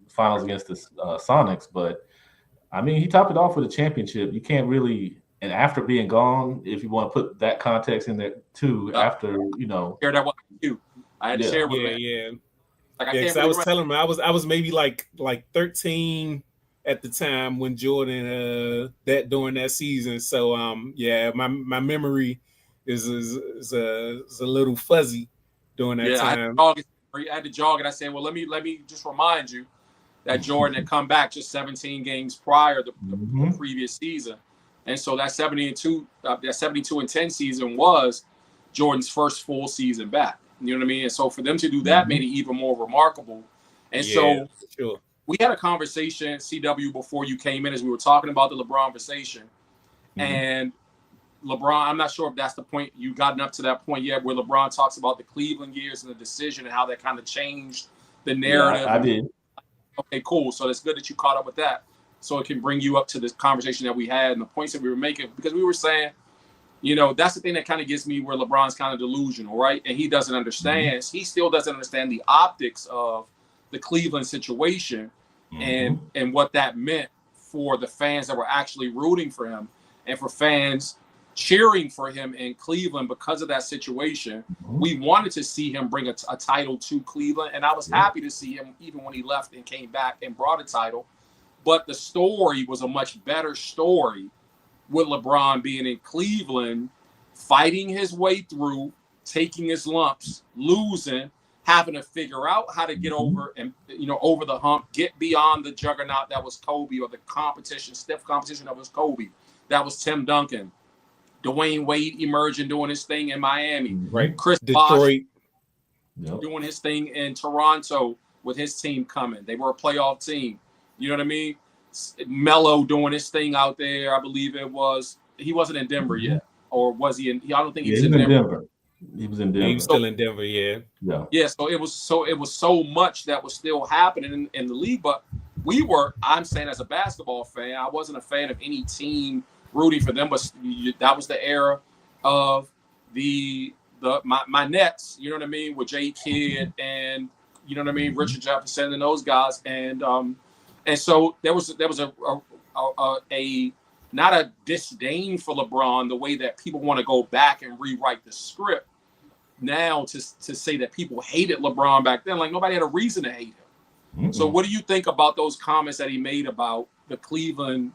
finals against the Sonics, but I mean, he topped it off with a championship. You can't really. And after being gone, if you want to put that context in there too, after share that with you. I had to share with him. Yeah. Like I was telling him I was maybe like 13 at the time when Jordan during that season. So my memory is a little fuzzy during that time. I had to jog it. I said, well, let me just remind you that Jordan had come back just 17 games prior to the previous season. And so that 72-10 season was Jordan's first full season back. You know what I mean? And so for them to do that made it even more remarkable. And so we had a conversation, CW, before you came in, as we were talking about the LeBronversation. And LeBron, I'm not sure if that's the point you've gotten up to that point yet, where LeBron talks about the Cleveland years and the decision and how that kind of changed the narrative. Yeah, I did. Okay, cool. So it's good that you caught up with that. So it can bring you up to this conversation that we had and the points that we were making, because we were saying, that's the thing that kind of gets me where LeBron's kind of delusional, right? And he doesn't understand. He still doesn't understand the optics of the Cleveland situation and what that meant for the fans that were actually rooting for him and for fans cheering for him in Cleveland because of that situation. We wanted to see him bring a title to Cleveland, and I was happy to see him even when he left and came back and brought a title. But the story was a much better story with LeBron being in Cleveland, fighting his way through, taking his lumps, losing, having to figure out how to get over and over the hump, get beyond the juggernaut that was Kobe, or the stiff competition that was Kobe. That was Tim Duncan. Dwayne Wade emerging, doing his thing in Miami. Right. Chris Detroit Bosh doing his thing in Toronto with his team coming. They were a playoff team. You know what I mean? Melo doing his thing out there. I believe it was. He wasn't in Denver yet, or was he? I don't think he was in Denver. He was in Denver. He was still in Denver. Yeah. So it was so much that was still happening in the league. But I'm saying, as a basketball fan, I wasn't a fan of any team rooting for them. But that was the era of my Nets. You know what I mean? With J. Kidd and Richard Jefferson and those guys. And so there was a not a disdain for LeBron, the way that people want to go back and rewrite the script now to say that people hated LeBron back then. Like, nobody had a reason to hate him. So what do you think about those comments that he made about the Cleveland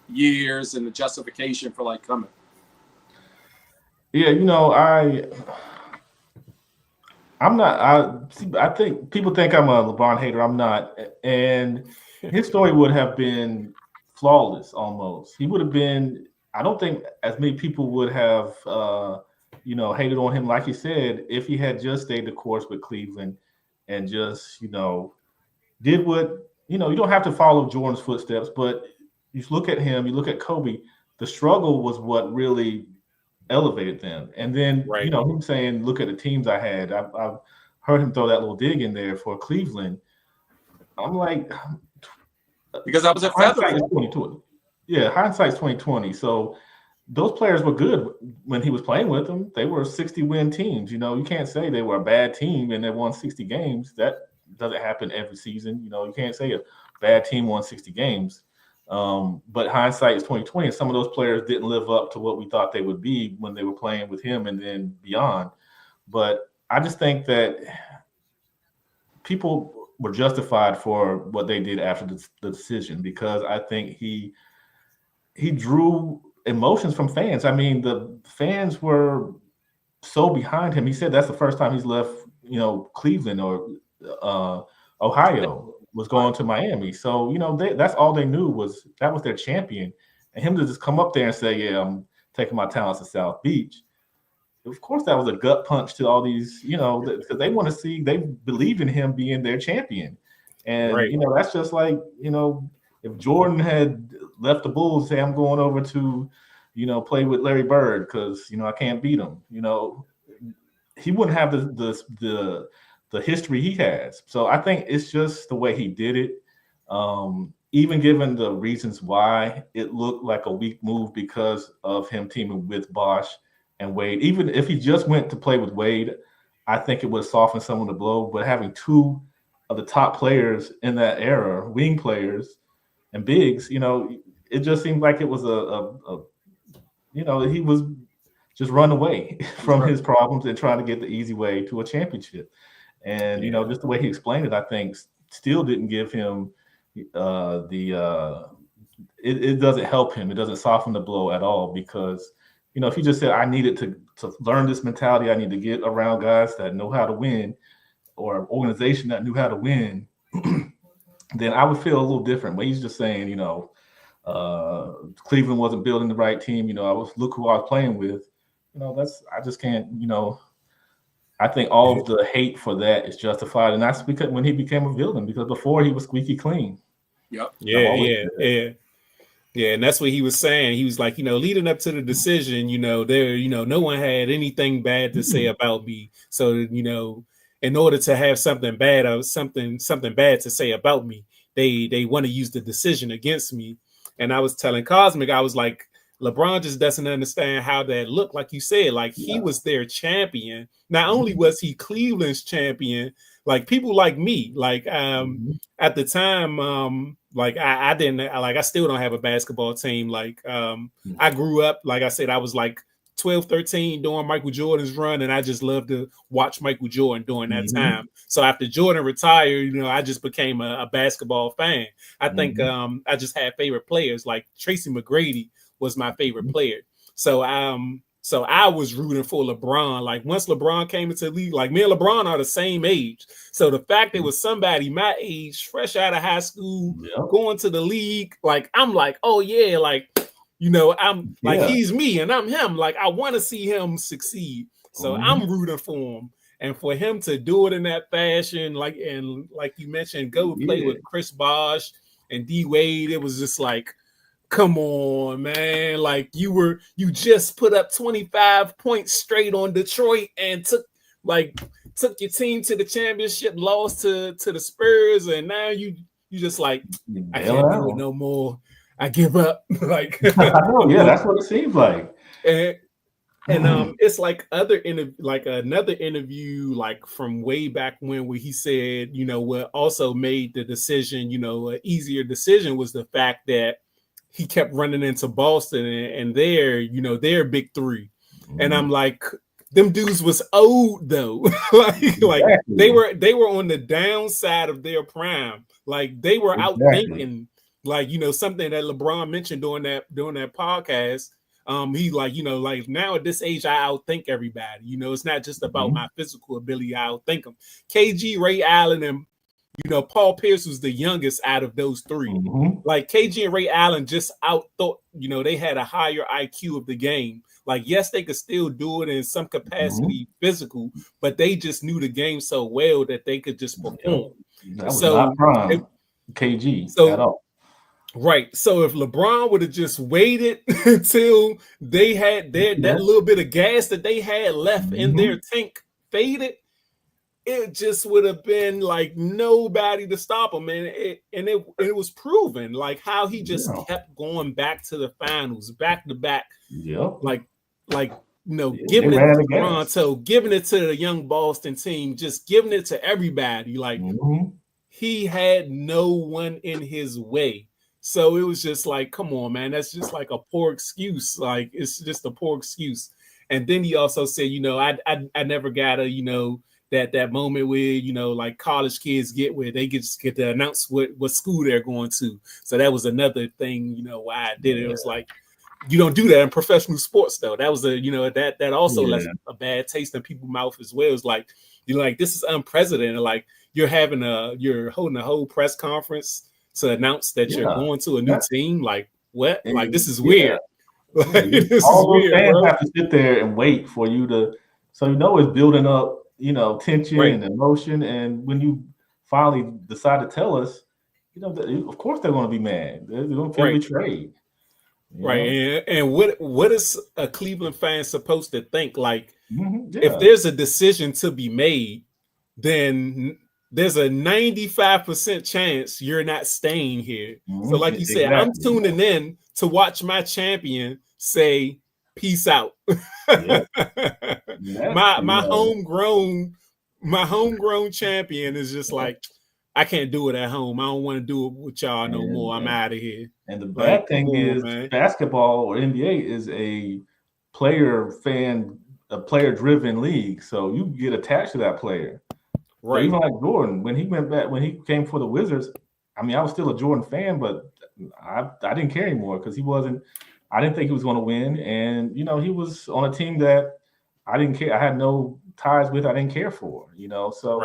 years and the justification for coming? Yeah, I'm not. I think people think I'm a LeBron hater. I'm not. And his story would have been flawless almost. He would have been. I don't think as many people would have, hated on him, like he said, if he had just stayed the course with Cleveland and just, did what, you don't have to follow Jordan's footsteps, but you look at him, you look at Kobe, the struggle was what really elevated them. And then, Right. him saying, look at the teams I had. I've heard him throw that little dig in there for Cleveland. I'm like, because I was a feather. hindsight is 2020. Yeah, hindsight's 2020. So those players were good when he was playing with them. They were 60-win teams. You can't say they were a bad team and they won 60 games. That doesn't happen every season. You can't say a bad team won 60 games. But hindsight is 2020. And some of those players didn't live up to what we thought they would be when they were playing with him and then beyond. But I just think that people were justified for what they did after the decision, because I think he drew emotions from fans. I mean, the fans were so behind him. He said that's the first time he's left, Cleveland or Ohio, was going to Miami. So, that's all they knew was that was their champion. And him to just come up there and say, yeah, I'm taking my talents to South Beach. Of course, that was a gut punch to all these, because they want to see, they believe in him being their champion. And, Right. That's just like, if Jordan had left the Bulls and say, I'm going over to, play with Larry Bird because, I can't beat him, he wouldn't have the history he has. So I think it's just the way he did it. Even given the reasons why it looked like a weak move because of him teaming with Bosh and Wade. Even if he just went to play with Wade, I think it would soften some of the blow. But having two of the top players in that era, wing players and bigs, it just seemed like it was he was just run away from his problems and trying to get the easy way to a championship. And, just the way he explained it, I think still didn't give him it doesn't help him. It doesn't soften the blow at all, because, if he just said, I needed to learn this mentality, I need to get around guys that know how to win, or an organization that knew how to win, then I would feel a little different. But he's just saying, Cleveland wasn't building the right team. Look who I was playing with. I just can't, I think all of the hate for that is justified. And that's because when he became a villain, because before he was squeaky clean. Yep. Yeah. And that's what he was saying. He was like, leading up to the decision, no one had anything bad to say about me. So, in order to have something bad or something bad to say about me, they want to use the decision against me. And I was telling Cosmic, I was like, LeBron just doesn't understand how that looked. Like you said, like he was their champion. Not only was he Cleveland's champion, like people like me, like at the time, like I didn't, like I still don't have a basketball team. Like I grew up, like I said, I was like 12, 13 during Michael Jordan's run, and I just loved to watch Michael Jordan during that time. So after Jordan retired, I just became a basketball fan. I think I just had favorite players, like Tracy McGrady was my favorite player. So I was rooting for LeBron. Like once LeBron came into the league, like me and LeBron are the same age. So the fact there was somebody my age, fresh out of high school, going to the league, like I'm like, oh yeah, like I'm like he's me and I'm him. Like I want to see him succeed. So I'm rooting for him. And for him to do it in that fashion, like you mentioned, go play with Chris Bosh and D Wade, it was just like, come on, man. Like you just put up 25 points straight on Detroit and took your team to the championship, lost to the Spurs, and now you just like, I can't do it no more. I give up. Like I know, that's what it seems like. And it's like another interview, like from way back when, where he said, what also made the decision, an easier decision was the fact that he kept running into Boston and their big three. And I'm like, them dudes was old though. like they were on the downside of their prime. Like they were out thinking, like, something that LeBron mentioned during that podcast. He like now at this age, I outthink everybody. It's not just about my physical ability, I outthink them. KG, Ray Allen, and Paul Pierce was the youngest out of those three. Like KG and Ray Allen just outthought, they had a higher IQ of the game. Like, yes, they could still do it in some capacity physical, but they just knew the game so well that they could just perform. That was not prime KG at all. Right. So if LeBron would have just waited until they had that little bit of gas that they had left in their tank faded, it just would have been like nobody to stop him. And it was proven like how he just kept going back to the finals, back to back. Yep. Like giving it to Toronto, giving it to the young Boston team, just giving it to everybody. Like he had no one in his way. So it was just like, come on, man, that's just like a poor excuse. Like it's just a poor excuse. And then he also said, I never got a, that moment where, like college kids get where they just get to announce what school they're going to. So that was another thing, why I did it. It was like, you don't do that in professional sports though. That was that also left a bad taste in people's mouth as well. It's like, you're like, this is unprecedented. Like you're holding a whole press conference to announce that you're going to a new team. Like what? And, like this is weird. Like, this all is those weird, fans have to sit there and wait for you to, so it's building up, tension and emotion. And when you finally decide to tell us, of course they're going to be mad. They're going to feel betrayed. Right. And what is a Cleveland fan supposed to think? Like, if there's a decision to be made, then there's a 95% chance you're not staying here. So like you said, I'm tuning in to watch my champion say, peace out. My homegrown champion is just like, I can't do it at home. I don't want to do it with y'all no more. I'm out of here. And the bad thing is, basketball or NBA is a player-driven league. So you get attached to that player. Right. So even like Jordan, when he came for the Wizards, I mean, I was still a Jordan fan, but I didn't care anymore because I didn't think he was going to win. And, he was on a team that I didn't care. I had no ties with, I didn't care for, So,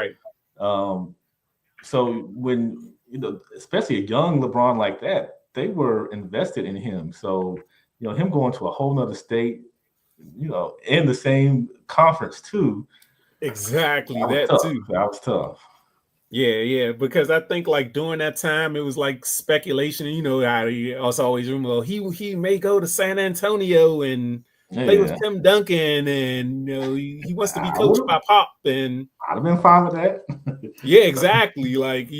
so when, especially a young LeBron like that, they were invested in him. So, him going to a whole nother state, in the same conference too. Exactly. That was tough. Yeah. Because I think like during that time, it was like speculation. How he also always remember he may go to San Antonio and play with Tim Duncan, and he wants to be coached by Pop. And I'd have been fine with that. Yeah, exactly. Like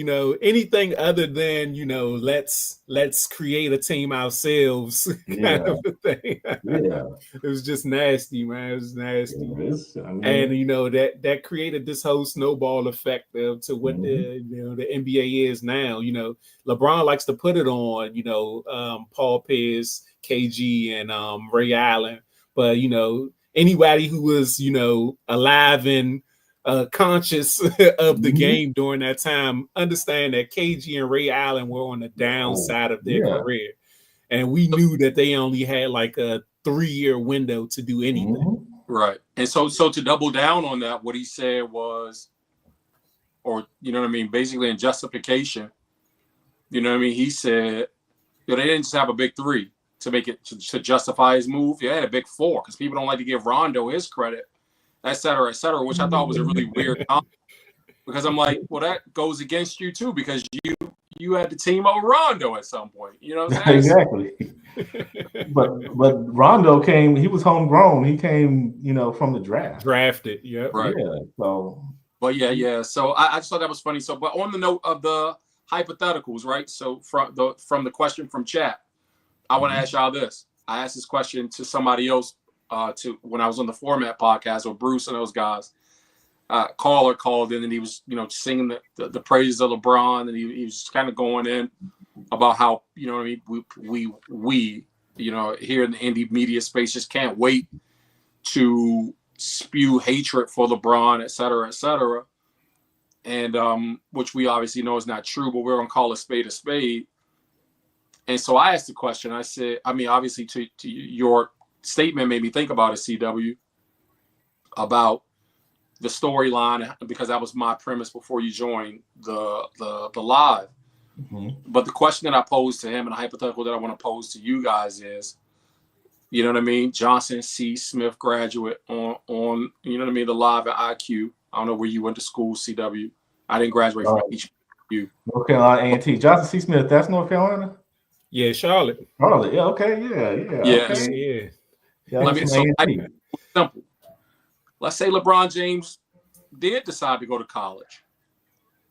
anything other than let's create a team ourselves kind of a thing. It was just nasty, man. It was nasty, and that created this whole snowball effect to what the NBA is now. LeBron likes to put it on Paul Pierce, KG, and Ray Allen, but anybody who was alive and conscious of the game during that time, understand that KG and Ray Allen were on the downside of their career. And we knew that they only had like a 3-year window to do anything. Right. And so to double down on that, what he said was, or basically in justification, he said, they didn't just have a big 3 to make it to justify his move. He had a big 4 because people don't like to give Rondo his credit, et cetera, which I thought was a really weird comment, because I'm like, well, that goes against you too, because you had the team over Rondo at some point. You know what I'm saying? Exactly. but Rondo came, he was homegrown. He came, from the draft. Drafted, yeah. Right. Yeah. So So I just thought that was funny. So, but on the note of the hypotheticals, right? So from the question from chat, I want to ask y'all this. I asked this question to somebody else to when I was on the Format podcast with Bruce and those guys. Caller called in and he was, singing the praises of LeBron, and he was kind of going in about how, we here in the indie media space just can't wait to spew hatred for LeBron, et cetera, and which we obviously know is not true, but we're gonna call a spade. And so I asked the question. I said, obviously to your statement made me think about it, CW, about the storyline, because that was my premise before you joined the live. But the question that I posed to him, and a hypothetical that I want to pose to you guys is, Johnson C. Smith graduate on the live at IQ. I don't know where you went to school, CW. I didn't graduate from HBCU. North Carolina A&T. Johnson C. Smith, that's North Carolina? Yeah, Charlotte. Charlotte. Yeah. Okay. Yeah. Yeah. Yes. Okay. Yeah. Yeah. Let Went me. from So A&T. simple. Let's say LeBron James did decide to go to college.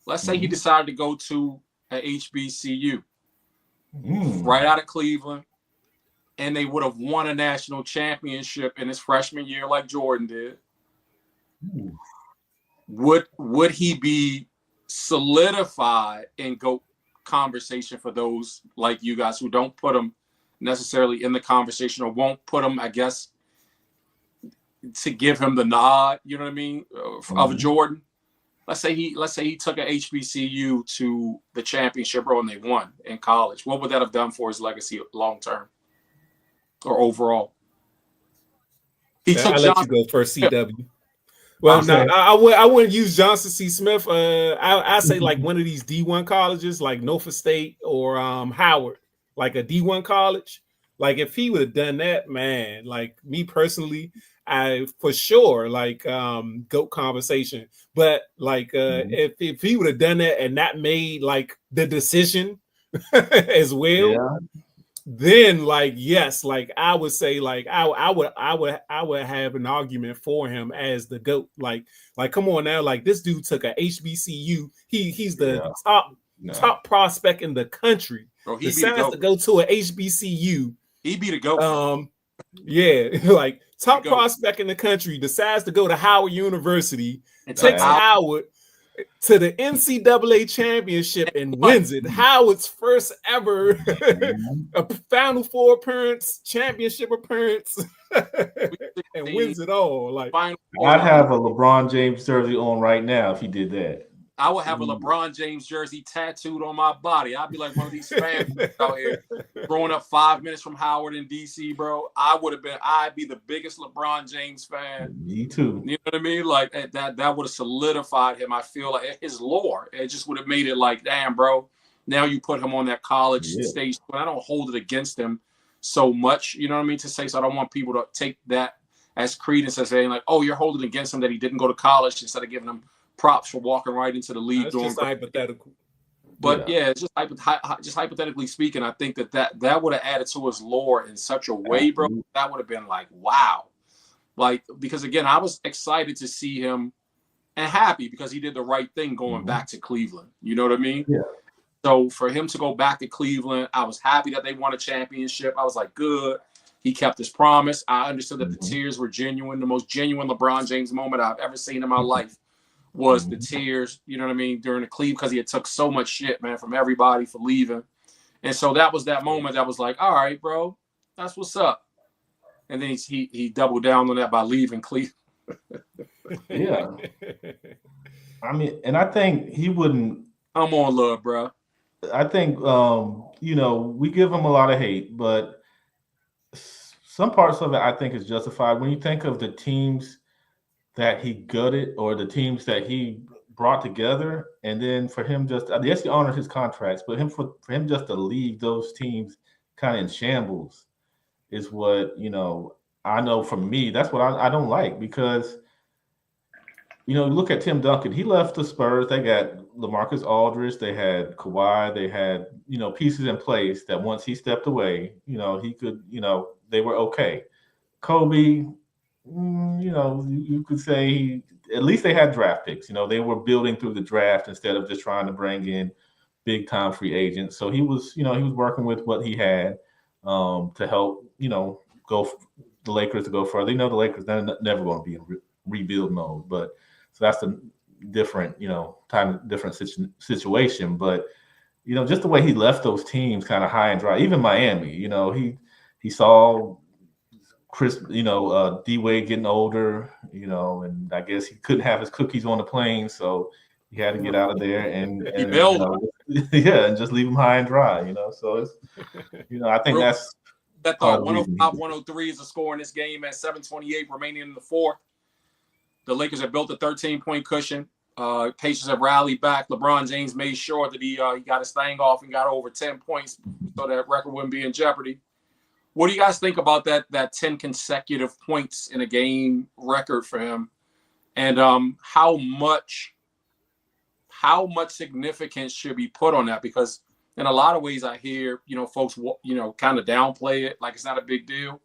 Let's say he Mhm. decided to go to a HBCU Mm. right out of Cleveland, and they would have won a national championship in his freshman year, like Jordan did. Ooh. Would he be solidified in GOAT conversation for those like you guys who don't put him necessarily in the conversation or won't put him, I guess, to give him the nod, you know what I mean, of Jordan? Let's say he took a HBCU to the championship role and they won in college. What would that have done for his legacy long term or overall? He took I'll let you Johnson. go first, CW. Well, no, Okay. I wouldn't use Johnson C. Smith. I say like one of these D1 colleges, like Norfolk State or Howard, like a D1 college. Like if he would have done that, man, like me personally, I for sure like GOAT conversation. But like if he would have done that and not made like the decision as well, Yeah. then like yes, like I would say like I would have an argument for him as the GOAT. Like come on now, like this dude took a HBCU. He's the top prospect in the country. Bro, he decides to go to a HBCU. He be the GOAT. Yeah, like top prospect in the country decides to go to Howard University, takes Howard to the NCAA championship and wins it. Howard's first ever a Final Four appearance, championship appearance, and wins it all. Like I'd have a LeBron James jersey on right now if he did that. I would have a LeBron James jersey tattooed on my body. I'd be like one of these fans out here growing up 5 minutes from Howard in DC, bro. I'd be the biggest LeBron James fan. Me too. You know what I mean? Like that would have solidified him. I feel like his lore. It just would have made it like, damn, bro. Now you put him on that college stage. But I don't hold it against him so much. You know what I mean? To say, so I don't want people to take that as credence as saying like, oh, you're holding against him that he didn't go to college instead of giving him props for walking right into the league. That's just hypothetical. But yeah, it's just hypothetically speaking, I think that would have added to his lore in such a way, bro. That would have been like, wow. Like, because again, I was excited to see him and happy because he did the right thing going back to Cleveland. You know what I mean? Yeah. So for him to go back to Cleveland, I was happy that they won a championship. I was like, good. He kept his promise. I understood that the tears were genuine. The most genuine LeBron James moment I've ever seen in my life was the tears, you know what I mean, during the Cleveland, because he had took so much shit, man, from everybody for leaving. And so that was that moment that was like, all right, bro, that's what's up. And then he doubled down on that by leaving Cleveland. Yeah. I mean, and I think he wouldn't. I'm on love, bro. I think, you know, we give him a lot of hate, but some parts of it I think is justified. When you think of the teams that he gutted or the teams that he brought together, and then for him just, yes, he honored his contracts, but for him just to leave those teams kind of in shambles is what, you know, I know for me, that's what I don't like, because, you know, look at Tim Duncan. He left the Spurs. They got LaMarcus Aldridge. They had Kawhi. They had, you know, pieces in place that once he stepped away, you know, he could, you know, they were okay. Kobe, you know, you could say at least they had draft picks. You know, they were building through the draft instead of just trying to bring in big time free agents. So he was, you know, he was working with what he had to help, you know, the Lakers to go further. You know, the Lakers they're never going to be in rebuild mode, but so that's a different, you know, different situation. But you know, just the way he left those teams kind of high and dry. Even Miami, you know, he saw Chris, you know, D-Wade getting older, you know, and I guess he couldn't have his cookies on the plane, so he had to get out of there and you know, yeah, and just leave him high and dry, you know. So it's, you know, I think that's that thought 105-103 is the score in this game at 7:28 remaining in the fourth. The Lakers have built a 13-point cushion. Pacers have rallied back. LeBron James made sure that he got his thing off and got over 10 points so that record wouldn't be in jeopardy. What do you guys think about that 10 consecutive points in a game record for him? And how much significance should be put on that? Because in a lot of ways, I hear, folks, kind of downplay it like it's not a big deal.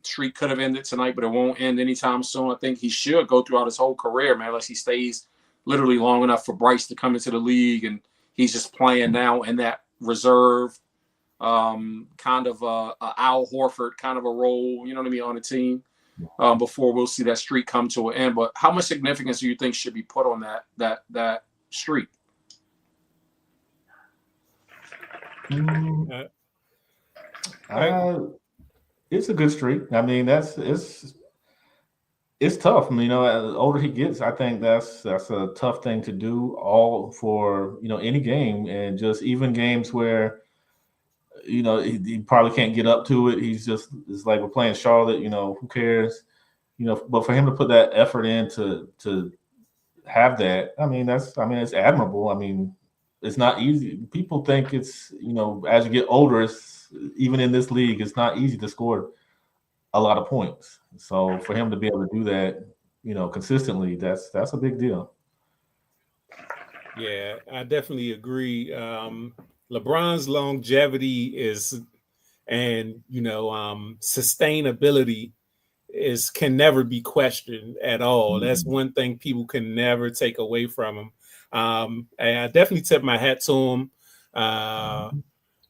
Streak could have ended tonight, but it won't end anytime soon. I think he should go throughout his whole career, man, unless he stays literally long enough for Bryce to come into the league and he's just playing now in that reserve, kind of a Al Horford kind of a role, you know what I mean, on the team, before we'll see that streak come to an end. But how much significance do you think should be put on that streak? It's a good streak. I mean, it's tough. I mean, as the older he gets, I think that's a tough thing to do, all for any game, and just even games where he probably can't get up to it. It's like we're playing Charlotte. Who cares? But for him to put that effort in to have that, it's admirable. I mean, it's not easy. People think it's as you get older, even in this league, it's not easy to score a lot of points. So for him to be able to do that, consistently, that's a big deal. Yeah, I definitely agree. LeBron's longevity and sustainability can never be questioned at all. That's one thing people can never take away from him. And I definitely tip my hat to him.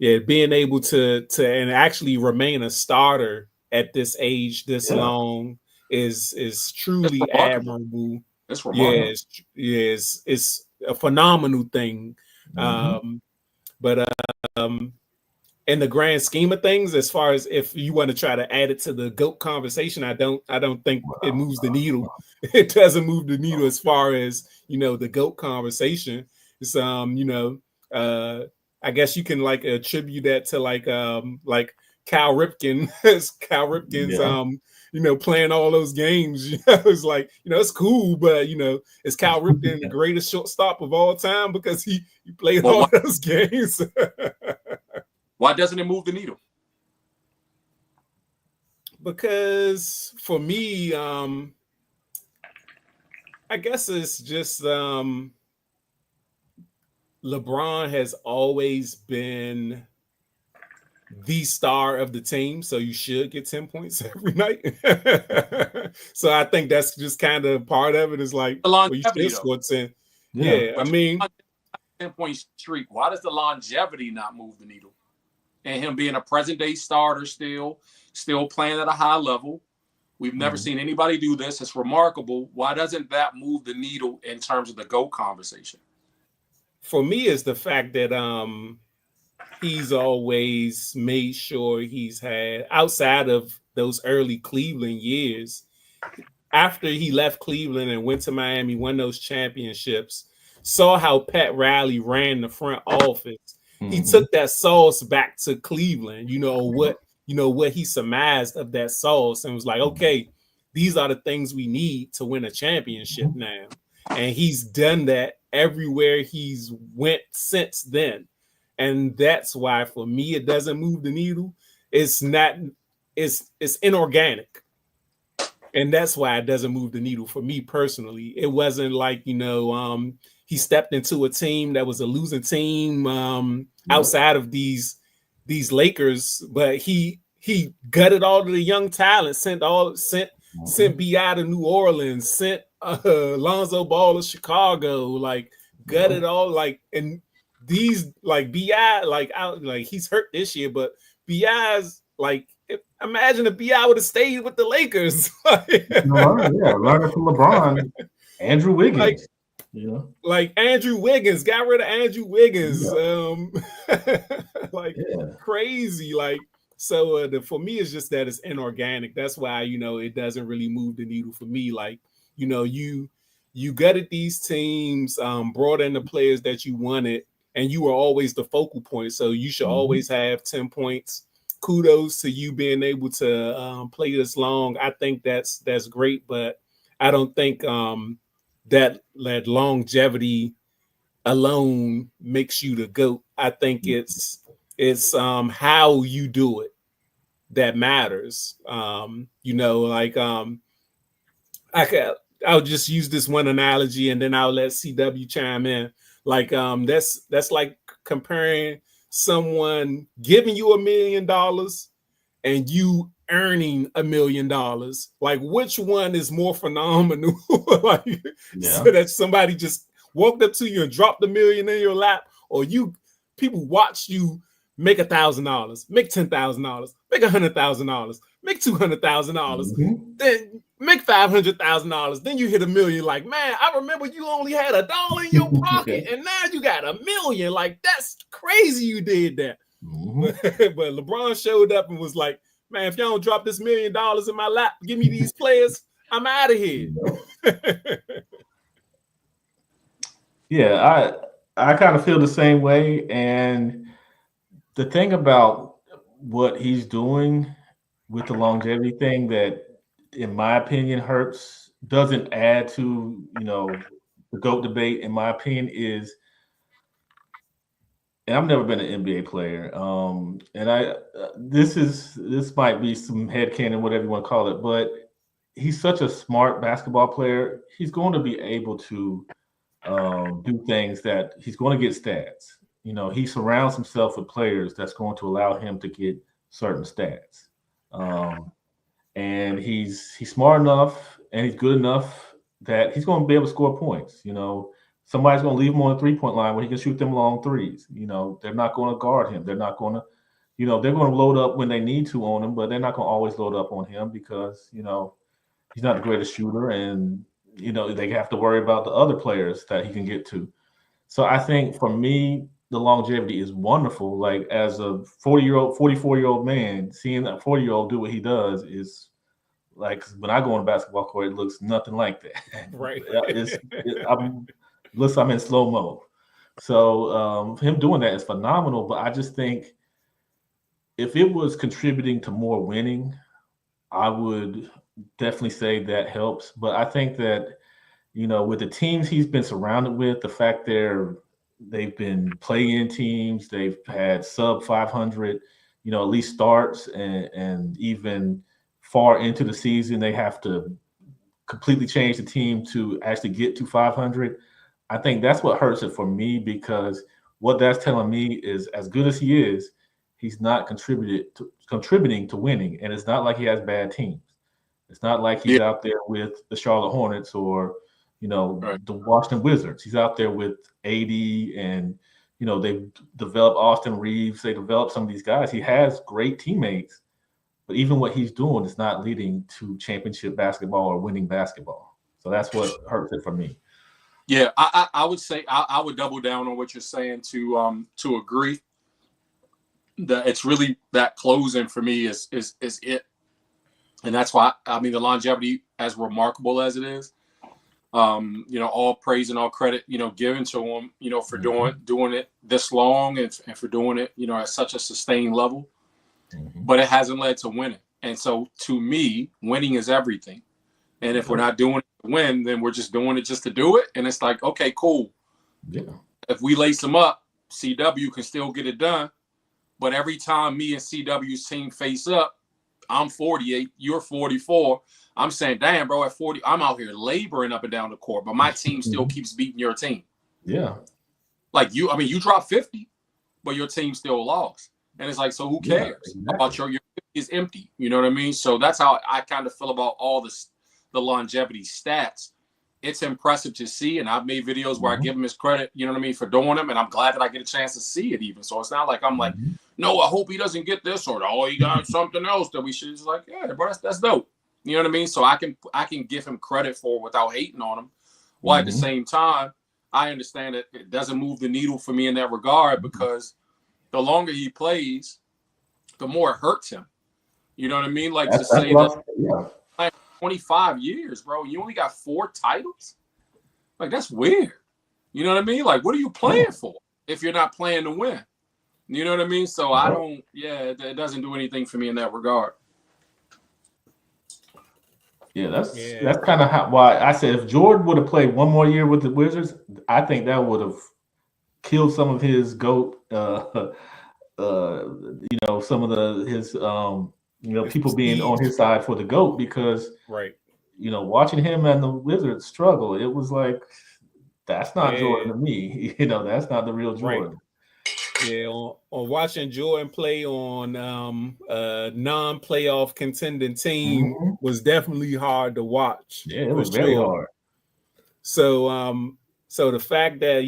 Being able to and actually remain a starter at this age, this long, is truly admirable. It's remarkable. It's a phenomenal thing. But in the grand scheme of things, as far as if you want to try to add it to the GOAT conversation, I don't think it moves the needle. It doesn't move the needle as far as the GOAT conversation. It's I guess you can attribute that to like Cal Ripken. Cal Ripken's playing all those games. It's like, it's cool, but is Cal Ripken the greatest shortstop of all time because he played all those games? Why doesn't it move the needle? Because for me, I guess it's just LeBron has always been the star of the team, so you should get 10 points every night. So I think that's just kind of part of it. Is like, you should score 10. Yeah, I mean, 10-point streak. Why does the longevity not move the needle? And him being a present-day starter, still playing at a high level. We've never seen anybody do this. It's remarkable. Why doesn't that move the needle in terms of the GOAT conversation? For me, is the fact that he's always made sure he's had, outside of those early Cleveland years, after he left Cleveland and went to Miami, won those championships, saw how Pat Riley ran the front office. He took that sauce back to Cleveland, what he surmised of that sauce, and was like, okay, these are the things we need to win a championship now. And he's done that everywhere he's went since then. And that's why, for me, it doesn't move the needle. It's inorganic. And that's why it doesn't move the needle for me personally. It wasn't like, he stepped into a team that was a losing team outside of these Lakers, but he gutted all of the young talent, sent B.I. to New Orleans, sent Lonzo Ball to Chicago, gutted all, and these B.I. he's hurt this year, but B.I.'s imagine if B.I. would have stayed with the Lakers. Learning from LeBron, Andrew Wiggins. Andrew Wiggins, got rid of Andrew Wiggins. Crazy. So for me, it's just that it's inorganic. That's why, it doesn't really move the needle for me. You gutted these teams, brought in the players that you wanted, and you were always the focal point. So you should always have 10 points. Kudos to you being able to play this long. I think that's great, but I don't think that longevity alone makes you the GOAT. I think it's how you do it that matters. I'll just use this one analogy, and then I'll let CW chime in. That's like comparing someone giving you $1 million and you earning $1 million. Like, which one is more phenomenal? Like, Yeah. so that somebody just walked up to you and dropped $1 million in your lap, or people watch you make $1,000, make $10,000, make $100,000, make $200,000, then make $500,000. Then you hit $1 million. Like, man, I remember you only had $1 in your pocket, and now you got $1 million. Like, that's crazy. You did that. But LeBron showed up and was like, man, if y'all don't drop this $1 million in my lap, give me these players, I'm out of here. Yeah, I kind of feel the same way. And the thing about what he's doing with the longevity thing that, in my opinion, hurts, doesn't add to, the GOAT debate, in my opinion, is, and I've never been an NBA player, and this might be some headcanon, whatever you want to call it, but he's such a smart basketball player. He's going to be able to do things that he's going to get stats. He surrounds himself with players that's going to allow him to get certain stats. And he's smart enough and he's good enough that he's going to be able to score points. Somebody's going to leave him on the 3-point line where he can shoot them long threes. They're not going to guard him. They're not going to, they're going to load up when they need to on him, but they're not going to always load up on him because, he's not the greatest shooter, and they have to worry about the other players that he can get to. So I think for me, the longevity is wonderful. Like, as a 44-year-old man, seeing that 40-year-old do what he does is like, when I go on a basketball court, it looks nothing like that. Right. I'm in slow mo. So him doing that is phenomenal. But I just think if it was contributing to more winning, I would definitely say that helps. But I think that, with the teams he's been surrounded with, the fact they've been play-in teams, they've had sub 500, at least starts, and even far into the season, they have to completely change the team to actually get to 500. I think that's what hurts it for me, because what that's telling me is, as good as he is, he's not contributing to winning. And it's not like he has bad teams. It's not like he's out there with the Charlotte Hornets or, the Washington Wizards. He's out there with AD, and, they've developed Austin Reeves. They developed some of these guys. He has great teammates, but even what he's doing is not leading to championship basketball or winning basketball. So that's what hurts it for me. Yeah, I would say I would double down on what you're saying to agree that it's really that closing for me is it. And that's why, the longevity, as remarkable as it is, all praise and all credit, given to him, for doing it this long and for doing it, at such a sustained level. But it hasn't led to winning. And so, to me, winning is everything. And if we're not doing it to win, then we're just doing it just to do it. And it's like, okay, cool. Yeah. If we lace them up, CW can still get it done. But every time me and CW's team face up, I'm 48, you're 44. I'm saying, damn, bro, at 40, I'm out here laboring up and down the court, but my team still keeps beating your team. Yeah. Like you dropped 50, but your team still lost. And it's like, so who cares about your 50 is empty? You know what I mean? So that's how I kind of feel about all the longevity stats. It's impressive to see, and I've made videos where I give him his credit, you know what I mean, for doing them, and I'm glad that I get a chance to see it even. So it's not like I'm like, no, I hope he doesn't get this, or he got something else that we should. It's like, yeah, bro, that's dope. You know what I mean? So I can give him credit for without hating on him. While at the same time, I understand that it doesn't move the needle for me in that regard, because the longer he plays, the more it hurts him. You know what I mean? Like, to say that 25 years, bro, you only got 4 titles? Like, that's weird. You know what I mean? Like, what are you playing for if you're not playing to win? You know what I mean? So it doesn't do anything for me in that regard. Yeah, that's kind of why I said, if Jordan would have played one more year with the Wizards, I think that would have killed some of his GOAT, some of his people being on his side for the GOAT, because watching him and the Wizards struggle, it was like, that's not Jordan to me. That's not the real Jordan. Yeah, on watching Jordan play on a non-playoff contending team Mhm. was definitely hard to watch. Yeah, it for was very sure. hard. So the fact that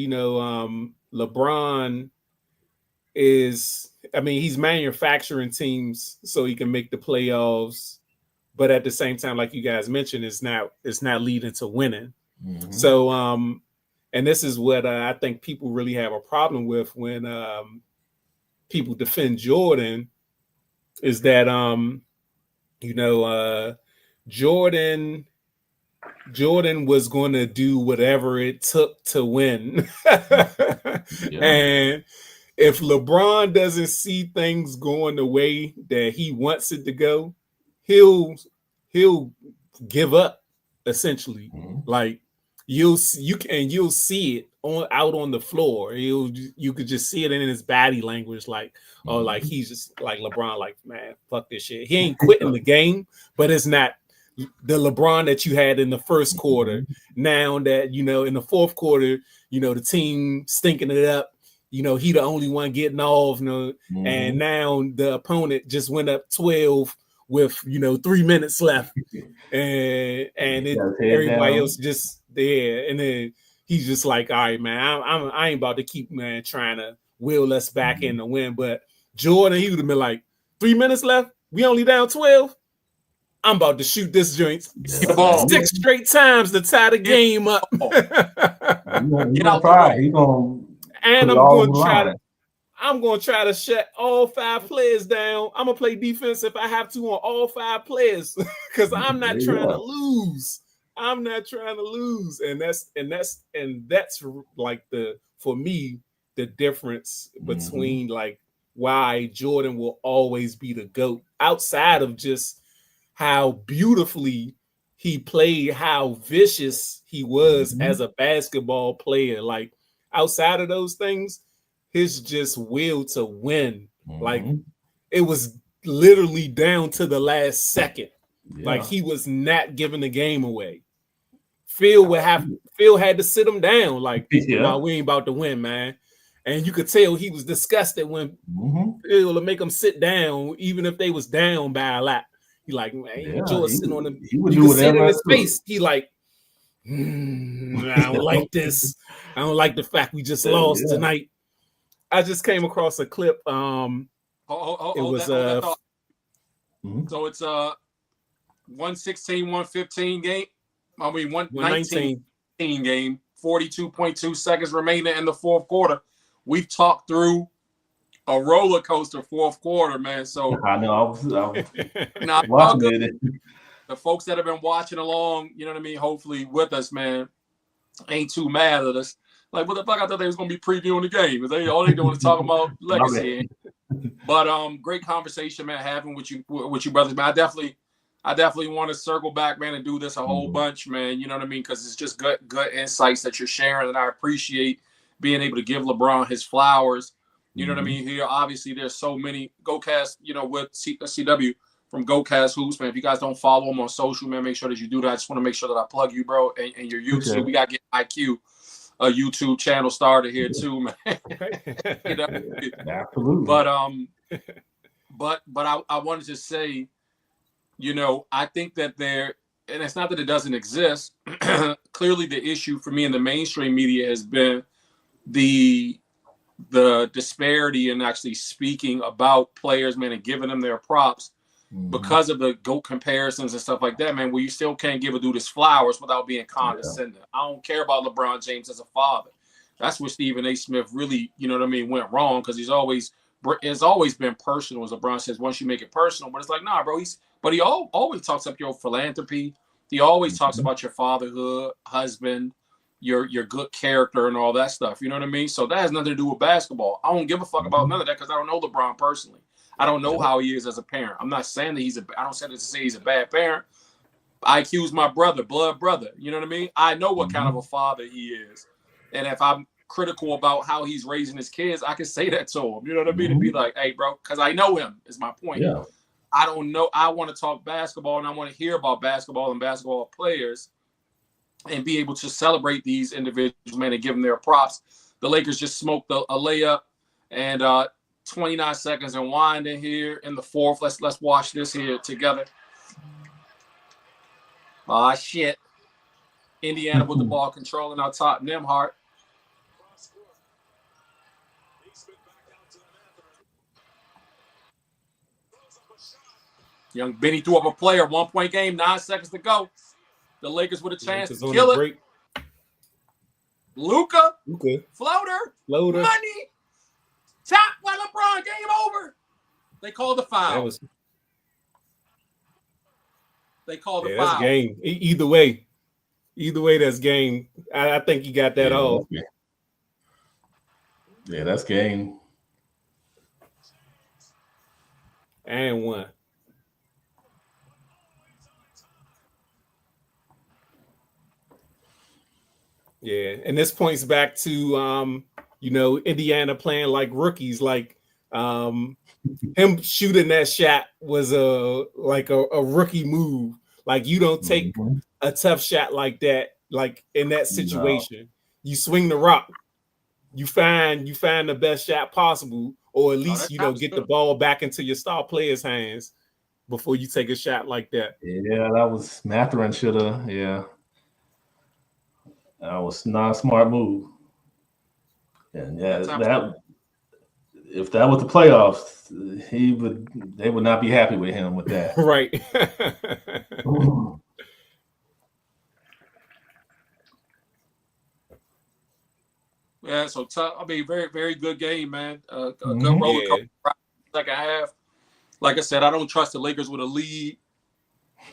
LeBron is, I mean, he's manufacturing teams so he can make the playoffs, but at the same time, like you guys mentioned, it's not leading to winning. Mhm. So and this is what I think people really have a problem with when people defend Jordan, is that Jordan was going to do whatever it took to win. Yeah. And if LeBron doesn't see things going the way that he wants it to go, he'll give up, essentially. Mhm. Like you'll see it out on the floor. You could just see it in his body language, like, oh, like he's just like LeBron, like, man, fuck this shit. He ain't quitting the game, but it's not the LeBron that you had in the first quarter. Now that in the fourth quarter, the team stinking it up. He the only one getting off. And now the opponent just went up 12 with 3 minutes left, and everybody else just there, and then he's just like, all right, man, I ain't about to keep trying to will us back in the win. But Jordan, he would have been like, 3 minutes left, we only down 12. I'm about to shoot this joint 6 straight times to tie the game up. He's gonna try. He's gonna, and I'm going to try to shut all 5 players down. I'm going to play defense if I have to on all 5 players, because I'm not trying to lose. I'm not trying to lose. And that's like for me, the difference between like why Jordan will always be the GOAT, outside of just how beautifully he played, how vicious he was as a basketball player. Like outside of those things, his just will to win. Like it was literally down to the last second. Like he was not giving the game away. Phil had to sit him down. Like, no, we ain't about to win, man. And you could tell he was disgusted when Phil would make him sit down, even if they was down by a lot. He like, man, George sitting on him. You can see it in his face. He like, I don't like this. I don't like the fact we just lost tonight. I just came across a clip. It was so it's 116, 115 game. I mean 119 game. 42.2 seconds remaining in the fourth quarter. We've talked through a roller coaster fourth quarter, man. So I know I was watching it. The folks that have been watching along, you know what I mean, hopefully with us, man, ain't too mad at us. Like, what the fuck? I thought they was gonna be previewing the game. All they doing is talking about legacy. But great conversation, man, having with you brothers, man. I definitely want to circle back, man, and do this a whole bunch, man. You know what I mean? Because it's just good insights that you're sharing, and I appreciate being able to give LeBron his flowers. You know what I mean? Here, obviously, there's so many GoCast, with CW from GoCast Hoops, man. If you guys don't follow him on social, man, make sure that you do that. I just want to make sure that I plug you, bro, and your YouTube. Okay. We got to get IQ. A YouTube channel started here too, man. Absolutely. But I wanted to say, I think that and it's not that it doesn't exist. Clearly, the issue for me in the mainstream media has been the disparity in actually speaking about players, man, and giving them their props. Because of the GOAT comparisons and stuff like that, man, where you still can't give a dude his flowers without being condescending. I don't care about LeBron James as a father. That's where Stephen A. Smith really, went wrong, because it's always been personal, as LeBron says, once you make it personal. But it's like, nah, bro, he always talks up your philanthropy. He always talks about your fatherhood, husband, your good character and all that stuff. You know what I mean? So that has nothing to do with basketball. I don't give a fuck about none of that, because I don't know LeBron personally. I don't know how he is as a parent. I'm not saying that I don't say that to say he's a bad parent. IQ's my brother, blood brother. You know what I mean? I know what kind of a father he is. And if I'm critical about how he's raising his kids, I can say that to him. You know what I mean? To be like, hey, bro, because I know him is my point. Yeah. I don't know. I want to talk basketball, and I want to hear about basketball and basketball players and be able to celebrate these individuals, man, and give them their props. The Lakers just smoked a layup And 29 seconds and winding here in the fourth. Let's watch this here together. Ah, shit. Indiana with the ball controlling our top. Nemhart. Young Benny threw up a player. 1-point game. 9 seconds to go. The Lakers with a chance to kill it. Luka. Floater. Money. Top by LeBron. Game over. They called the foul. They called the foul. That's game. Either way, that's game. I think you got that off. Yeah, that's game. And one. Yeah, and this points back to Indiana playing like rookies, like him shooting that shot was a rookie move. Like you don't take a tough shot like that, like in that situation. No. You swing the rock, you find the best shot possible, or at least get the ball back into your star player's hands before you take a shot like that. Yeah, that was Mathurin should have. Yeah. That was not a smart move. And that if that was the playoffs, they would not be happy with him with that. Right. Yeah, so very, very good game, man. Good roller coaster second half. Like I said, I don't trust the Lakers with a lead.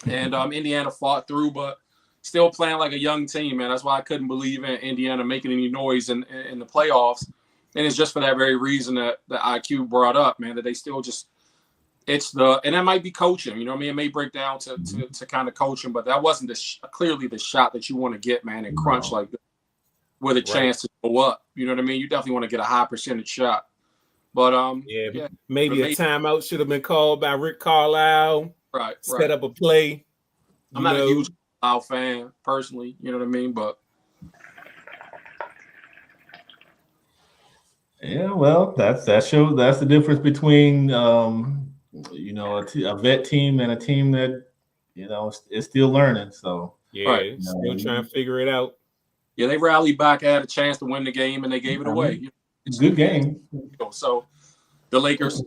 And Indiana fought through, but still playing like a young team, man. That's why I couldn't believe in Indiana making any noise in the playoffs. And it's just for that very reason that the IQ brought up, man, that they still just and that might be coaching, you know what I mean? It may break down to kind of coaching, but that wasn't clearly the shot that you want to get, man, and crunch like that with a chance to go up. You know what I mean? You definitely want to get a high percentage shot. But maybe a timeout should have been called by Rick Carlisle. Right. Set up a play. I'm not a huge fan personally, you know what I mean? But yeah, well, that's the difference between a vet team and a team that is still learning. So still trying to figure it out. Yeah, they rallied back, had a chance to win the game, and they gave it away. It's good game. So the Lakers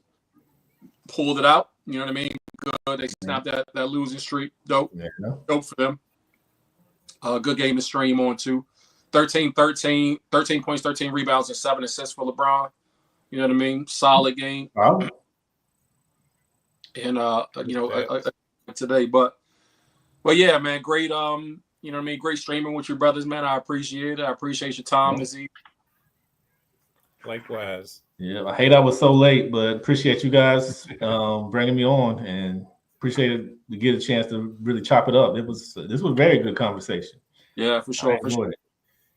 pulled it out. You know what I mean? Good. They snapped that losing streak. Dope. Yeah. Dope for them. Good game to stream on too. 13 points, 13 rebounds, and 7 assists for LeBron. You know what I mean? Solid game. Wow. And today, but yeah, man, great. You know what I mean? Great streaming with your brothers, man. I appreciate it. I appreciate your time this evening. Likewise. Yeah, I hate I was so late, but appreciate you guys bringing me on, and appreciate it to get a chance to really chop it up. This was a very good conversation. Yeah, for sure.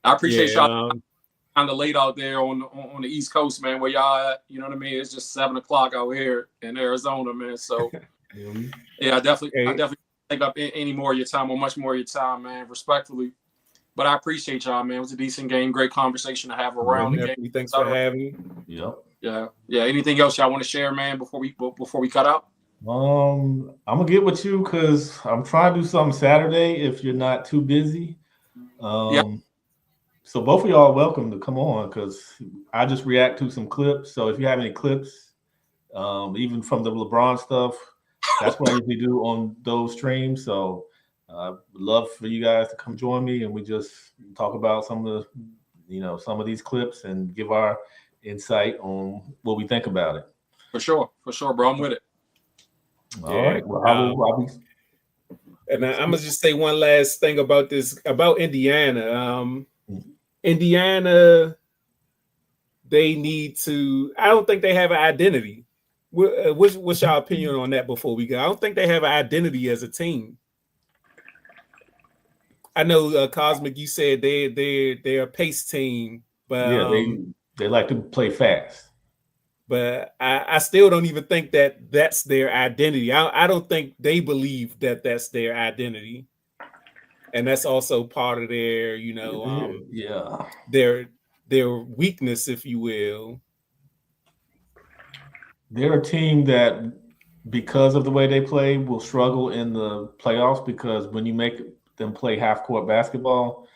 I appreciate y'all. Kind of late out there on the East Coast, man. Where y'all at? You know what I mean? It's just 7 o'clock out here in Arizona, man. So yeah, I definitely take up any more of your time or much more of your time, man. Respectfully. But I appreciate y'all, man. It was a decent game, great conversation to have around the game. Thanks for having me. Yep. Yeah. Anything else y'all want to share, man, before we cut out? I'm gonna get with you because I'm trying to do something Saturday if you're not too busy. So both of y'all are welcome to come on because I just react to some clips. So if you have any clips, even from the LeBron stuff, that's what I usually do on those streams. So I would love for you guys to come join me and we just talk about some of these clips and give our insight on what we think about it. For sure, bro. I'm with it. All right. Well, and I'm gonna just say one last thing about Indiana. Indiana, they need to. I don't think they have an identity. What's your opinion on that before we go? I don't think they have an identity as a team. I know, Cosmic, you said they're a pace team, but they like to play fast. But I still don't even think that that's their identity. I don't think they believe that that's their identity, and that's also part of their, their weakness, if you will. they're a team that, because of the way they play, will struggle in the playoffs, because when you make them play half court basketball,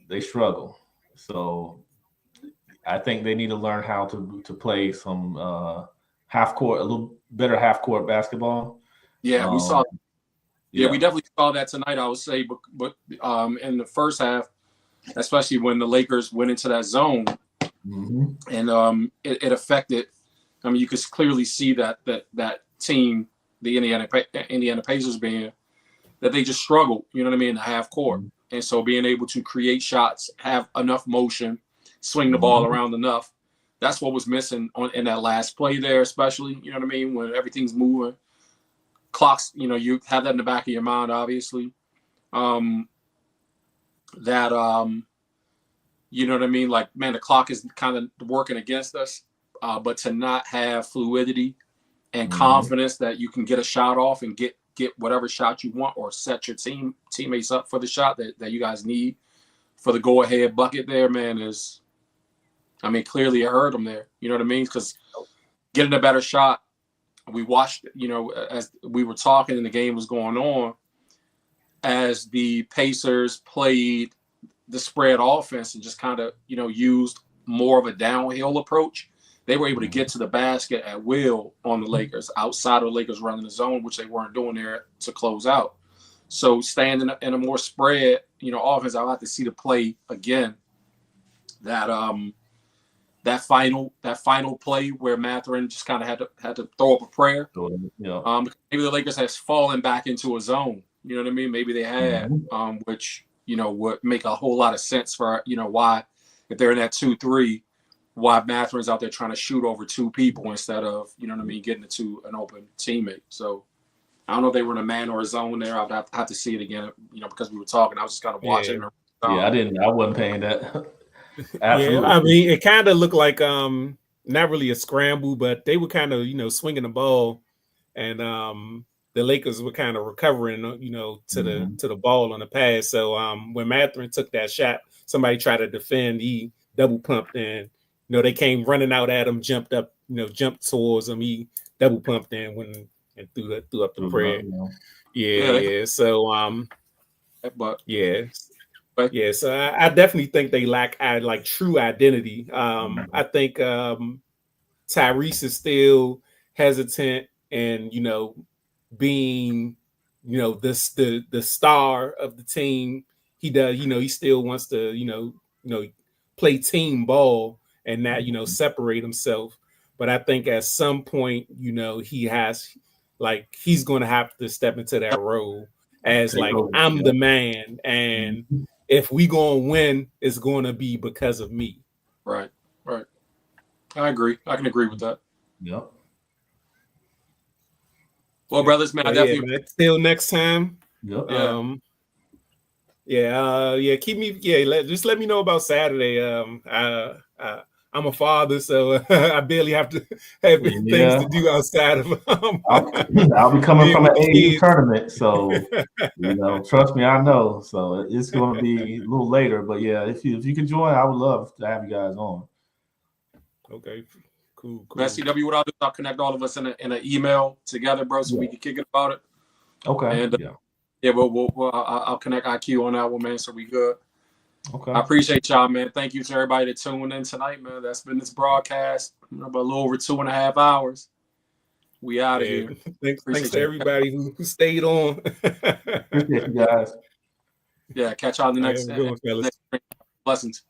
they struggle. So I think they need to learn how to play some half court, a little better half court basketball. Yeah, we saw. Yeah, we Yeah. definitely saw that tonight, I would say. But in the first half, especially when the Lakers went into that zone, and it affected. I mean, you could clearly see that team, the Indiana Pacers, being that they just struggled. You know what I mean, in the half court, and so being able to create shots, have enough motion, swing the ball around enough. That's what was missing in that last play there, especially. You know what I mean, when everything's moving. Clocks, you have that in the back of your mind, obviously. You know what I mean? Like, man, the clock is kind of working against us. But to not have fluidity and confidence that you can get a shot off and get whatever shot you want, or set your teammates up for the shot that you guys need for the go-ahead bucket there, man, is, I mean, clearly it hurt them there. You know what I mean? Because getting a better shot, we watched, as we were talking and the game was going on, as the Pacers played the spread offense and just kind of, used more of a downhill approach. They were able to get to the basket at will on the Lakers, outside of the Lakers running the zone, which they weren't doing there to close out. So staying in a more spread, offense, I'll have to see the play again. That final play where Mathurin just kind of had to throw up a prayer. Maybe the Lakers has fallen back into a zone. You know what I mean? Maybe they had, which would make a whole lot of sense for why, if they're in that 2-3, why Mathurin's out there trying to shoot over two people instead of getting it to an open teammate. So I don't know if they were in a man or a zone there. I'd have to see it again. Because we were talking, I was just kind of watching. I wasn't paying that. Yeah, I mean, it kind of looked like not really a scramble, but they were kind of swinging the ball, and the Lakers were kind of recovering, to the ball on the pass. So when Mathurin took that shot, somebody tried to defend. He double pumped, and they came running out at him, jumped up, jumped towards him. He double pumped and threw up the prayer. Yeah. So yeah, so I definitely think they lack true identity. I think Tyrese is still hesitant, and being the star of the team, he does. He still wants to play team ball and not separate himself. But I think at some point he's going to have to step into that role as I'm the man, and if we gonna win, it's gonna be because of me. Right. I agree. I can agree with that. Yep. Well, brothers, man, I definitely. Man, till next time. Yep. Keep me. Just let me know about Saturday. I'm a father, so I barely have to have things to do outside of. I'll be coming from an AU tournament, so trust me, I know. So it's going to be a little later, but yeah, if you can join, I would love to have you guys on. Okay, cool. SCW, what I'll do is I'll connect all of us in an email together, bro, so we can kick it about it. Okay. And I'll connect IQ on that one, man. So we good. Okay. I appreciate y'all, man. Thank you to everybody that tuned in tonight, man. That's been this broadcast. About a little over 2.5 hours. We out of here. Thanks to everybody who stayed on. Appreciate you guys. Yeah, catch y'all in the next. Blessings.